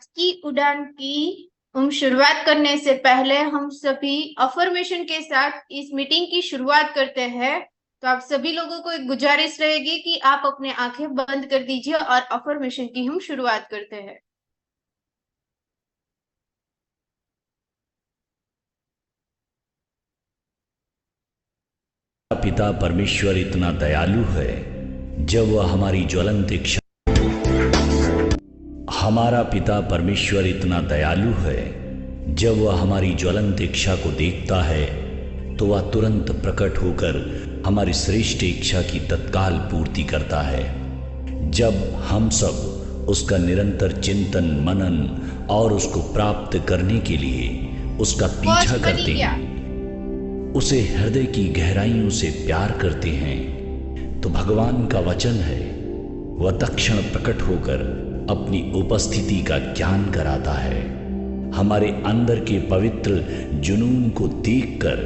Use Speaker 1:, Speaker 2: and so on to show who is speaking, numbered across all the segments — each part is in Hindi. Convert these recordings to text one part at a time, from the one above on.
Speaker 1: आज की उड़ान की शुरुआत करने से पहले हम सभी अफर्मेशन के साथ इस मीटिंग की शुरुआत करते हैं। तो आप सभी लोगों को एक गुजारिश रहेगी कि आप अपने आंखें बंद कर दीजिए और अफर्मेशन की हम शुरुआत करते हैं।
Speaker 2: पिता परमेश्वर इतना दयालु है, जब वह हमारी ज्वलंत इच्छा हमारा पिता परमेश्वर इतना दयालु है, जब वह हमारी ज्वलंत इच्छा को देखता है तो वह तुरंत प्रकट होकर हमारी श्रेष्ठ इच्छा की तत्काल पूर्ति करता है। जब हम सब उसका निरंतर चिंतन मनन और उसको प्राप्त करने के लिए उसका पीछा करते हैं, उसे हृदय की गहराइयों से प्यार करते हैं, तो भगवान का वचन है वह तत्क्षण प्रकट होकर अपनी उपस्थिति का ज्ञान कराता है। हमारे अंदर के पवित्र जुनून को देखकर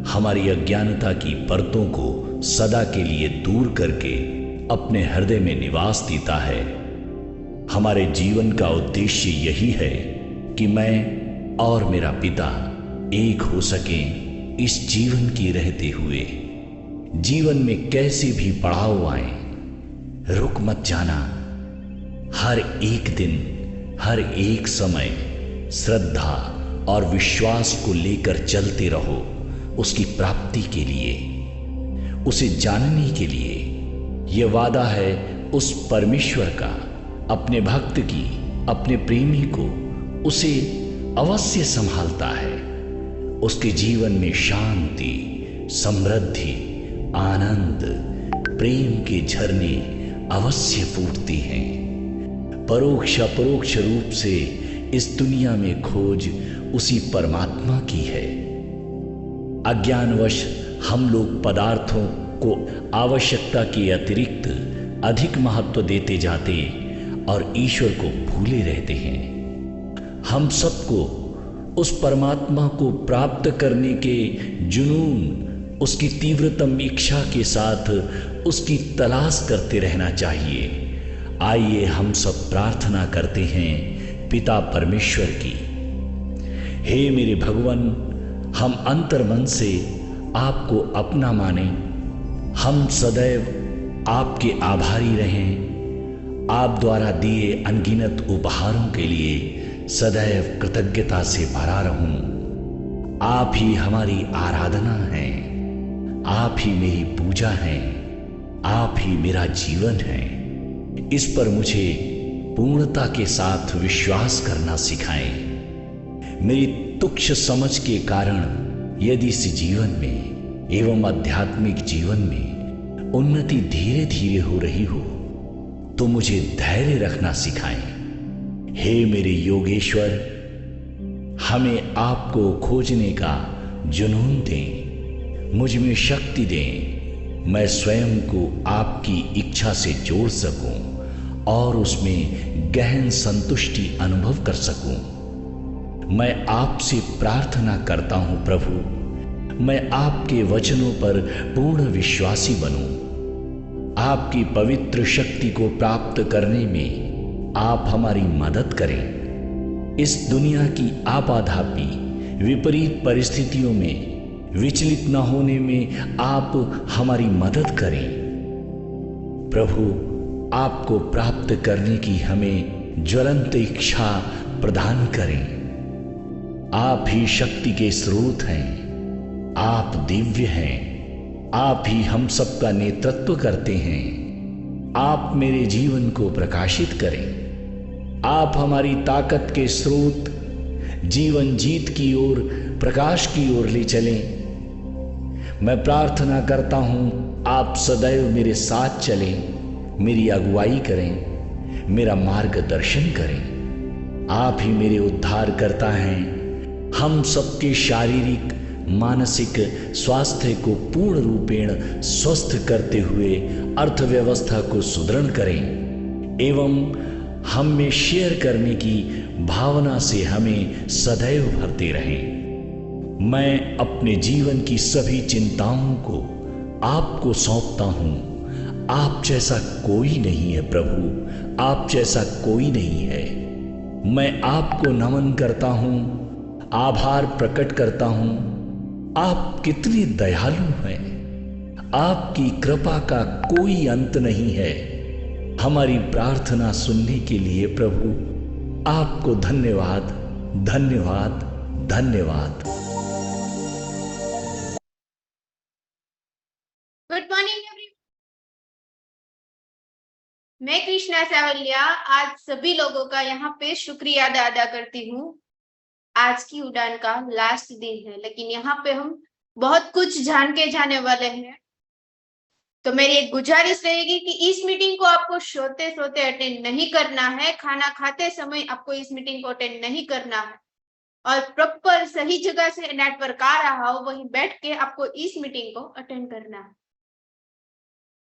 Speaker 2: हमारी अज्ञानता की परतों को सदा के लिए दूर करके अपने हृदय में निवास देता है। हमारे जीवन का उद्देश्य यही है कि मैं और मेरा पिता एक हो सकें। इस जीवन की रहते हुए जीवन में कैसे भी पड़ाव आए, रुक मत जाना। हर एक दिन, हर एक समय श्रद्धा और विश्वास को लेकर चलते रहो, उसकी प्राप्ति के लिए, उसे जानने के लिए। यह वादा है उस परमेश्वर का अपने भक्त की, अपने प्रेमी को उसे अवश्य संभालता है। उसके जीवन में शांति, समृद्धि, आनंद, प्रेम के झरने अवश्य फूटते हैं। परोक्ष अपरोक्ष रूप से इस दुनिया में खोज उसी परमात्मा की है। अज्ञानवश हम लोग पदार्थों को आवश्यकता के अतिरिक्त अधिक महत्व देते जाते और ईश्वर को भूले रहते हैं। हम सबको उस परमात्मा को प्राप्त करने के जुनून, उसकी तीव्रतम इच्छा के साथ उसकी तलाश करते रहना चाहिए। आइए हम सब प्रार्थना करते हैं पिता परमेश्वर की। हे मेरे भगवान, हम अंतर मन से आपको अपना माने, हम सदैव आपके आभारी रहें। आप द्वारा दिए अनगिनत उपहारों के लिए सदैव कृतज्ञता से भरा रहूं। आप ही हमारी आराधना है, आप ही मेरी पूजा है, आप ही मेरा जीवन है। इस पर मुझे पूर्णता के साथ विश्वास करना सिखाएं। मेरी तुच्छ समझ के कारण यदि इस जीवन में एवं आध्यात्मिक जीवन में उन्नति धीरे धीरे हो रही हो, तो मुझे धैर्य रखना सिखाएं। हे मेरे योगेश्वर, हमें आपको खोजने का जुनून दें, मुझ में शक्ति दें, मैं स्वयं को आपकी इच्छा से जोड़ सकूं और उसमें गहन संतुष्टि अनुभव कर सकूं। मैं आपसे प्रार्थना करता हूं प्रभु, मैं आपके वचनों पर पूर्ण विश्वासी बनूं। आपकी पवित्र शक्ति को प्राप्त करने में आप हमारी मदद करें। इस दुनिया की आपाधापी विपरीत परिस्थितियों में विचलित न होने में आप हमारी मदद करें। प्रभु, आपको प्राप्त करने की हमें ज्वलंत इच्छा प्रदान करें। आप ही शक्ति के स्रोत हैं, आप दिव्य हैं, आप ही हम सबका नेतृत्व करते हैं। आप मेरे जीवन को प्रकाशित करें। आप हमारी ताकत के स्रोत, जीवन जीत की ओर, प्रकाश की ओर ले चलें। मैं प्रार्थना करता हूं आप सदैव मेरे साथ चलें, मेरी अगुवाई करें, मेरा मार्गदर्शन करें। आप ही मेरे उद्धार करता हैं। हम सबके शारीरिक मानसिक स्वास्थ्य को पूर्ण रूपेण स्वस्थ करते हुए अर्थव्यवस्था को सुदृढ़ करें एवं हम में शेयर करने की भावना से हमें सदैव भरते रहें। मैं अपने जीवन की सभी चिंताओं को आपको सौंपता हूं। आप जैसा कोई नहीं है प्रभु, आप जैसा कोई नहीं है। मैं आपको नमन करता हूं, आभार प्रकट करता हूं। आप कितने दयालु हैं, आपकी कृपा का कोई अंत नहीं है। हमारी प्रार्थना सुनने के लिए प्रभु आपको धन्यवाद, धन्यवाद, धन्यवाद।
Speaker 1: गुड मॉर्निंग एवरीवन, मैं कृष्णा सावलिया आज सभी लोगों का यहाँ पे शुक्रिया अदा करती हूँ। आज की उड़ान का लास्ट दिन है, लेकिन यहाँ पे हम बहुत कुछ जान के जाने वाले हैं। तो मेरी एक गुजारिश रहेगी कि इस मीटिंग को आपको सोते सोते अटेंड नहीं करना है, खाना खाते समय आपको इस मीटिंग को अटेंड नहीं करना है, और प्रॉपर सही जगह से नेटवर्क आ रहा हो वहीं बैठ के आपको इस मीटिंग को अटेंड करना है।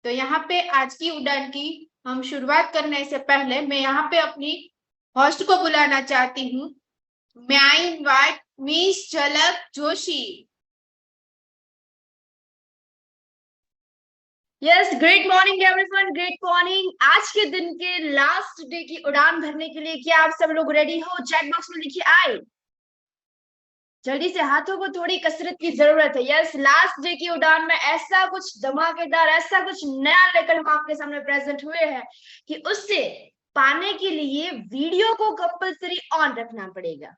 Speaker 1: तो यहाँ पे आज की उड़ान की हम शुरुआत करने से पहले मैं यहाँ पे अपनी होस्ट को बुलाना चाहती हूँ। मैं आई इनवाइट मिस झलक Joshi.
Speaker 3: Yes, great morning everyone, great morning. आज के दिन के लास्ट डे की उड़ान भरने के लिए क्या आप सब लोग रेडी हो? चैट बॉक्स में लिखिए आए। जल्दी से, हाथों को थोड़ी कसरत की जरूरत है। यस, लास्ट डे की उड़ान में ऐसा कुछ धमाकेदार, ऐसा कुछ नया लेकर हम आपके सामने प्रेजेंट हुए हैं कि उससे पाने के लिए वीडियो को कंपल्सरी ऑन रखना पड़ेगा,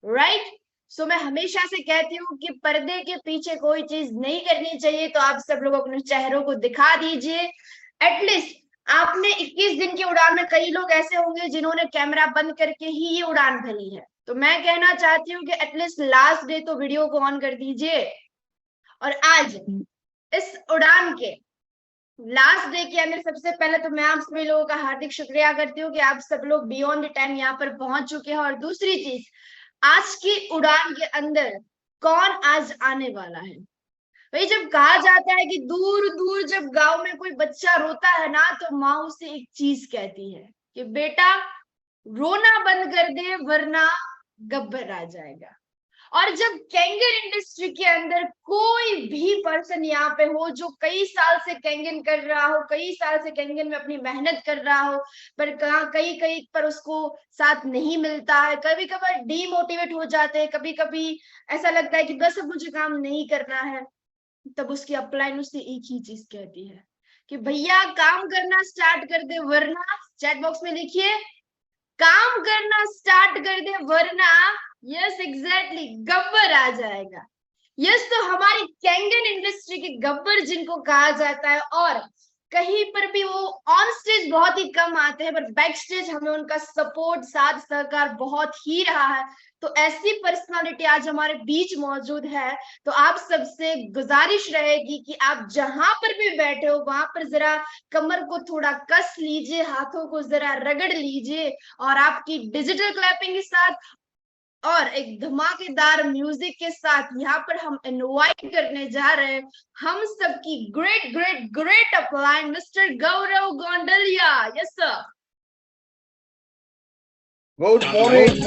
Speaker 3: राइट? सो मैं हमेशा से कहती हूँ कि पर्दे के पीछे कोई चीज नहीं करनी चाहिए, तो आप सब लोग अपने चेहरों को दिखा दीजिए। एटलीस्ट आपने 21 दिन की उड़ान में कई लोग ऐसे होंगे जिन्होंने कैमरा बंद करके ही ये उड़ान भरी है, तो मैं कहना चाहती हूँ कि एटलीस्ट लास्ट डे तो वीडियो को ऑन कर दीजिए। और आज इस उड़ान के लास्ट डे के अंदर सबसे पहले तो मैं आप सभी लोगों का हार्दिक शुक्रिया करती हूँ कि आप सब लोग बियॉन्ड द टाइम यहाँ पर पहुंच चुके हैं। और दूसरी चीज, आज की उड़ान के अंदर कौन आज आने वाला है? भाई, जब कहा जाता है कि दूर दूर जब गांव में कोई बच्चा रोता है ना, तो माँ उसे एक चीज कहती है कि बेटा रोना बंद कर दे वरना गब्बर आ जाएगा। और जब कैंगन इंडस्ट्री के अंदर कोई भी पर्सन यहाँ पे हो जो कई साल से कैंगन कर रहा हो, कई साल से कैंगन में अपनी मेहनत कर रहा हो, पर कहीं कहीं पर उसको साथ नहीं मिलता है, कभी कभार डीमोटिवेट हो जाते हैं, कभी कभी ऐसा लगता है कि बस अब मुझे काम नहीं करना है, तब उसकी अपलाइन उससे एक ही चीज कहती है कि भैया काम करना स्टार्ट कर दे वरना, चैट बॉक्स में लिखिए, काम करना स्टार्ट कर दे वरना, यस एग्जैक्टली, गब्बर आ जाएगा। यस, तो हमारी कैंगन इंडस्ट्री के गब्बर जिनको कहा जाता है, और कहीं पर भी वो ऑन स्टेज बहुत ही कम आते हैं, पर बैक स्टेज हमें उनका सपोर्ट, साथ सहकार बहुत ही रहा है। तो ऐसी पर्सनालिटी आज हमारे बीच मौजूद है। तो आप सबसे गुजारिश रहेगी कि आप जहां पर भी बैठे हो वहां पर जरा कमर को थोड़ा कस लीजिए, हाथों को जरा रगड़ लीजिए, और आपकी डिजिटल क्लैपिंग के साथ और एक धमाकेदार म्यूजिक के साथ यहाँ पर हम इनवाइट करने जा रहे हैं हम सबकी great great great upline mister Gaurav Gondaliya. Yes sir,
Speaker 4: good morning.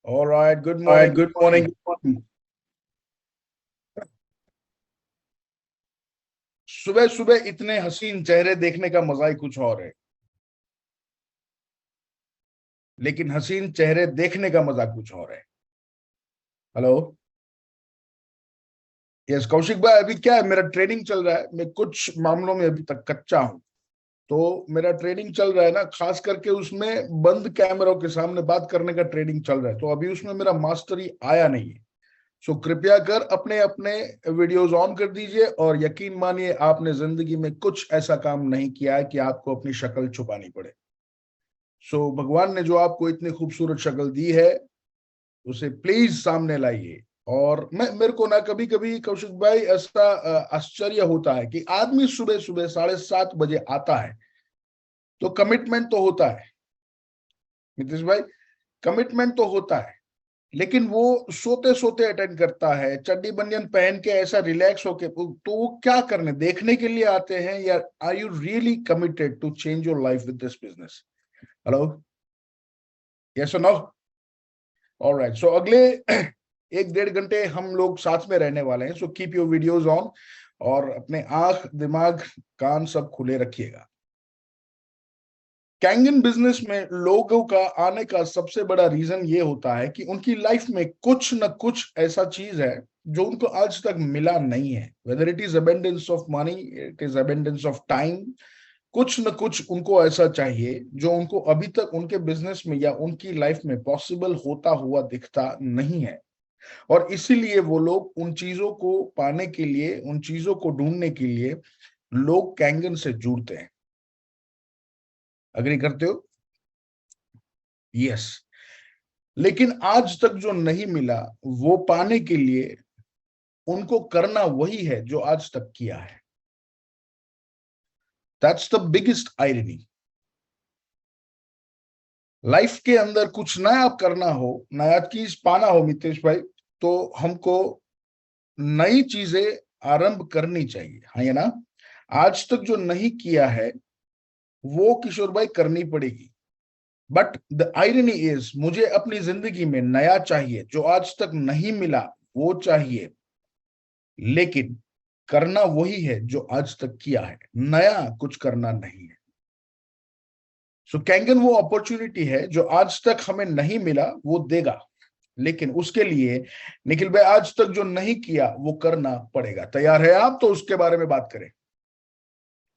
Speaker 4: Alright, good morning, good morning. सुबह सुबह इतने हसीन चेहरे देखने का मजा ही कुछ और है, लेकिन हसीन चेहरे देखने का मजा कुछ और है। हेलो, यस कौशिक भाई, अभी क्या है, मेरा ट्रेनिंग चल रहा है। मैं कुछ मामलों में अभी तक कच्चा हूं, तो मेरा ट्रेनिंग चल रहा है ना, खास करके उसमें बंद कैमरों के सामने बात करने का ट्रेनिंग चल रहा है, तो अभी उसमें मेरा मास्टरी आया नहीं है। सो कृपया कर अपने अपने वीडियोस ऑन कर दीजिए, और यकीन मानिए आपने जिंदगी में कुछ ऐसा काम नहीं किया है कि आपको अपनी शक्ल छुपानी पड़े। सो भगवान ने जो आपको इतनी खूबसूरत शक्ल दी है उसे प्लीज सामने लाइए। और मेरे को ना कभी कभी कौशिक भाई ऐसा आश्चर्य होता है कि आदमी सुबह सुबह 7:30 बजे आता है, तो कमिटमेंट तो होता है नीतीश भाई, कमिटमेंट तो होता है, लेकिन वो सोते सोते अटेंड करता है, चड्डी बनियान पहन के ऐसा रिलैक्स होके। तो वो क्या करने, देखने के लिए आते हैं, या are you really committed to change your life with this business? Hello, yes और नो? ऑलराइट, सो अगले 1-1.5 घंटे हम लोग साथ में रहने वाले हैं, so keep your videos on और अपने आंख, दिमाग, कान सब खुले रखिएगा। कैंगन बिजनेस में लोगों का आने का सबसे बड़ा रीजन ये होता है कि उनकी लाइफ में कुछ न कुछ ऐसा चीज है जो उनको आज तक मिला नहीं है, whether it is abundance of money, it is abundance of time, कुछ न कुछ उनको ऐसा चाहिए जो उनको अभी तक उनके बिजनेस में या उनकी लाइफ में पॉसिबल होता हुआ दिखता नहीं है। और इसीलिए वो लोग उन चीजों को पाने के लिए, उन चीजों को ढूंढने के लिए लोग कैंगन से जुड़ते हैं। अग्री करते हो? यस। लेकिन आज तक जो नहीं मिला वो पाने के लिए उनको करना वही है जो आज तक किया है। That's the biggest irony. Life के अंदर कुछ नया करना हो, नया चीज पाना हो मितेश भाई, तो हमको नई चीजें आरंभ करनी चाहिए, हाँ या ना? आज तक जो नहीं किया है वो किशोर भाई करनी पड़ेगी। बट द आयरनी इज, मुझे अपनी जिंदगी में नया चाहिए, जो आज तक नहीं मिला वो चाहिए, लेकिन करना वही है जो आज तक किया है, नया कुछ करना नहीं है। सो कैंगन वो अपॉर्चुनिटी है जो आज तक हमें नहीं मिला वो देगा, लेकिन उसके लिए निखिल भाई आज तक जो नहीं किया वो करना पड़ेगा। तैयार है आप? तो उसके बारे में बात करें।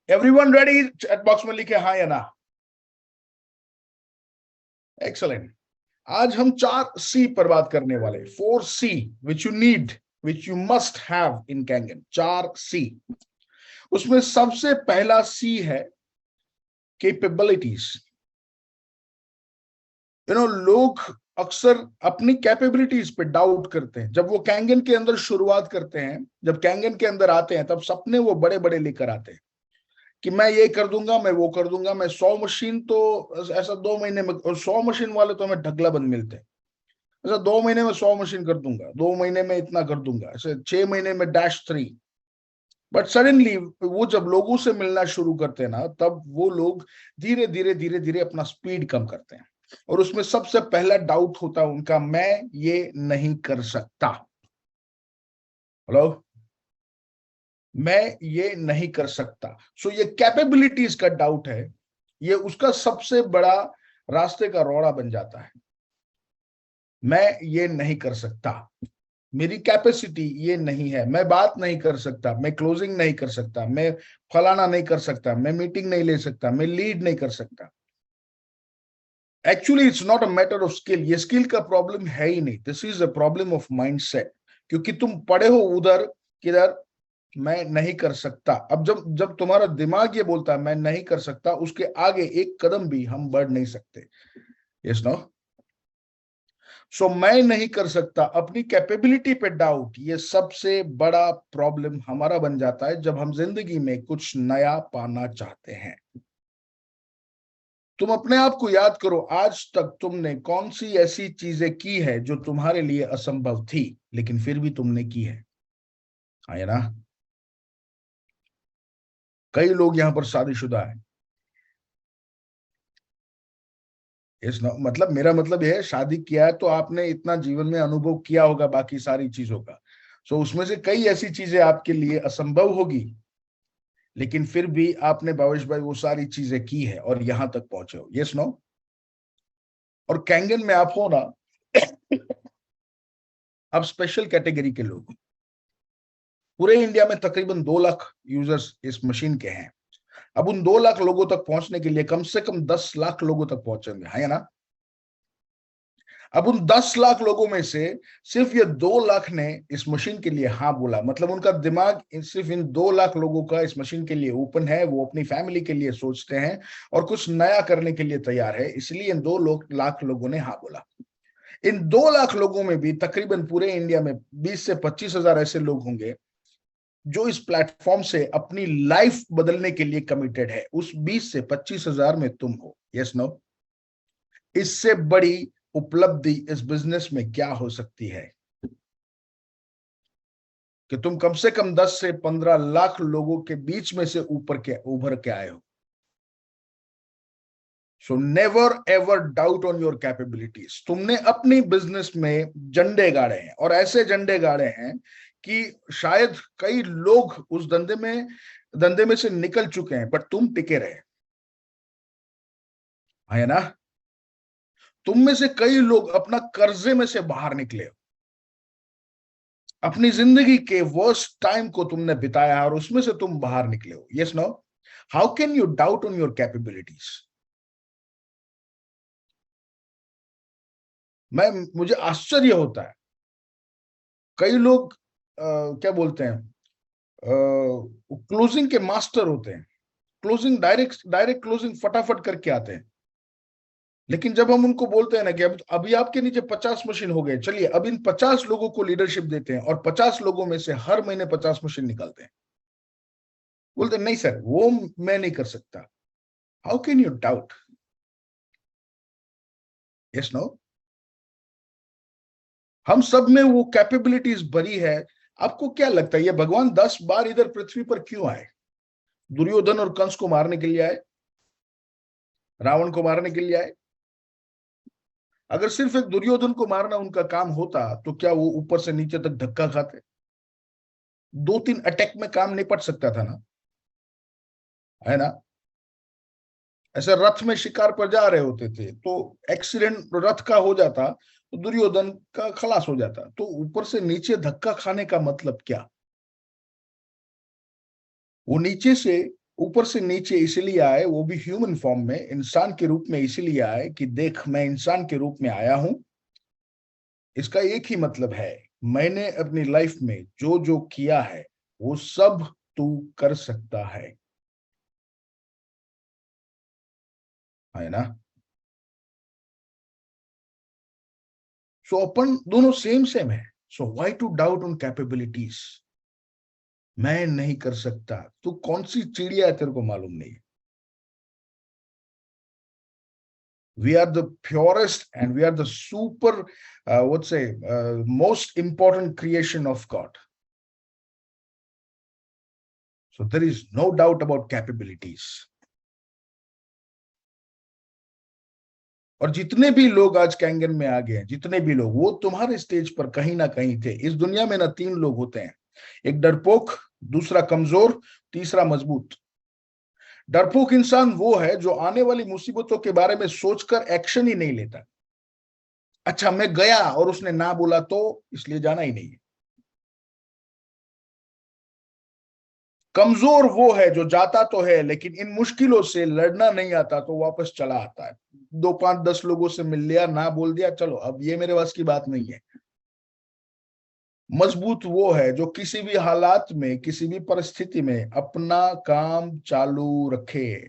Speaker 4: Everyone ready? चैट बॉक्स में लिखे हाँ या ना। एक्सलेंट। आज हम 4C पर बात करने वाले, 4C which you need, which you must have in Kangen. 4C। उसमें सबसे पहला C है कैपेबिलिटीज। लोग अक्सर अपनी कैपेबिलिटीज पे डाउट करते हैं। जब वो कैंगन के अंदर शुरुआत करते हैं, जब कैंगन के अंदर आते हैं, तब सपने वो बड़े बड़े लेकर आते हैं कि मैं ये कर दूंगा, मैं वो कर दूंगा, मैं 100 मशीन, तो ऐसा 2 महीने में, और 100 मशीन वाले तो हमें ढगला बंद मिलते हैं। ऐसा 2 महीने में 100 मशीन कर दूंगा, 2 महीने में इतना कर दूंगा, ऐसे 6 महीने में -3। बट सडनली वो जब लोगों से मिलना शुरू करते हैं ना, तब वो लोग धीरे धीरे धीरे धीरे अपना स्पीड कम करते हैं। और उसमें सबसे पहला डाउट होता है उनका, मैं ये नहीं कर सकता। हेलो, मैं ये नहीं कर सकता। सो ये कैपेबिलिटीज का डाउट है, ये उसका सबसे बड़ा रास्ते का रोड़ा बन जाता है। मैं ये नहीं कर सकता, मेरी कैपेसिटी ये नहीं है, मैं बात नहीं कर सकता, मैं क्लोजिंग नहीं कर सकता, मैं फलाना नहीं कर सकता, मैं मीटिंग नहीं ले सकता, मैं लीड नहीं कर सकता। Actually it's not a matter of skill, ये स्किल का प्रॉब्लम है ही नहीं, this is a problem of mindset. क्योंकि तुम पढ़े हो उधर किधर, मैं नहीं कर सकता। अब जब जब तुम्हारा दिमाग ये बोलता है मैं नहीं कर सकता, उसके आगे एक कदम भी हम बढ़ नहीं सकते। Yes no? सो मैं नहीं कर सकता, अपनी कैपेबिलिटी पे डाउट, ये सबसे बड़ा प्रॉब्लम हमारा बन जाता है जब हम जिंदगी में कुछ नया पाना चाहते हैं। तुम अपने आप को याद करो, आज तक तुमने कौन सी ऐसी चीजें की है जो तुम्हारे लिए असंभव थी, लेकिन फिर भी तुमने की है, है ना? कई लोग यहां पर शादीशुदा है। इस मतलब मेरा मतलब यह है, शादी किया है तो आपने इतना जीवन में अनुभव किया होगा बाकी सारी चीजों का। सो उसमें से कई ऐसी चीजें आपके लिए असंभव होगी, लेकिन फिर भी आपने भावेश भाई वो सारी चीजें की है और यहां तक पहुंचे हो। Yes no? और कैंगन में आप हो ना, आप स्पेशल कैटेगरी के लोग। पूरे इंडिया में तकरीबन 2 लाख यूजर्स इस मशीन के हैं। अब उन 2 लाख लोगों तक पहुंचने के लिए कम से कम 10 लाख लोगों तक पहुंचेंगे, है ना? अब उन 10 लाख लोगों में से सिर्फ ये 2 लाख ने इस मशीन के लिए हाँ बोला, मतलब उनका दिमाग सिर्फ इन 2 लाख लोगों का इस मशीन के लिए ओपन है, वो अपनी फैमिली के लिए सोचते हैं और कुछ नया करने के लिए तैयार है, इसलिए इन 2 लाख लोगों ने हाँ बोला। इन 2 लाख लोगों में भी तकरीबन पूरे इंडिया में 20 से 25 हजार ऐसे लोग होंगे जो इस प्लेटफॉर्म से अपनी लाइफ बदलने के लिए कमिटेड है। उस 20 से 25 हजार में तुम हो। Yes no? इससे बड़ी उपलब्धि इस बिजनेस में क्या हो सकती है कि तुम कम से कम 10 से 15 लाख लोगों के बीच में से उभर के आए हो। So never ever doubt on your capabilities. तुमने अपनी बिजनेस में झंडे गाड़े हैं, और ऐसे झंडे गाड़े हैं कि शायद कई लोग उस धंधे में से निकल चुके हैं, बट तुम टिके रहे, है ना। तुम में से कई लोग अपना कर्जे में से बाहर निकले, अपनी जिंदगी के वर्स्ट टाइम को तुमने बिताया और उसमें से तुम बाहर निकले हो। Yes no, how can you doubt on your capabilities? मुझे आश्चर्य होता है, कई लोग क्या बोलते हैं, क्लोजिंग के मास्टर होते हैं, क्लोजिंग डायरेक्ट क्लोजिंग फटाफट करके आते हैं, लेकिन जब हम उनको बोलते हैं ना कि अभी आपके नीचे 50 मशीन हो गए, चलिए अब इन 50 लोगों को लीडरशिप देते हैं, और 50 लोगों में से हर महीने 50 मशीन निकालते हैं, बोलते हैं नहीं सर वो मैं नहीं कर सकता। How can you doubt? Yes no, हम सब में वो कैपेबिलिटीज भरी है। आपको क्या लगता है ये भगवान 10 बार इधर पृथ्वी पर क्यों आए? दुर्योधन और कंस को मारने के लिए आए? रावण को मारने के लिए आए? अगर सिर्फ एक दुर्योधन को मारना उनका काम होता तो क्या वो ऊपर से नीचे तक धक्का खाते? 2-3 अटैक में काम निपट सकता था ना, है ना। ऐसे रथ में शिकार पर जा रहे होते थे तो एक्सीडेंट रथ का हो जाता तो दुर्योधन का खलास हो जाता, तो ऊपर से नीचे धक्का खाने का मतलब क्या? वो नीचे से ऊपर से नीचे इसलिए आए, वो भी ह्यूमन फॉर्म में, इंसान के रूप में इसलिए आए कि देख मैं इंसान के रूप में आया हूं। इसका एक ही मतलब है, मैंने अपनी लाइफ में जो जो किया है वो सब तू कर सकता है ना। सो अपन दोनों सेम है। So why to doubt on capabilities? मैं नहीं कर सकता, तू कौन सी चिड़िया है, तेरे को मालूम नहीं। We are the purest and we are the super most important creation of God. So there is no doubt about capabilities. और जितने भी लोग आज कैंगन में आ गए हैं, जितने भी लोग, वो तुम्हारे स्टेज पर कहीं ना कहीं थे। इस दुनिया में ना 3 लोग होते हैं, एक डरपोक, दूसरा कमजोर, तीसरा मजबूत। डरपोक इंसान वो है जो आने वाली मुसीबतों के बारे में सोचकर एक्शन ही नहीं लेता। अच्छा मैं गया और उसने ना बोला तो इसलिए जाना ही नहीं है। कमजोर वो है जो जाता तो है लेकिन इन मुश्किलों से लड़ना नहीं आता तो वापस चला आता है। 2, 5, 10 लोगों से मिल लिया, ना बोल दिया, चलो अब ये मेरे बस की बात नहीं है। मजबूत वो है जो किसी भी हालात में, किसी भी परिस्थिति में अपना काम चालू रखे,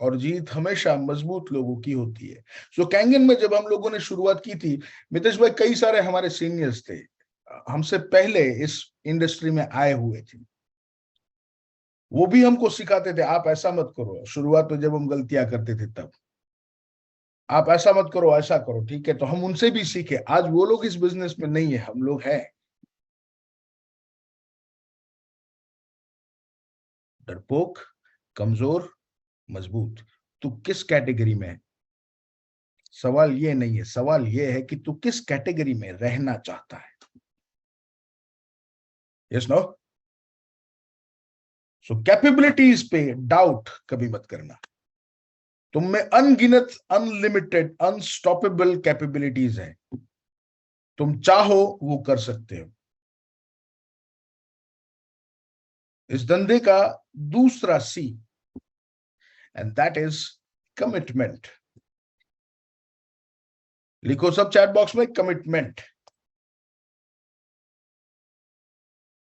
Speaker 4: और जीत हमेशा मजबूत लोगों की होती है। सो कैंगन में जब हम लोगों ने शुरुआत की थी, मितेश भाई कई सारे हमारे सीनियर्स थे, हमसे पहले इस इंडस्ट्री में आए हुए थे, वो भी हमको सिखाते थे आप ऐसा मत करो। शुरुआत में जब हम गलतियां करते थे तब आप ऐसा मत करो, ऐसा करो, ठीक है। तो हम उनसे भी सीखे। आज वो लोग इस बिजनेस में नहीं है, हम लोग हैं। डरपोक, कमजोर, मजबूत, तू किस कैटेगरी में है? सवाल ये नहीं है, सवाल ये है कि तू किस कैटेगरी में रहना चाहता है। Yes no. सो कैपेबिलिटीज पे डाउट कभी मत करना। तुम में अनगिनत, अनलिमिटेड, अनस्टॉपेबल कैपेबिलिटीज है। तुम चाहो वो कर सकते हो। इस धंधे का दूसरा सी, एंड दैट इज कमिटमेंट। लिखो सब चैट बॉक्स में commitment.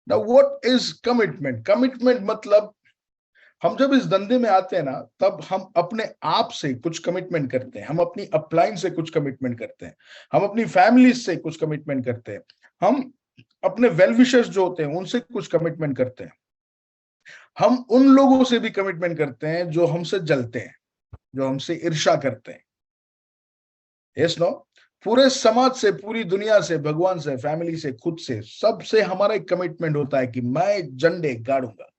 Speaker 4: Now what is commitment? Commitment मतलब हम जब इस धंधे में आते हैं ना, तब हम अपने आप से कुछ कमिटमेंट करते हैं, हम अपनी अपलाइन से कुछ कमिटमेंट करते हैं, हम अपनी फैमिली से कुछ कमिटमेंट करते हैं, हम अपने वेल विशर्स जो होते हैं उनसे कुछ कमिटमेंट करते हैं, हम उन लोगों से भी कमिटमेंट करते हैं जो हमसे जलते हैं, जो हमसे ईर्ष्या करते हैं। Yes no. पूरे समाज से, पूरी दुनिया से, भगवान से, फैमिली से, खुद से, सबसे हमारा एक कमिटमेंट होता है कि मैं झंडे गाड़ूंगा,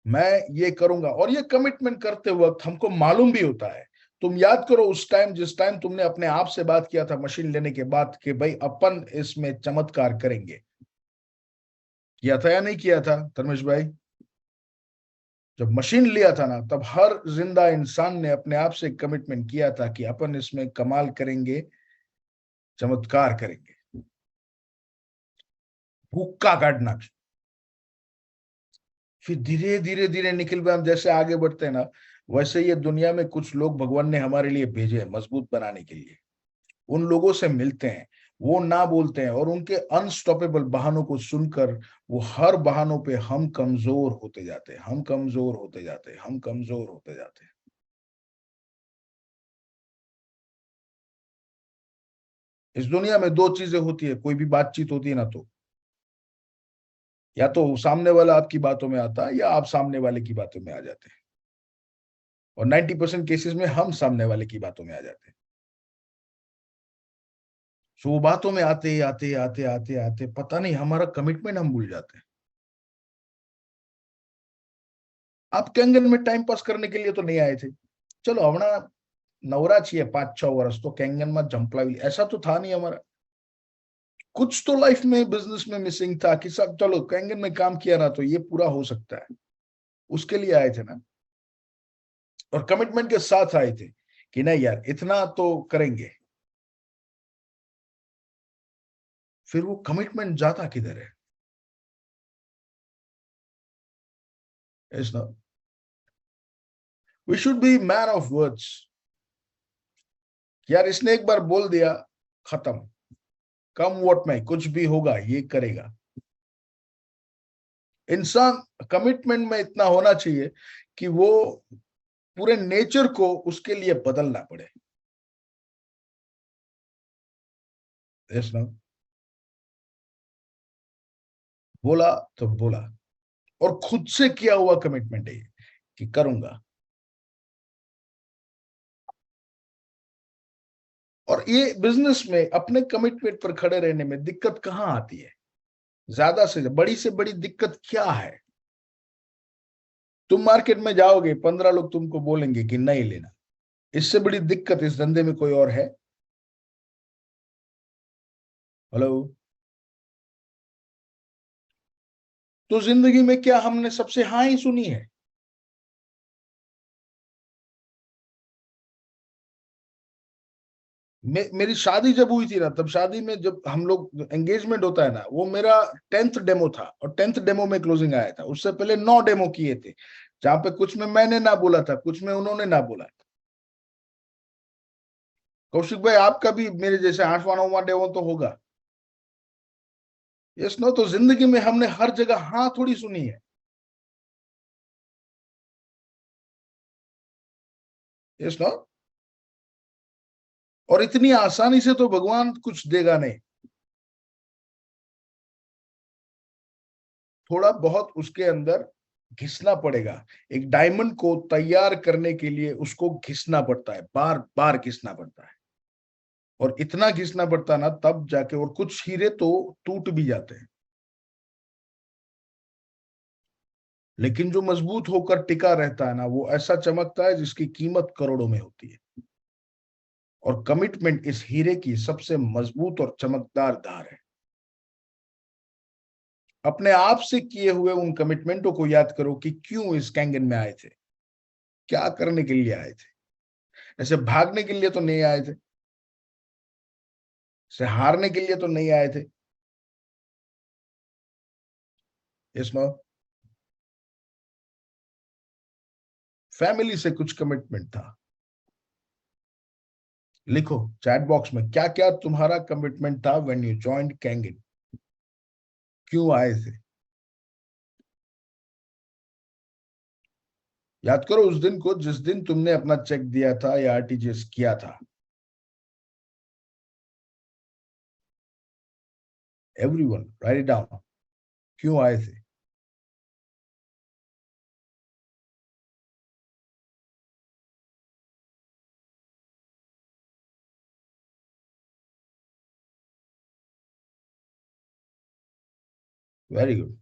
Speaker 4: मैं ये करूंगा। और ये कमिटमेंट करते वक्त हमको मालूम भी होता है। तुम याद करो उस टाइम, जिस टाइम तुमने अपने आप से बात किया था मशीन लेने के बाद कि भाई अपन इसमें चमत्कार करेंगे, किया था या नहीं किया था धर्मेश भाई? जब मशीन लिया था ना, तब हर जिंदा इंसान ने अपने आप से कमिटमेंट किया था कि अपन इसमें कमाल करेंगे, चमत्कार करेंगे, भूखा काटना। फिर धीरे धीरे धीरे निकल पे हम जैसे आगे बढ़ते हैं ना, वैसे ये दुनिया में कुछ लोग भगवान ने हमारे लिए भेजे हैं मजबूत बनाने के लिए। उन लोगों से मिलते हैं, वो ना बोलते हैं, और उनके अनस्टॉपेबल बहानों को सुनकर वो हर बहानों पे हम कमजोर होते जाते हैं, हम कमजोर होते जाते हैं, हम कमजोर होते जाते हैं। इस दुनिया में दो चीजें होती है, कोई भी बातचीत होती है ना, तो या तो सामने वाला आपकी बातों में आता है या आप सामने वाले की बातों में आ जाते हैं। और 90% केसेस में हम सामने वाले की बातों में आ जाते हैं। सो वो बातों में आते आते आते आते आते पता नहीं हमारा कमिटमेंट हम भूल जाते हैं। आप कैंगन में टाइम पास करने के लिए तो नहीं आए थे। चलो हमारा नवरा चाहिए 5-6 वर्ष तो कैंगन में जंपला, ऐसा तो था नहीं हमारा। कुछ तो लाइफ में बिजनेस में मिसिंग था कि सब चलो कैंगन में काम किया ना तो ये पूरा हो सकता है, उसके लिए आए थे ना। और कमिटमेंट के साथ आए थे कि नहीं यार इतना तो करेंगे। फिर वो कमिटमेंट जाता किधर है? It's not, we should be man of words. यार इसने एक बार बोल दिया, खत्म, कम वोट में कुछ भी होगा ये करेगा। इंसान कमिटमेंट में इतना होना चाहिए कि वो पूरे नेचर को उसके लिए बदलना पड़े। यस ना, बोला तो बोला, और खुद से किया हुआ कमिटमेंट है ये कि करूंगा। और ये बिजनेस में अपने कमिटमेंट पर खड़े रहने में दिक्कत कहां आती है? ज्यादा से बड़ी दिक्कत क्या है? तुम मार्केट में जाओगे, 15 लोग तुमको बोलेंगे कि नहीं लेना। इससे बड़ी दिक्कत इस धंधे में कोई और है? हेलो। तो जिंदगी में क्या हमने सबसे हाँ ही सुनी है? मेरी शादी जब हुई थी ना, तब शादी में जब हम लोग एंगेजमेंट होता है ना, वो मेरा 10th डेमो था, और 10th डेमो में क्लोजिंग आया था। उससे पहले 9 डेमो किए थे, जहां पे कुछ में मैंने ना बोला था, कुछ में उन्होंने ना बोला। कौशिक भाई आपका भी मेरे जैसे 8वां 9वां डेमो तो होगा। यस नो, तो जिंदगी में हमने हर जगह हाँ थोड़ी सुनी है। यस नो, और इतनी आसानी से तो भगवान कुछ देगा नहीं। थोड़ा बहुत उसके अंदर घिसना पड़ेगा। एक डायमंड को तैयार करने के लिए उसको घिसना पड़ता है, बार बार घिसना पड़ता है। और इतना घिसना पड़ता है ना, तब जाके, और कुछ हीरे तो टूट भी जाते हैं। लेकिन जो मजबूत होकर टिका रहता है ना, वो ऐसा चमकता है जिसकी कीमत करोड़ों में होती है। और कमिटमेंट इस हीरे की सबसे मजबूत और चमकदार धार है। अपने आप से किए हुए उन कमिटमेंटों को याद करो कि क्यों इस कैंगन में आए थे, क्या करने के लिए आए थे। ऐसे भागने के लिए तो नहीं आए थे, ऐसे हारने के लिए तो नहीं आए थे। इसमें फैमिली से कुछ कमिटमेंट था। लिखो चैट बॉक्स में क्या क्या तुम्हारा कमिटमेंट था व्हेन यू जॉइंड कैंगन, क्यों आए थे। याद करो उस दिन को जिस दिन तुमने अपना चेक दिया था या आरटीजीएस किया था। एवरीवन राइट इट डाउन, क्यों आए थे। Very good.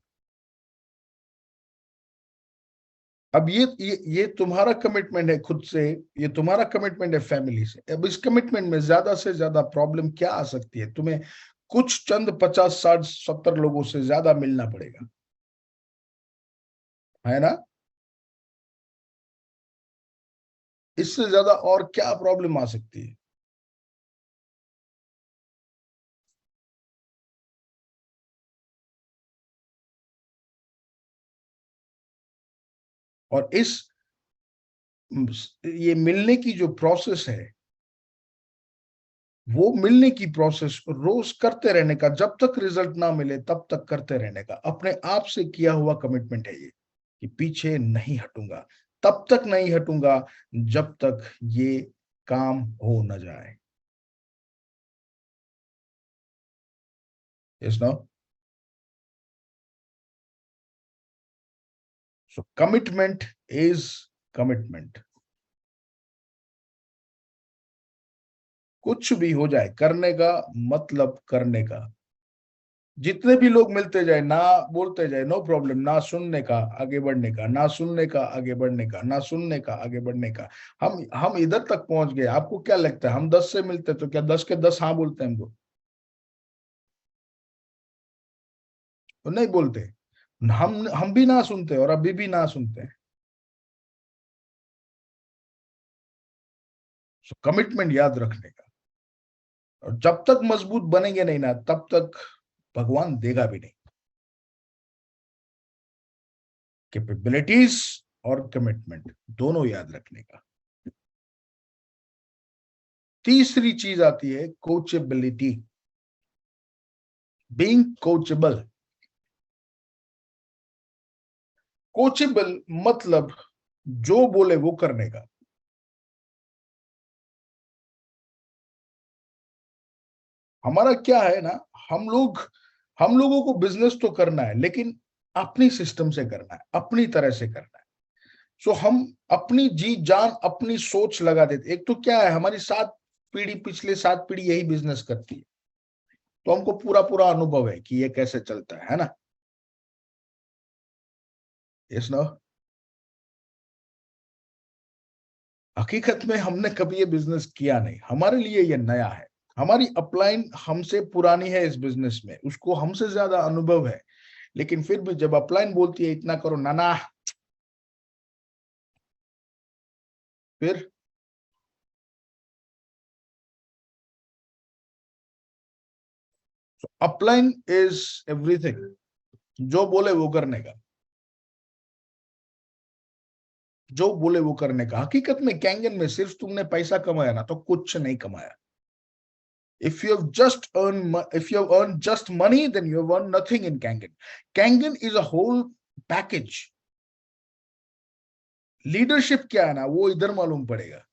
Speaker 4: अब ये तुम्हारा कमिटमेंट है खुद से, ये तुम्हारा कमिटमेंट है फैमिली से। अब इस कमिटमेंट में ज्यादा से ज्यादा प्रॉब्लम क्या आ सकती है? तुम्हें कुछ चंद 50 60 70 लोगों से ज्यादा मिलना पड़ेगा, है ना? इससे ज्यादा और क्या प्रॉब्लम आ सकती है? और ये मिलने की जो प्रोसेस है, वो मिलने की प्रोसेस रोज करते रहने का, जब तक रिजल्ट ना मिले तब तक करते रहने का, अपने आप से किया हुआ कमिटमेंट है ये, कि पीछे नहीं हटूंगा, तब तक नहीं हटूंगा जब तक ये काम हो न जाए। Yes no? So commitment is commitment. कुछ भी हो जाए, करने का मतलब करने का। जितने भी लोग मिलते जाए, ना बोलते जाए, नो प्रॉब्लम, ना सुनने का आगे बढ़ने का, ना सुनने का आगे बढ़ने का, ना सुनने का आगे बढ़ने का। हम इधर तक पहुंच गए। आपको क्या लगता है, हम 10 से मिलते तो क्या 10 के 10 हाँ बोलते हैं हमको? तो नहीं बोलते। हम भी ना सुनते और अभी भी ना सुनते हैं। कमिटमेंट याद रखने का। और जब तक मजबूत बनेंगे नहीं ना, तब तक भगवान देगा भी नहीं। कैपेबिलिटीज और कमिटमेंट दोनों याद रखने का। तीसरी चीज आती है कोचेबिलिटी, बीइंग कोचेबल। कोचेबल मतलब जो बोले वो करने का। हमारा क्या है ना, हम लोगों को बिजनेस तो करना है, लेकिन अपनी सिस्टम से करना है, अपनी तरह से करना है। सो हम अपनी जी जान, अपनी सोच लगा देते। एक तो क्या है, हमारी 7 पीढ़ी, पिछले 7 पीढ़ी यही बिजनेस करती है, तो हमको पूरा पूरा अनुभव है कि ये कैसे चलता है ना? Yes no? हकीकत में हमने कभी ये बिजनेस किया नहीं, हमारे लिए ये नया है। हमारी अपलाइन हमसे पुरानी है इस बिजनेस में, उसको हमसे ज्यादा अनुभव है। लेकिन फिर भी जब अपलाइन बोलती है इतना करो, नाना, फिर अपलाइन इज एवरीथिंग। जो बोले वो करने का, जो बोले वो करने का। हकीकत में कैंगन में सिर्फ तुमने पैसा कमाया ना, तो कुछ नहीं कमाया। If you have earned just money, then you have earned nothing in Kangen. Kangen is a whole package. Leadership क्या है ना, वो इधर मालूम पड़ेगा।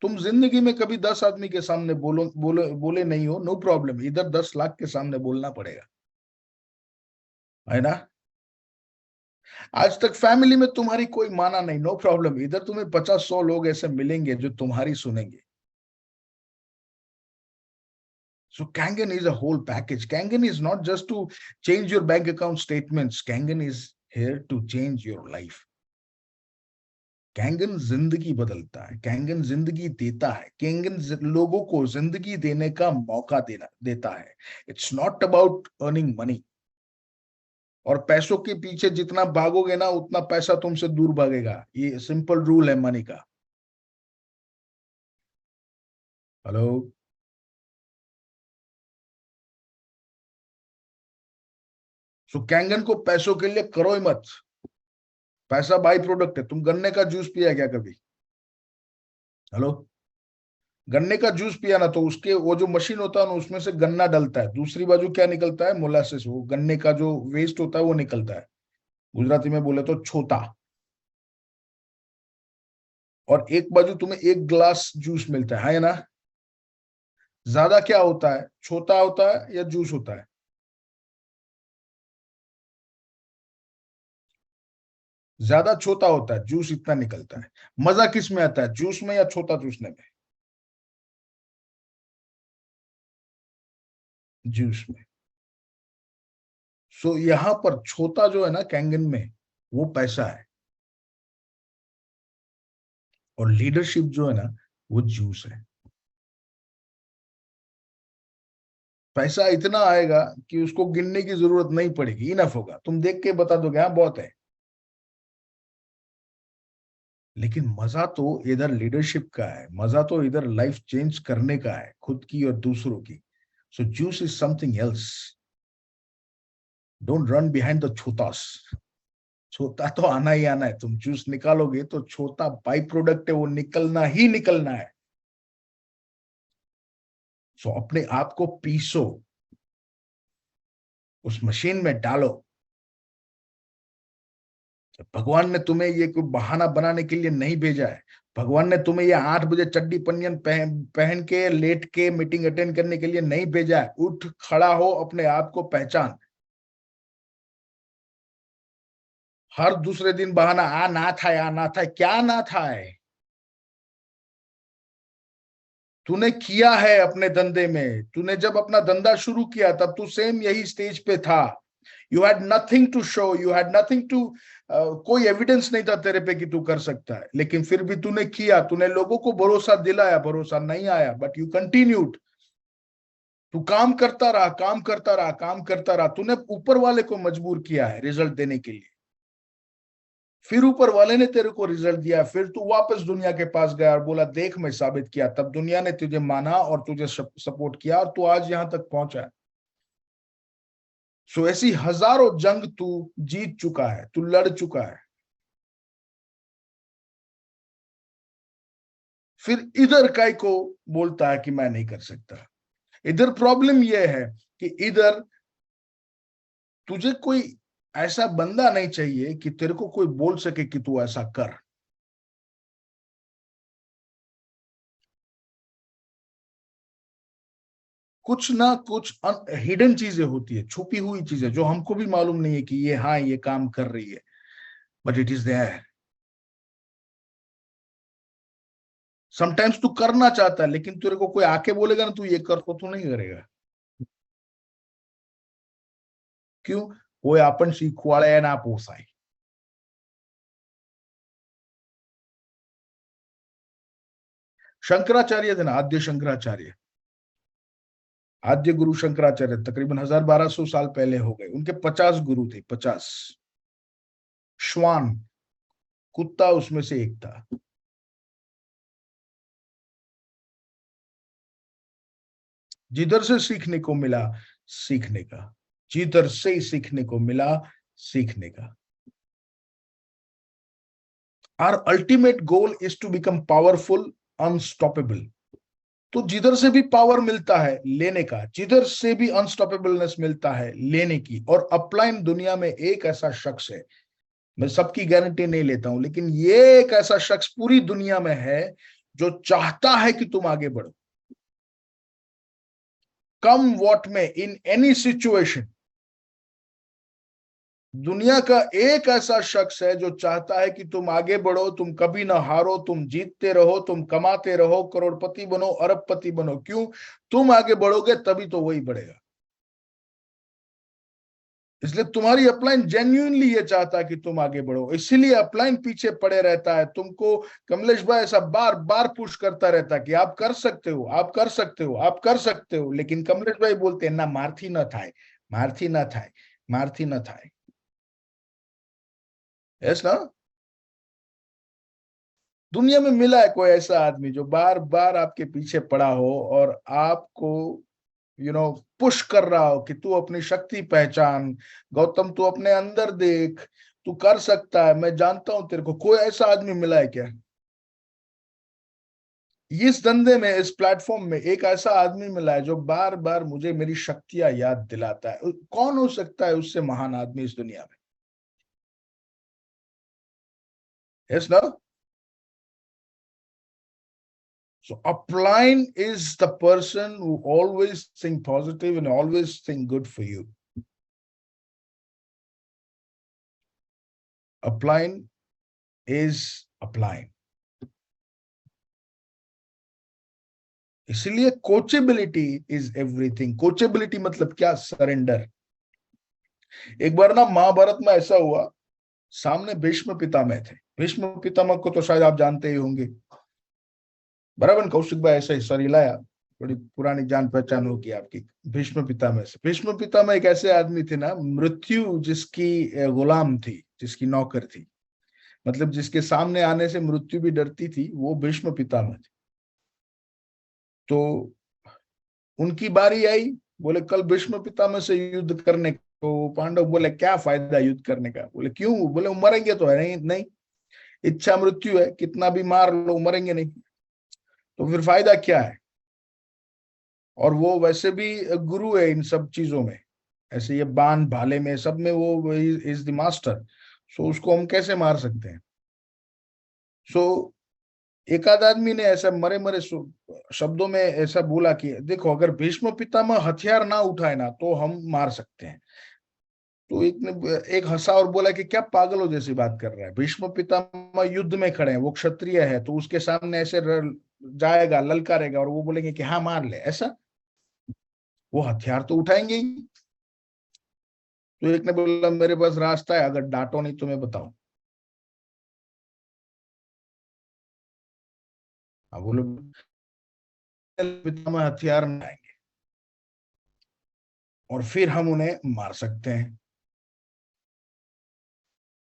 Speaker 4: तुम जिंदगी में कभी 10 आदमी के सामने बोले नहीं हो, नो प्रॉब्लम, इधर 10 लाख के सामने बोलना पड़ेगा, है ना? आज तक फैमिली में तुम्हारी कोई माना नहीं, नो प्रॉब्लम, इधर तुम्हें 50 100 लोग ऐसे मिलेंगे जो तुम्हारी सुनेंगे। So Kangen is a whole package. Kangen is not just to change your bank account statements. Kangen is here to change your life. Kangen जिंदगी बदलता है, कैंगन जिंदगी देता है, कैंगन लोगों को जिंदगी देने का मौका देता है। It's not about earning money. और पैसों के पीछे जितना भागोगे ना, उतना पैसा तुमसे दूर भागेगा। ये सिंपल रूल है मनी का। हेलो? सो कैंगन को पैसों के लिए करो ही मत। पैसा बाई प्रोडक्ट है। तुम गन्ने का जूस पिया क्या कभी? हेलो? गन्ने का जूस पिया ना, तो उसके वो जो मशीन होता है ना, उसमें से गन्ना डलता है, दूसरी बाजू क्या निकलता है? मोलासिस। वो गन्ने का जो वेस्ट होता है वो निकलता है, गुजराती में बोले तो छोता। और एक बाजू तुम्हें एक ग्लास जूस मिलता है ना? ज्यादा क्या होता है, छोटा होता है या जूस होता है? ज्यादा छोटा होता है, जूस इतना निकलता है। मजा किस में आता है, जूस में या छोटा चूसने में? जूस में। सो यहाँ पर छोटा जो है ना कैंगन में, वो पैसा है। और लीडरशिप जो है ना वो जूस है। पैसा इतना आएगा कि उसको गिनने की जरूरत नहीं पड़ेगी, इनफ होगा, तुम देख के बता दोगे हाँ बहुत है। लेकिन मजा तो इधर लीडरशिप का है, मजा तो इधर लाइफ चेंज करने का है, खुद की और दूसरों की। So juice is something else. Don't run behind the छोतास। छोटा तो आना ही आना है, तुम जूस निकालोगे तो छोटा बाई प्रोडक्ट है, वो निकलना ही निकलना है। सो अपने आप को पीसो, उस मशीन में डालो। भगवान ने तुम्हें ये कोई बहाना बनाने के लिए नहीं भेजा है। भगवान ने तुम्हें ये 8 बजे चड्डी पनियन पहन के लेट के मीटिंग अटेंड करने के लिए नहीं भेजा है। उठ खड़ा हो, अपने आप को पहचान। हर दूसरे दिन बहाना, आ ना था, क्या ना था है? तूने किया है अपने धंधे में। तूने जब अपना धंधा शुरू किया तब तू सेम यही स्टेज पे था। You had nothing to show, you had nothing to, कोई एविडेंस नहीं था तेरे पे कि तू कर सकता है, लेकिन फिर भी तूने किया। तूने लोगों को भरोसा दिलाया, भरोसा नहीं आया, बट यू कंटिन्यूड। तू काम करता रहा, काम करता रहा, काम करता रहा। तूने ऊपर वाले को मजबूर किया है रिजल्ट देने के लिए। फिर ऊपर वाले ने तेरे को रिजल्ट दिया, फिर तू वापस दुनिया के पास गया और बोला देख मैं साबित किया। तब दुनिया ने तुझे माना और तुझे सपोर्ट किया और तू आज यहां तक पहुंचा है। सो ऐसी हजारों जंग तू जीत चुका है, तू लड़ चुका है। फिर इधर काय को बोलता है कि मैं नहीं कर सकता। इधर प्रॉब्लम यह है कि इधर तुझे कोई ऐसा बंदा नहीं चाहिए कि तेरे को कोई बोल सके कि तू ऐसा कर। कुछ ना कुछ हिडन चीजें होती है, छुपी हुई चीजें जो हमको भी मालूम नहीं है कि ये हाँ ये काम कर रही है, but it is there. Sometimes तू करना चाहता है लेकिन तेरे को कोई आके बोलेगा ना तू ये कर, तो तू नहीं करेगा। क्यों? कोई अपन शिकवाड़े ना पोसाय। शंकराचार्य थे ना, आद्य शंकराचार्य, आद्य गुरु शंकराचार्य तकरीबन 1200 साल पहले हो गए। उनके 50 गुरु थे, 50। श्वान कुत्ता उसमें से एक था। जिधर से सीखने को मिला सीखने का, जिधर से सीखने को मिला सीखने का। Our ultimate goal is to become powerful, unstoppable। तो जिधर से भी पावर मिलता है लेने का, जिधर से भी अनस्टॉपेबलनेस मिलता है लेने की। और अपलाइन दुनिया में एक ऐसा शख्स है, मैं सबकी गारंटी नहीं लेता हूं, लेकिन ये एक ऐसा शख्स पूरी दुनिया में है जो चाहता है कि तुम आगे बढ़ो, कम वॉट में, इन एनी सिचुएशन। दुनिया का एक ऐसा शख्स है जो चाहता है कि तुम आगे बढ़ो, तुम कभी ना हारो, तुम जीतते रहो, तुम कमाते रहो, करोड़पति बनो, अरबपति बनो। क्यों? तुम आगे बढ़ोगे तभी तो वही बढ़ेगा। इसलिए तुम्हारी अपलाइन जेन्युइनली ये चाहता है कि तुम आगे बढ़ो, इसीलिए अपलाइन पीछे पड़े रहता है। तुमको कमलेश भाई ऐसा बार बार पुश करता रहता है कि आप कर सकते हो, आप कर सकते हो, आप कर सकते हो। लेकिन कमलेश भाई बोलते हैं ना, मारथी न थाय, मारथी न थाय, मारथी न थाय। यस ना? दुनिया में मिला है कोई ऐसा आदमी जो बार बार आपके पीछे पड़ा हो और आपको पुश कर रहा हो कि तू अपनी शक्ति पहचान, गौतम तू अपने अंदर देख, तू कर सकता है, मैं जानता हूं तेरे को। कोई ऐसा आदमी मिला है क्या? इस धंधे में, इस प्लेटफॉर्म में एक ऐसा आदमी मिला है जो बार बार मुझे मेरी शक्तियां याद दिलाता है। कौन हो सकता है उससे महान आदमी इस दुनिया में? यस ना? So upline is the person who always think positive and always think good for you. Upline is upline. इसलिए कोचेबिलिटी इज एवरीथिंग। कोचेबिलिटी मतलब क्या? सरेंडर। एक बार ना महाभारत में ऐसा हुआ सामने भीष्म पितामह थे। भीष्म पितामह को तो शायद आप जानते ही होंगे, बराबर कौशिक भाई? ऐसा हिस्सा हिलाया, बड़ी पुरानी जान पहचान होगी आपकी भीष्म पितामह से। भीष्म पितामह एक ऐसे आदमी थे ना, मृत्यु जिसकी गुलाम थी, जिसकी नौकर थी, मतलब जिसके सामने आने से मृत्यु भी डरती थी, वो भीष्म पितामह थे। तो उनकी बारी आई, बोले कल भीष्म पितामह से युद्ध करने को। पांडव बोले क्या फायदा युद्ध करने का? बोले क्यों? बोले मरेंगे तो है नहीं, नहीं इच्छा मृत्यु है, कितना भी मार लो मरेंगे नहीं, तो फिर फायदा क्या है? और वो वैसे भी गुरु है इन सब चीजों में, ऐसे ये बाण भाले में सब में वो इज द मास्टर, सो उसको हम कैसे मार सकते हैं? सो एक आध आदमी ने ऐसा मरे मरे शब्दों में ऐसा बोला कि देखो अगर भीष्म पितामह हथियार ना उठाए ना तो हम मार सकते हैं। तो एक हंसा और बोला कि क्या पागलों जैसी बात कर रहा है, भीष्म पितामह युद्ध में खड़े हैं, वो क्षत्रिय है, तो उसके सामने ऐसे जाएगा ललकारेगा और वो बोलेंगे कि हाँ मार ले, ऐसा? वो हथियार तो उठाएंगे ही। तो एक ने बोला मेरे पास रास्ता है, अगर डांटो नहीं तो मैं बताऊं। अब बोलो पितामह हथियार में आएंगे और फिर हम उन्हें मार सकते हैं।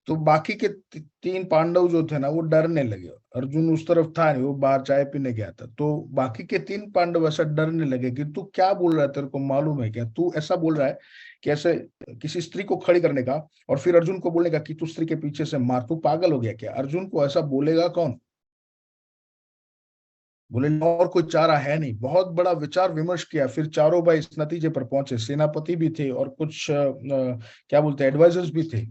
Speaker 4: तो बाकी के तीन पांडव जो थे ना वो डरने लगे। अर्जुन उस तरफ था नहीं, वो बाहर चाय पीने गया था। तो बाकी के तीन पांडव ऐसा डरने लगे कि तू क्या बोल रहा है, तेरे को मालूम है क्या? तू ऐसा बोल रहा है कि ऐसे किसी स्त्री को खड़ी करने का और फिर अर्जुन को बोलने का कि तू स्त्री के पीछे से मार, तू पागल हो गया क्या? अर्जुन को ऐसा बोलेगा कौन? बोले और कोई चारा है नहीं। बहुत बड़ा विचार विमर्श किया, फिर चारों भाई इस नतीजे पर पहुंचे। सेनापति भी थे और कुछ क्या बोलते हैं एडवाइजर्स भी थे,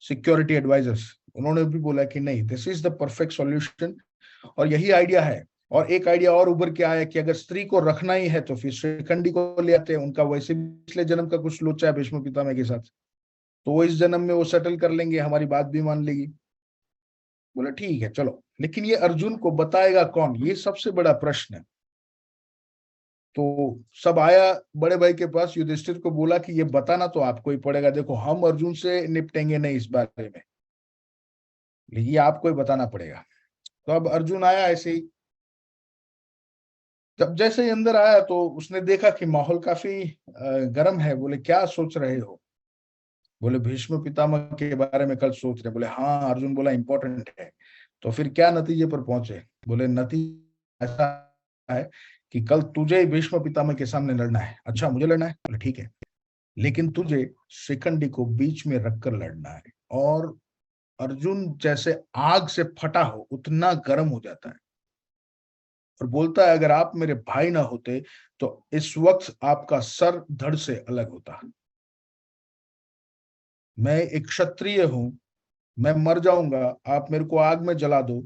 Speaker 4: सिक्योरिटी एडवाइजर्स। उन्होंने भी बोला कि नहीं, this is the perfect solution और यही आइडिया है। और एक आइडिया और उभर के आया कि अगर स्त्री को रखना ही है तो फिर श्रीखंडी को ले आते हैं, उनका वैसे भी पिछले जन्म का कुछ लोचा है भीष्म पितामह के साथ, तो वो इस जन्म में वो सेटल कर लेंगे, हमारी बात भी मान लेगी। बोला ठीक है चलो, लेकिन ये अर्जुन को बताएगा कौन, ये सबसे बड़ा प्रश्न है। तो सब आया बड़े भाई के पास, युधिष्ठिर को बोला कि ये बताना तो आपको ही पड़ेगा, देखो हम अर्जुन से निपटेंगे नहीं इस बारे में, लेकिन ये आपको ही बताना पड़ेगा। तो अब अर्जुन आया ऐसे ही, जब जैसे ही अंदर आया तो उसने देखा कि माहौल काफी गर्म है। बोले क्या सोच रहे हो? बोले भीष्म पितामह के बारे में कल सोच रहे। बोले हाँ। अर्जुन बोला इंपॉर्टेंट है। तो फिर क्या नतीजे पर पहुंचे? बोले नतीजा ऐसा है कि कल तुझे भीष्म पितामह के सामने लड़ना है। अच्छा मुझे लड़ना है? बोले ठीक है, लेकिन तुझे शिखंडी को बीच में रखकर लड़ना है। और अर्जुन जैसे आग से फटा हो उतना गर्म हो जाता है और बोलता है अगर आप मेरे भाई ना होते तो इस वक्त आपका सर धड़ से अलग होता। मैं एक क्षत्रिय हूं, मैं मर जाऊंगा, आप मेरे को आग में जला दो,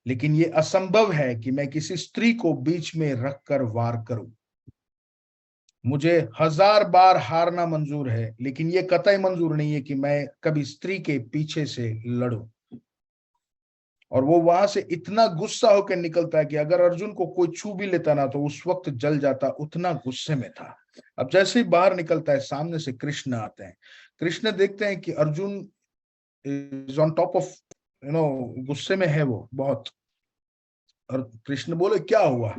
Speaker 4: लेकिन ये असंभव है कि मैं किसी स्त्री को बीच में रखकर वार करूं। मुझे 1000 बार हारना मंजूर है, लेकिन ये कतई मंजूर नहीं है कि मैं कभी स्त्री के पीछे से लड़ूं। और वो वहां से इतना गुस्सा होकर निकलता है कि अगर अर्जुन को कोई छू भी लेता ना तो उस वक्त जल जाता, उतना गुस्से में था। अब जैसे ही बाहर निकलता है सामने से कृष्ण आते हैं। कृष्ण देखते हैं कि Arjun is on top of गुस्से में है वो बहुत। और कृष्ण बोले क्या हुआ?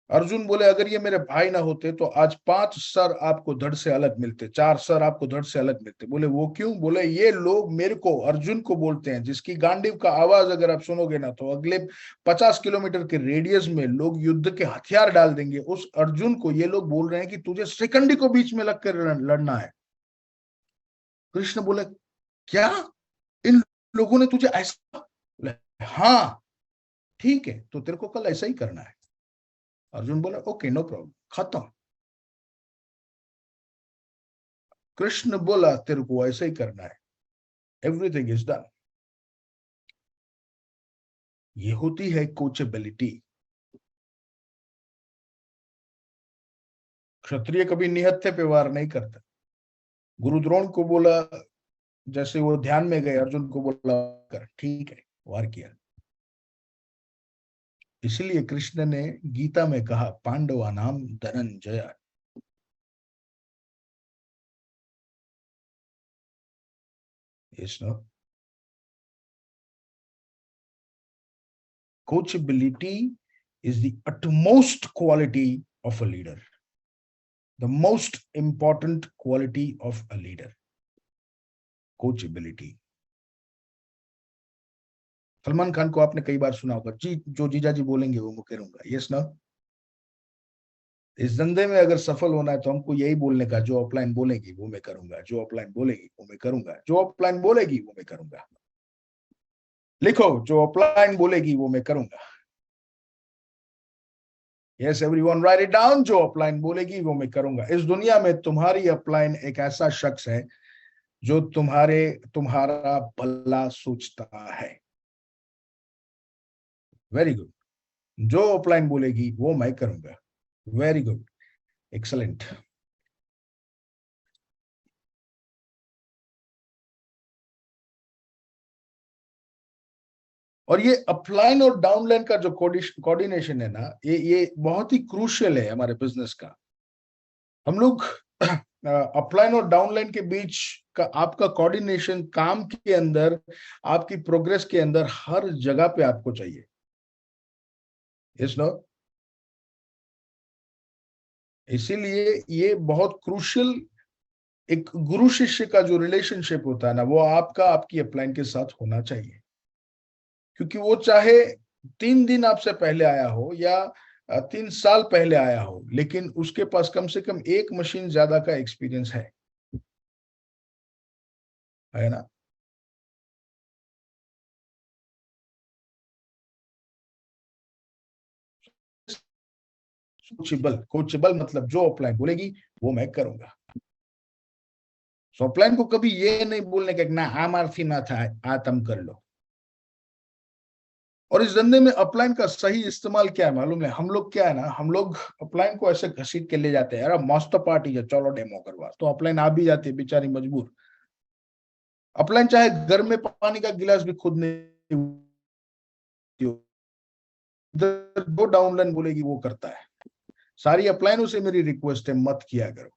Speaker 4: अर्जुन बोले अगर ये मेरे भाई ना होते तो आज 5 सर आपको धड़ से अलग मिलते, 4 सर आपको धड़ से अलग मिलते। बोले वो क्यों? बोले ये लोग मेरे को अर्जुन को बोलते हैं, जिसकी गांडीव का आवाज अगर आप सुनोगे ना तो अगले 50 किलोमीटर के रेडियस में लोग युद्ध के हथियार डाल देंगे। उस अर्जुन को ये लोग बोल रहे हैं कि तुझे शिखंडी को बीच में लगकर लड़ना है। कृष्ण बोले क्या इन लोगों ने तुझे ऐसा? बोले हाँ ठीक है, तो तेरे को कल ऐसा ही करना है। अर्जुन बोला ओके नो प्रॉब्लम, खत्म। कृष्ण बोला तेरे को ऐसा ही करना है, एवरीथिंग इज डन। ये होती है कोचेबिलिटी। क्षत्रिय कभी निहत्थे पे वार नहीं करता। गुरु द्रोण को बोला, जैसे वो ध्यान में गए, अर्जुन को बोला कर, ठीक है, वार किया। इसलिए कृष्ण ने गीता में कहा पांडवा नाम Dhananjay. Yes, no? Coachability is the utmost quality of a leader, the most important quality of a leader. Coachability. Salman Khan को आपने कई बार सुना होगा, जी जो जीजा जी बोलेंगे वो मैं करूंगा। यस ना? इस धंधे में अगर सफल होना है तो हमको यही बोलने का, जो ऑफलाइन बोलेगी वो मैं करूंगा, जो ऑफलाइन बोलेगी वो मैं करूंगा, जो ऑफलाइन बोलेगी वो मैं करूंगा। लिखो, जो ऑफलाइन बोलेगी वो मैं करूंगा। Yes everyone, right it down, जो ऑफलाइन बोलेगी वो मैं करूंगा। इस दुनिया में तुम्हारी अपलाइन एक ऐसा शख्स है जो तुम्हारा भला सोचता है। Very good. जो ऑफलाइन बोलेगी वो मैं करूंगा। Very good, excellent. और ये अपलाइन और डाउनलाइन का जो कोऑर्डिनेशन है ना, ये बहुत ही क्रूशियल है हमारे बिजनेस का। हम लोग अपलाइन और डाउनलाइन के बीच का आपका कोऑर्डिनेशन काम के अंदर, आपकी प्रोग्रेस के अंदर हर जगह पे आपको चाहिए। Yes no? इसीलिए ये बहुत क्रूशियल, एक गुरु शिष्य का जो रिलेशनशिप होता है ना, वो आपका आपकी अपलाइन के साथ होना चाहिए। क्योंकि वो चाहे 3 दिन आपसे पहले आया हो या 3 साल पहले आया हो, लेकिन उसके पास कम से कम एक मशीन ज्यादा का एक्सपीरियंस है ना? कोचेबल मतलब जो ऑफलाइन बोलेगी वो मैं करूंगा। ऑफलाइन को कभी ये नहीं बोलने का ना आमार्थी ना था आ तुम कर लो। और इस धंधे में अपलाइन का सही इस्तेमाल क्या है मालूम है? हम लोग क्या है ना, हम लोग अपलाइन को ऐसे घसीट के ले जाते हैं, यार मस्त पार्टी है चलो डेमो करवा, तो अपलाइन आ भी जाती है बेचारी मजबूर। अपलाइन चाहे घर में पानी का गिलास भी खुद नहीं, जो डाउनलाइन बोलेगी वो करता है। सारी अपलाइनों से मेरी रिक्वेस्ट है, मत किया करो।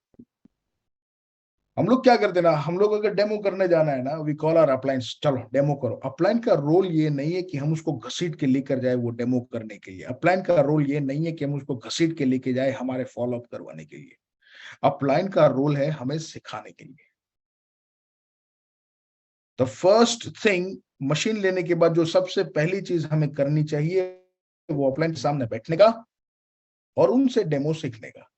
Speaker 4: हम लोग क्या करते ना, हम लोग अगर डेमो करने जाना है ना, वी कॉल आवर अपलाइंस, चलो डेमो करो। अपलाइन का रोल ये नहीं है कि हम उसको घसीट के लेकर जाए वो डेमो करने के लिए। अपलाइन का रोल ये नहीं है कि हम उसको घसीट के लेके जाए हमारे फॉलो अप करवाने के लिए। अपलाइन का रोल है हमें सिखाने के लिए। द फर्स्ट थिंग, मशीन लेने के बाद जो सबसे पहली चीज हमें करनी चाहिए वो अपलाइन के सामने बैठने का और उनसे डेमो सीखने का,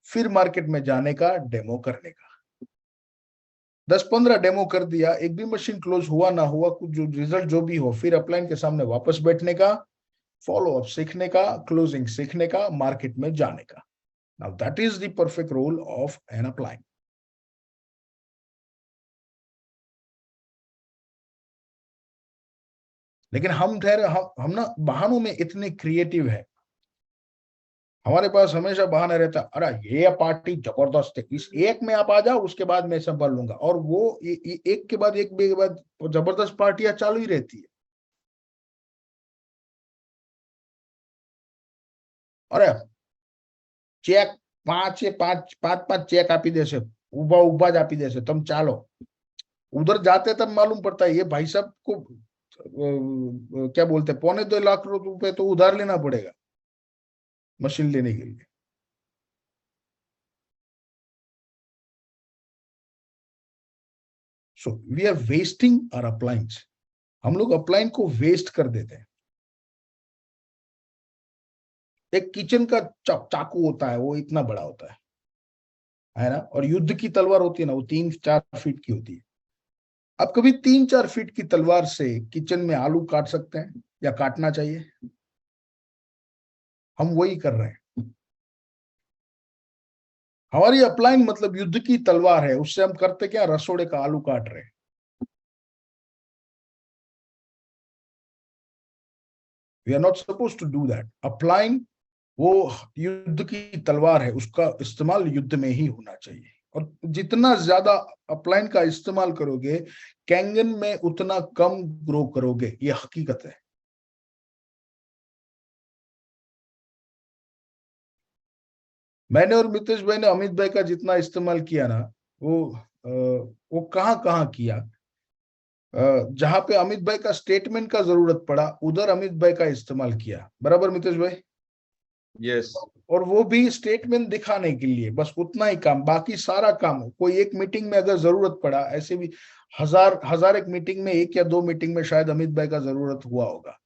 Speaker 4: फिर मार्केट में जाने का, डेमो करने का। 10-15 डेमो कर दिया, एक भी मशीन क्लोज हुआ ना हुआ, कुछ जो रिजल्ट जो भी हो, फिर अपलाइन के सामने वापस बैठने का, फॉलो अप सीखने का, क्लोजिंग सीखने का, मार्केट में जाने का। Now that is the perfect role of an upline. लेकिन हम ना बहानों में इतने क्रिएटिव है, हमारे पास हमेशा बहाना रहता, अरे ये पार्टी जबरदस्त है, इस एक में आप आ जाओ उसके बाद मैं संभाल लूंगा। और वो एक के बाद एक के बाद जबरदस्त पार्टियां चालू ही रहती है। अरे चेक 5 चेक આપી દેશે, ઉભા જ આપી દેશે, तुम चालो। उधर जाते तब मालूम पड़ता है ये भाई साहब को क्या बोलते हैं, 2.25 लाख रुपए तो उधार लेना पड़ेगा मशीन लेने के लिए। So we are wasting our appliance. हम लोग अप्लायन को वेस्ट कर देते हैं। एक किचन का चाकू होता है, वो इतना बड़ा होता है ना? और युद्ध की तलवार होती है ना, वो 3-4 फीट की होती है। आप कभी 3-4 फीट की तलवार से किचन में आलू काट सकते हैं या काटना चाहिए? हम वही कर रहे हैं। हमारी अपलाइन मतलब युद्ध की तलवार है, उससे हम करते क्या, रसोड़े का आलू काट रहे हैं। We are not suppose to do that. Upline वो युद्ध की तलवार है, उसका इस्तेमाल युद्ध में ही होना चाहिए। और जितना ज्यादा अपलाइन का इस्तेमाल करोगे कैंगन में, उतना कम ग्रो करोगे, ये हकीकत है। मैंने और मितेश भाई ने अमित भाई का जितना इस्तेमाल किया ना, वो वो कहाँ कहाँ किया। जहां पे अमित भाई का स्टेटमेंट का जरूरत पड़ा उधर अमित भाई का इस्तेमाल किया, बराबर मितेश भाई?
Speaker 5: यस।
Speaker 4: और वो भी स्टेटमेंट दिखाने के लिए, बस उतना ही काम, बाकी सारा काम कोई एक मीटिंग में अगर जरूरत पड़ा, ऐसे भी हजार एक मीटिंग में, एक या दो मीटिंग में शायद अमित भाई का जरूरत हुआ होगा,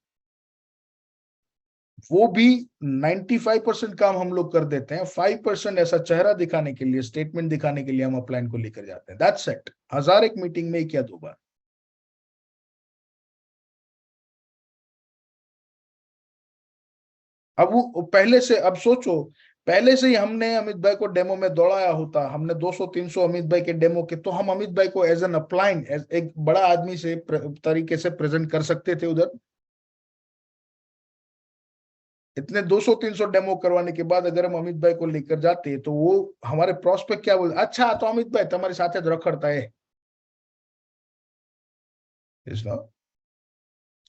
Speaker 4: वो भी 95% काम हम लोग कर देते हैं। 5% ऐसा चेहरा दिखाने के लिए, स्टेटमेंट दिखाने के लिए हम अपलाइन को लेकर जाते हैं। That's it. 1000 एक मीटिंग में एक या दो बार। अब वो पहले से, अब सोचो, पहले से ही हमने अमित भाई को डेमो में दौड़ाया होता, हमने 200-300 अमित भाई के डेमो के, तो हम अमित भाई को एज एन अपलाइन, एक बड़ा आदमी से तरीके से प्रेजेंट कर सकते थे उधर। इतने 200-300 डेमो करवाने के बाद अगर हम अमित भाई को लेकर जाते तो वो हमारे प्रोस्पेक्ट क्या बोलते, अच्छा तो अमित भाई तुम्हारे साथ रखड़ता है।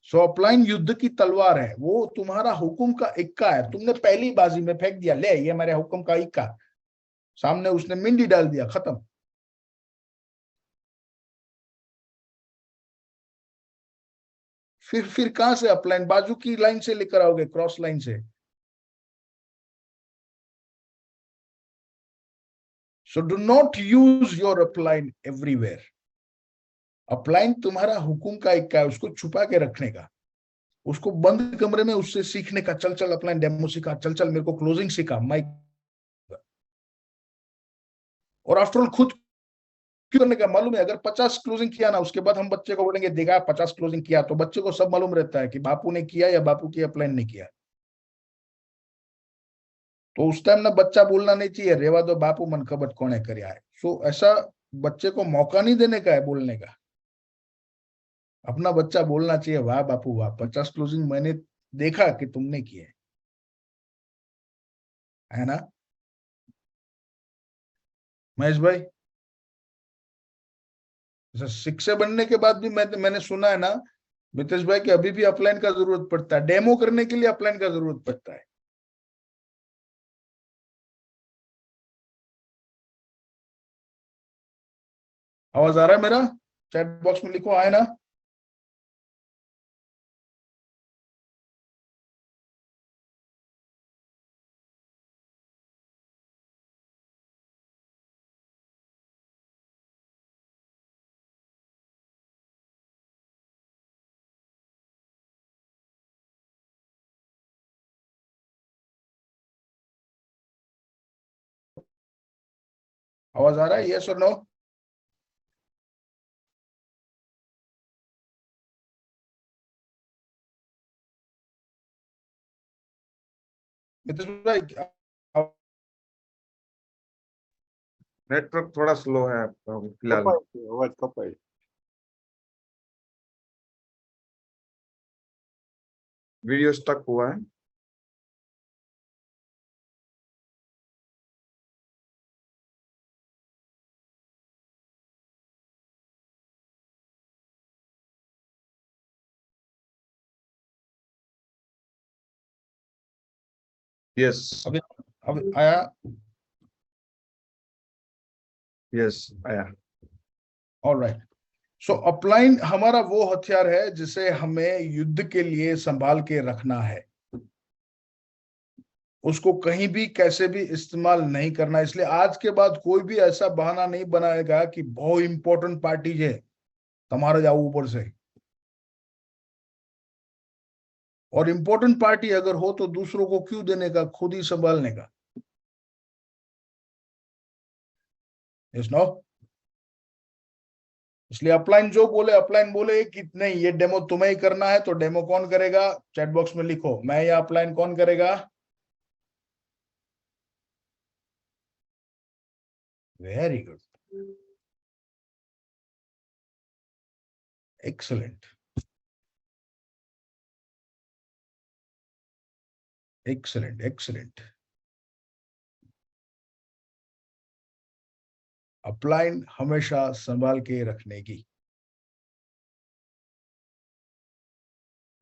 Speaker 4: सो अपलाइन युद्ध की तलवार है, वो तुम्हारा हुक्म का इक्का है, तुमने पहली बाजी में फेंक दिया, ले ये मेरे हुक्म का इक्का, सामने उसने मिंडी डाल दिया, खत्म। फिर कहां से अपलाइन, बाजू की लाइन से लेकर आओगे, क्रॉस लाइन से? So do not use your upline everywhere. Upline तुम्हारा हुकुम का इक्का है, उसको छुपा के रखने का, उसको बंद कमरे में उससे सीखने का, चल चल अपलाइन डेमो सीखा, चल चल मेरे को क्लोजिंग सीखा, माइक। और आफ्टर ऑल खुद क्यों करने का मालूम है, अगर 50 क्लोजिंग किया ना, उसके बाद हम बच्चे को बोलेंगे देखा 50 क्लोजिंग किया, तो बच्चे को सब मालूम रहता है कि बापू ने किया या बापू की अपलाइन ने किया। तो उस टाइम ना बच्चा बोलना नहीं चाहिए, रेवा दो बापू मन खबर कोने करया है। सो ऐसा बच्चे को मौका नहीं देने का है बोलने का। अपना बच्चा बोलना चाहिए, वाह बापू वाह, 50 क्लोजिंग मैंने देखा कि तुमने किए, है ना महेश भाई? शिक्षक बनने के बाद भी मैंने सुना है ना मितेश भाई कि अभी भी अपलाइन का जरूरत पड़ता है, डेमो करने के लिए अपलाइन का जरूरत पड़ता है। आवाज आ रहा है मेरा? चैट बॉक्स में लिखो, आए ना? आवाज आ रहा है, यस और नो? मितेश भाई
Speaker 5: नेटवर्क थोड़ा स्लो है फिलहाल।
Speaker 6: आवाज कपाई।
Speaker 5: वीडियो स्टक हुआ है। यस
Speaker 4: अब आया?
Speaker 5: यस आया।
Speaker 4: ऑलराइट। सो अपलाइन हमारा वो हथियार है जिसे हमें युद्ध के लिए संभाल के रखना है, उसको कहीं भी कैसे भी इस्तेमाल नहीं करना। इसलिए आज के बाद कोई भी ऐसा बहाना नहीं बनाएगा कि बहुत इंपॉर्टेंट पार्टी है तुम्हारा जाओ ऊपर से। और इंपॉर्टेंट पार्टी अगर हो तो दूसरों को क्यों देने का, खुद ही संभालने का। Yes no? इसलिए अपलाइन जो बोले, अपलाइन बोले कि नहीं ये डेमो तुम्हें ही करना है, तो डेमो कौन करेगा? चैट बॉक्स में लिखो, मैं या अपलाइन कौन करेगा? Very good, excellent, excellent, excellent. Upline हमेशा संभाल के रखने की।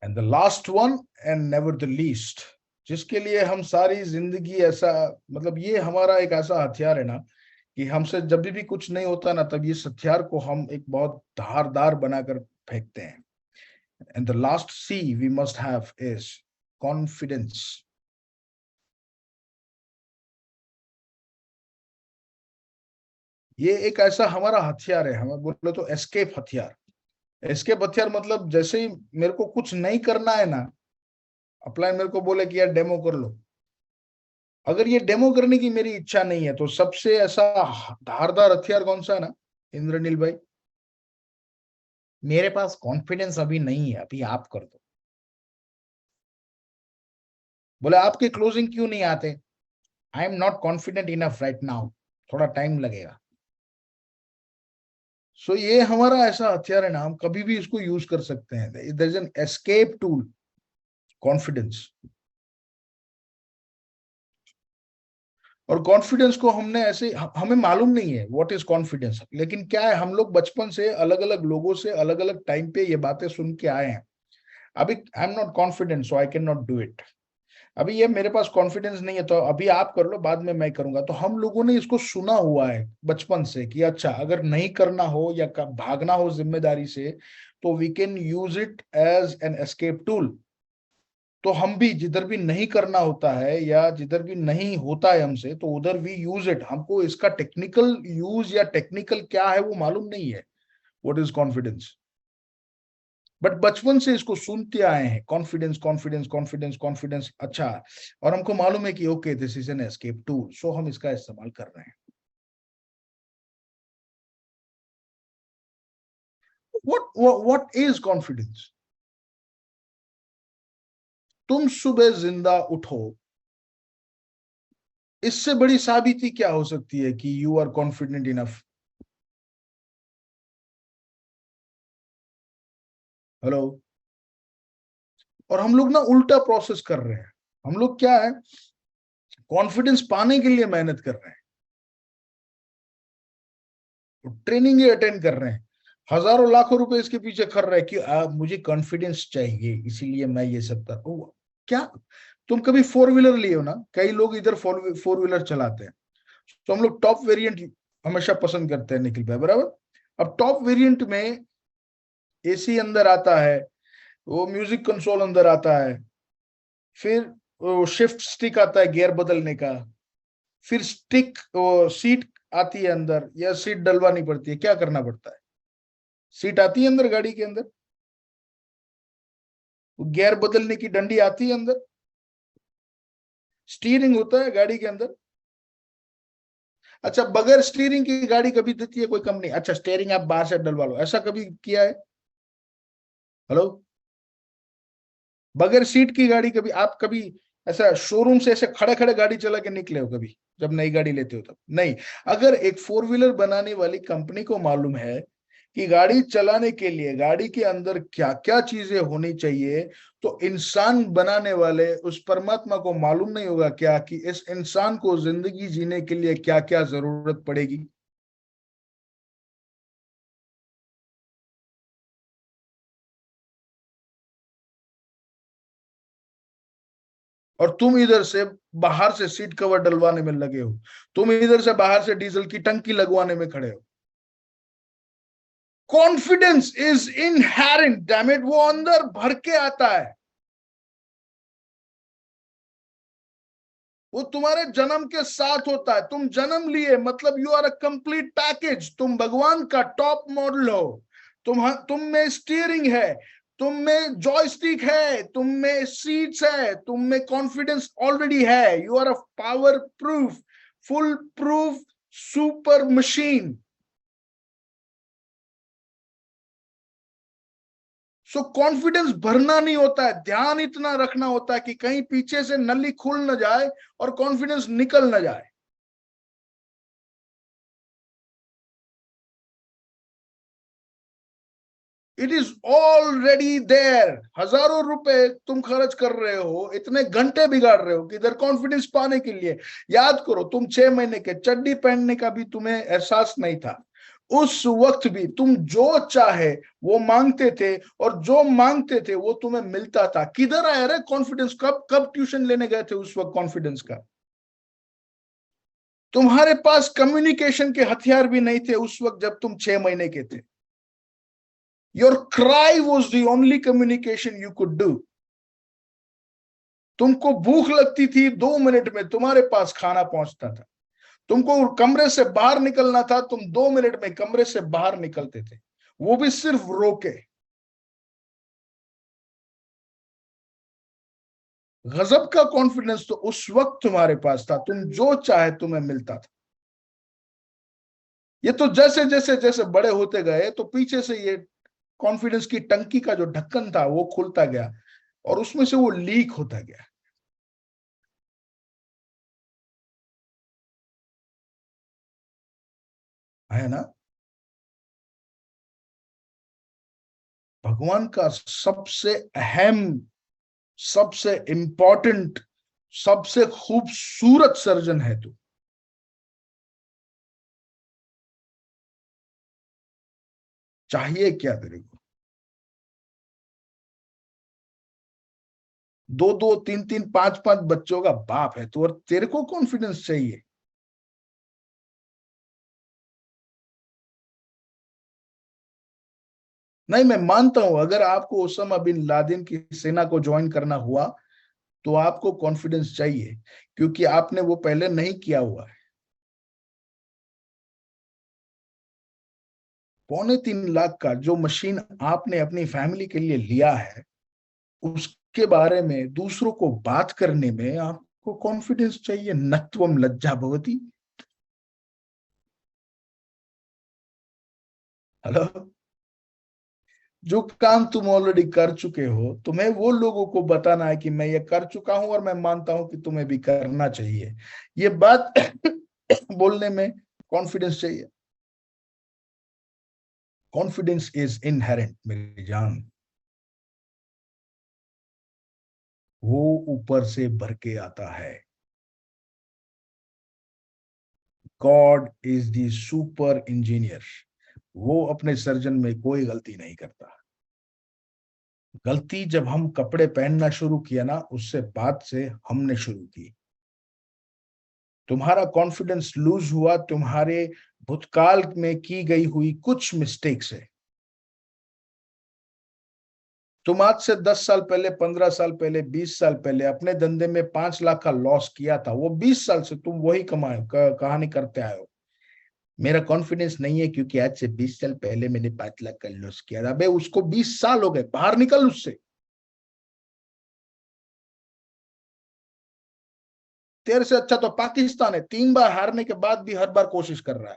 Speaker 4: And the last one and never the least, जिसके लिए हम सारी जिंदगी ऐसा, मतलब ये हमारा एक ऐसा हथियार है ना कि हमसे जब भी कुछ नहीं होता ना, तब इस हथियार को हम एक बहुत धारदार बनाकर फेंकते हैं। And the last C we must have is confidence. ये एक ऐसा हमारा हथियार है, हमें बोले तो एस्केप हथियार। एस्केप हथियार मतलब जैसे ही मेरे को कुछ नहीं करना है ना, अप्लाई मेरे को बोले कि यार डेमो कर लो, अगर ये डेमो करने की मेरी इच्छा नहीं है, तो सबसे ऐसा धारदार हथियार कौन सा है ना इंद्रनील भाई? मेरे पास कॉन्फिडेंस अभी नहीं है, अभी आप कर दो। बोले आपके क्लोजिंग क्यों नहीं आते? I am not confident enough right now, थोड़ा टाइम लगेगा। सो ये हमारा ऐसा हथियार है ना, हम कभी भी इसको यूज कर सकते हैं। There is an escape tool, confidence. और कॉन्फिडेंस को हमने ऐसे, हमें मालूम नहीं है व्हाट इज कॉन्फिडेंस, लेकिन क्या है, हम लोग बचपन से अलग अलग लोगों से अलग अलग टाइम पे ये बातें सुन के आए हैं। अभी I am not confident so I can not do it. अभी ये मेरे पास कॉन्फिडेंस नहीं है तो अभी आप कर लो, बाद में मैं करूंगा। तो हम लोगों ने इसको सुना हुआ है बचपन से कि अच्छा, अगर नहीं करना हो या भागना हो जिम्मेदारी से, तो we can use it as an escape tool. तो हम भी जिधर भी नहीं करना होता है या जिधर भी नहीं होता है हमसे, तो उधर भी यूज इट। हमको इसका टेक्निकल यूज या टेक्निकल क्या है वो मालूम नहीं है, व्हाट इज कॉन्फिडेंस, बट बचपन से इसको सुनते आए हैं, कॉन्फिडेंस कॉन्फिडेंस कॉन्फिडेंस कॉन्फिडेंस। अच्छा, और हमको मालूम है कि okay this is an escape tool, so हम इसका इस्तेमाल कर रहे हैं। What is confidence? तुम सुबह जिंदा उठो, इससे बड़ी साबिती क्या हो सकती है कि you are confident enough? Hello. और हम लोग ना उल्टा प्रोसेस कर रहे हैं। हम लोग क्या है, कॉन्फिडेंस पाने के लिए मेहनत कर रहे हैं, ट्रेनिंग अटेंड कर रहे हैं, हजारों लाखों रुपए इसके पीछे खर्च रहे हैं कि मुझे कॉन्फिडेंस चाहिए, इसीलिए मैं ये सब कर। क्या तुम कभी फोर व्हीलर लिए हो ना? कई लोग इधर फोर व्हीलर चलाते हैं, तो हम लोग टॉप वेरिएंट हमेशा पसंद करते हैं निखिल भाई, बराबर। अब टॉप वेरिएंट में एसी अंदर आता है, वो म्यूजिक कंसोल अंदर आता है, फिर वो शिफ्ट स्टिक आता है गियर बदलने का, फिर स्टिक सीट आती है अंदर, या सीट डलवानी पड़ती है, क्या करना पड़ता है? सीट आती है अंदर गाड़ी के अंदर, गियर बदलने की डंडी आती है अंदर, स्टीयरिंग होता है गाड़ी के अंदर। अच्छा, बगैर स्टीयरिंग की गाड़ी कभी देती है कोई कंपनी? अच्छा, स्टीयरिंग आप बाहर से डलवा लो, ऐसा कभी किया है? हेलो। बगैर सीट की गाड़ी कभी आप कभी ऐसा शोरूम से ऐसे खड़े खड़े गाड़ी चला के निकले हो कभी, जब नई गाड़ी लेते हो तब? नहीं। अगर एक फोर व्हीलर बनाने वाली कंपनी को मालूम है कि गाड़ी चलाने के लिए गाड़ी के अंदर क्या क्या चीजें होनी चाहिए, तो इंसान बनाने वाले उस परमात्मा को मालूम नहीं होगा क्या कि इस इंसान को जिंदगी जीने के लिए क्या क्या जरूरत पड़ेगी? और तुम इधर से बाहर से सीट कवर डलवाने में लगे हो, तुम इधर से बाहर से डीजल की टंकी लगवाने में खड़े हो। Confidence is inherent, damn it, वो अंदर भर के आता है, वो तुम्हारे जन्म के साथ होता है। तुम जन्म लिए मतलब you are a complete package, तुम भगवान का टॉप मॉडल हो। तुम में स्टीयरिंग है, तुम में जॉयस्टिक है, तुम में सीट्स है, तुम में कॉन्फिडेंस ऑलरेडी है। You are a power proof, full proof super machine. So confidence भरना नहीं होता है, ध्यान इतना रखना होता है कि कहीं पीछे से नली खुल न जाए और कॉन्फिडेंस निकल न जाए। It is already there. हजारों रुपए तुम खर्च कर रहे हो, इतने घंटे बिगाड़ रहे हो कि इधर कॉन्फिडेंस पाने के लिए। याद करो, तुम 6 महीने के चड्डी पहनने का भी तुम्हें एहसास नहीं था। उस वक्त भी तुम जो चाहे वो मांगते थे, और जो मांगते थे वो तुम्हें मिलता था। किधर आया रे कॉन्फिडेंस? कब कब ट्यूशन लेने गए थे उस वक्त कॉन्फिडेंस का? तुम्हारे पास कम्युनिकेशन के हथियार भी नहीं थे उस वक्त जब तुम 6 महीने के थे। Your cry was the only communication you could do. तुमको भूख लगती थी, 2 मिनट में तुम्हारे पास खाना पहुंचता था। तुमको कमरे से बाहर निकलना था, तुम 2 मिनट में कमरे से बाहर निकलते थे, वो भी सिर्फ रोके। गजब का कॉन्फिडेंस तो उस वक्त तुम्हारे पास था, तुम जो चाहे तुम्हें मिलता था। ये तो जैसे जैसे जैसे बड़े होते गए तो पीछे से ये कॉन्फिडेंस की टंकी का जो ढक्कन था वो खुलता गया और उसमें से वो लीक होता गया। है ना? भगवान का सबसे अहम, सबसे इंपॉर्टेंट, सबसे खूबसूरत सर्जन है तू। चाहिए क्या तेरे को? 2-2, 3-3, 5-5 बच्चों का बाप है तू और तेरे को कॉन्फिडेंस चाहिए? नहीं, मैं मानता हूं अगर आपको ओसामा बिन लादेन की सेना को ज्वाइन करना हुआ तो आपको कॉन्फिडेंस चाहिए, क्योंकि आपने वो पहले नहीं किया हुआ है। 2.25 लाख का जो मशीन आपने अपनी फैमिली के लिए लिया है, उसके बारे में दूसरों को बात करने में आपको कॉन्फिडेंस चाहिए। नत्वम लज्जा भवती। हेलो? जो काम तुम ऑलरेडी कर चुके हो, तुम्हें वो लोगों को बताना है कि मैं ये कर चुका हूं और मैं मानता हूं कि तुम्हें भी करना चाहिए। ये बात बोलने में कॉन्फिडेंस चाहिए। कॉन्फिडेंस इज इनहेरेंट मेरी जान, वो ऊपर से भर के आता है। God is the super engineer. वो अपने सर्जन में कोई गलती नहीं करता। गलती जब हम कपड़े पहनना शुरू किया ना, उससे बाद से हमने शुरू की। तुम्हारा कॉन्फिडेंस लूज हुआ तुम्हारे भूतकाल में की गई हुई कुछ मिस्टेक से। तुम आज से 10 साल पहले, 15 साल पहले, 20 साल पहले अपने धंधे में 5 लाख का लॉस किया था, वो 20 साल से तुम वही कहानी करते आए हो। मेरा कॉन्फिडेंस नहीं है क्योंकि आज से 20 साल पहले मैंने 5 लाख का लॉस किया था। अबे उसको 20 साल हो गए, बाहर निकल उससे। तेरे से अच्छा तो पाकिस्तान है, 3 बार हारने के बाद भी हर बार कोशिश कर रहा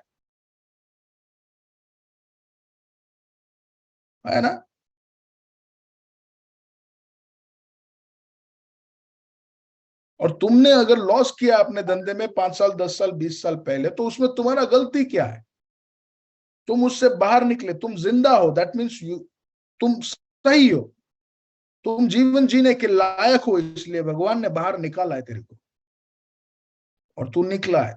Speaker 4: है ना? और तुमने अगर लॉस किया अपने धंधे में 5 साल, 10 साल, 20 साल पहले, तो उसमें तुम्हारा गलती क्या है? तुम उससे बाहर निकले, तुम जिंदा हो, दैट मीन्स तुम सही हो, तुम जीवन जीने के लायक हो, इसलिए भगवान ने बाहर निकाला है तेरे को और तू निकला है।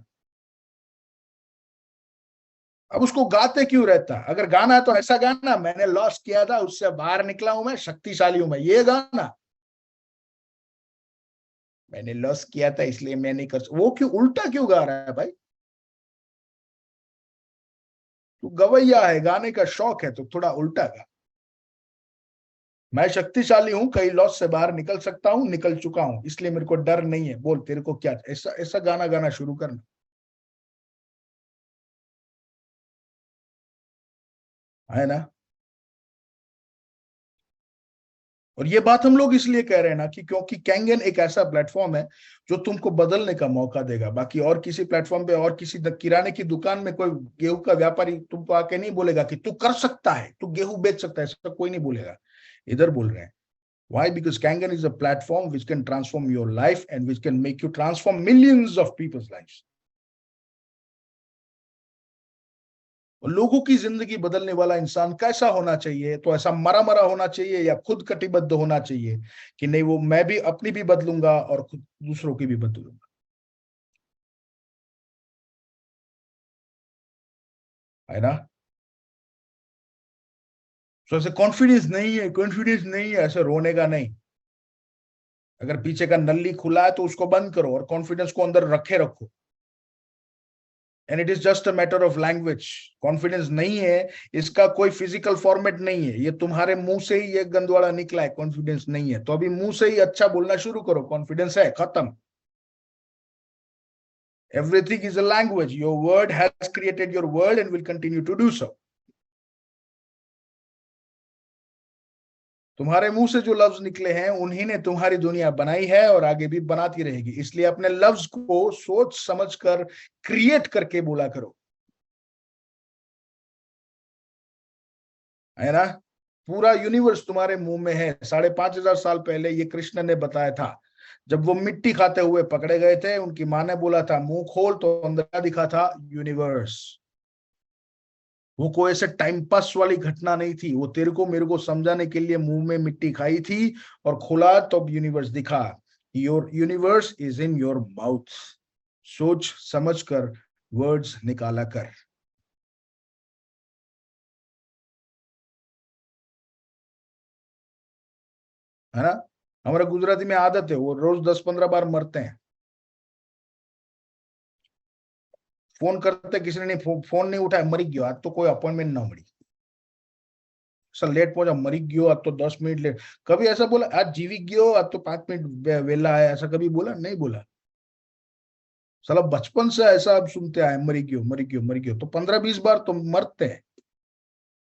Speaker 4: अब उसको गाते क्यों रहता? अगर गाना है तो ऐसा गाना, मैंने लॉस किया था उससे बाहर निकला हूं, मैं शक्तिशाली हूं, मैं ये गाना। मैंने लॉस किया था इसलिए मैं नहीं कर, वो क्यों उल्टा क्यों गा रहा है भाई? तू गवैया है, गाने का शौक है तो थोड़ा उल्टा गा। मैं शक्तिशाली हूं, कई लॉस से बाहर निकल सकता हूं, निकल चुका हूं, इसलिए मेरे को डर नहीं है। बोल तेरे को क्या, ऐसा ऐसा गाना गाना शुरू करना, है ना? और ये बात हम लोग इसलिए कह रहे हैं ना कि क्योंकि कैंगन एक ऐसा प्लेटफॉर्म है जो तुमको बदलने का मौका देगा। बाकी और किसी प्लेटफॉर्म पे और किसी किराने की दुकान में कोई गेहूं का व्यापारी तुमको आके नहीं बोलेगा कि तू कर सकता है, तू गेहूं बेच सकता है, ऐसा कोई नहीं बोलेगा। इधर बोल रहे हैं। Why? Because Kangen is a platform which can transform your life and which can make you transform millions of people's lives. और लोगों की जिंदगी बदलने वाला इंसान कैसा होना चाहिए? तो ऐसा मरा मरा होना चाहिए या खुद कटिबद्ध होना चाहिए कि नहीं, वो मैं भी अपनी भी बदलूंगा और खुद दूसरों की भी बदलूंगा, है ना? तो ऐसे कॉन्फिडेंस नहीं है, कॉन्फिडेंस नहीं है, ऐसे रोने का नहीं। अगर पीछे का नली खुला है तो उसको बंद करो और कॉन्फिडेंस को अंदर रखे रखो। And it is just a matter of language. Confidence नहीं है, इसका कोई फिजिकल फॉर्मेट नहीं है, ये तुम्हारे मुंह से ही ये गंदवाड़ा निकला है, कॉन्फिडेंस नहीं है। तो अभी मुंह से ही अच्छा बोलना शुरू करो, कॉन्फिडेंस है, खत्म। Everything is a language. Your word has created your world and will continue to do so. तुम्हारे मुंह से जो लफ्ज निकले हैं उन्हीं ने तुम्हारी दुनिया बनाई है और आगे भी बनाती रहेगी। इसलिए अपने लफ्ज को सोच समझकर क्रिएट करके बोला करो, है ना। पूरा यूनिवर्स तुम्हारे मुंह में है। 5,500 साल पहले ये कृष्ण ने बताया था, जब वो मिट्टी खाते हुए पकड़े गए थे, उनकी माँ ने बोला था मुंह खोल, तो अंदर क्या दिखा था? यूनिवर्स। वो कोई ऐसे टाइम पास वाली घटना नहीं थी, वो तेरे को मेरे को समझाने के लिए मुंह में मिट्टी खाई थी और खुला तो यूनिवर्स दिखा। Your universe is in your mouth. सोच समझ कर वर्ड्स निकाला कर। है ना। हमारा गुजराती में आदत है, वो रोज 10-15 बार मरते हैं। फोन करते, किसी ने नहीं फोन नहीं उठाया, मरी गयो आज तो कोई अपॉइंटमेंट ना मળી, सर लेट पहुंचा, मरी गयो आज तो 10 मिनट लेट। कभी ऐसा बोला आज जीवी गयो, आज तो 5 मिनट वेला है, ऐसा कभी बोला? नहीं बोला। साला बचपन से ऐसा आप सुनते आए, मरी गयो मरी गयो मरी गयो, तो 15-20 बार तो मरते हैं।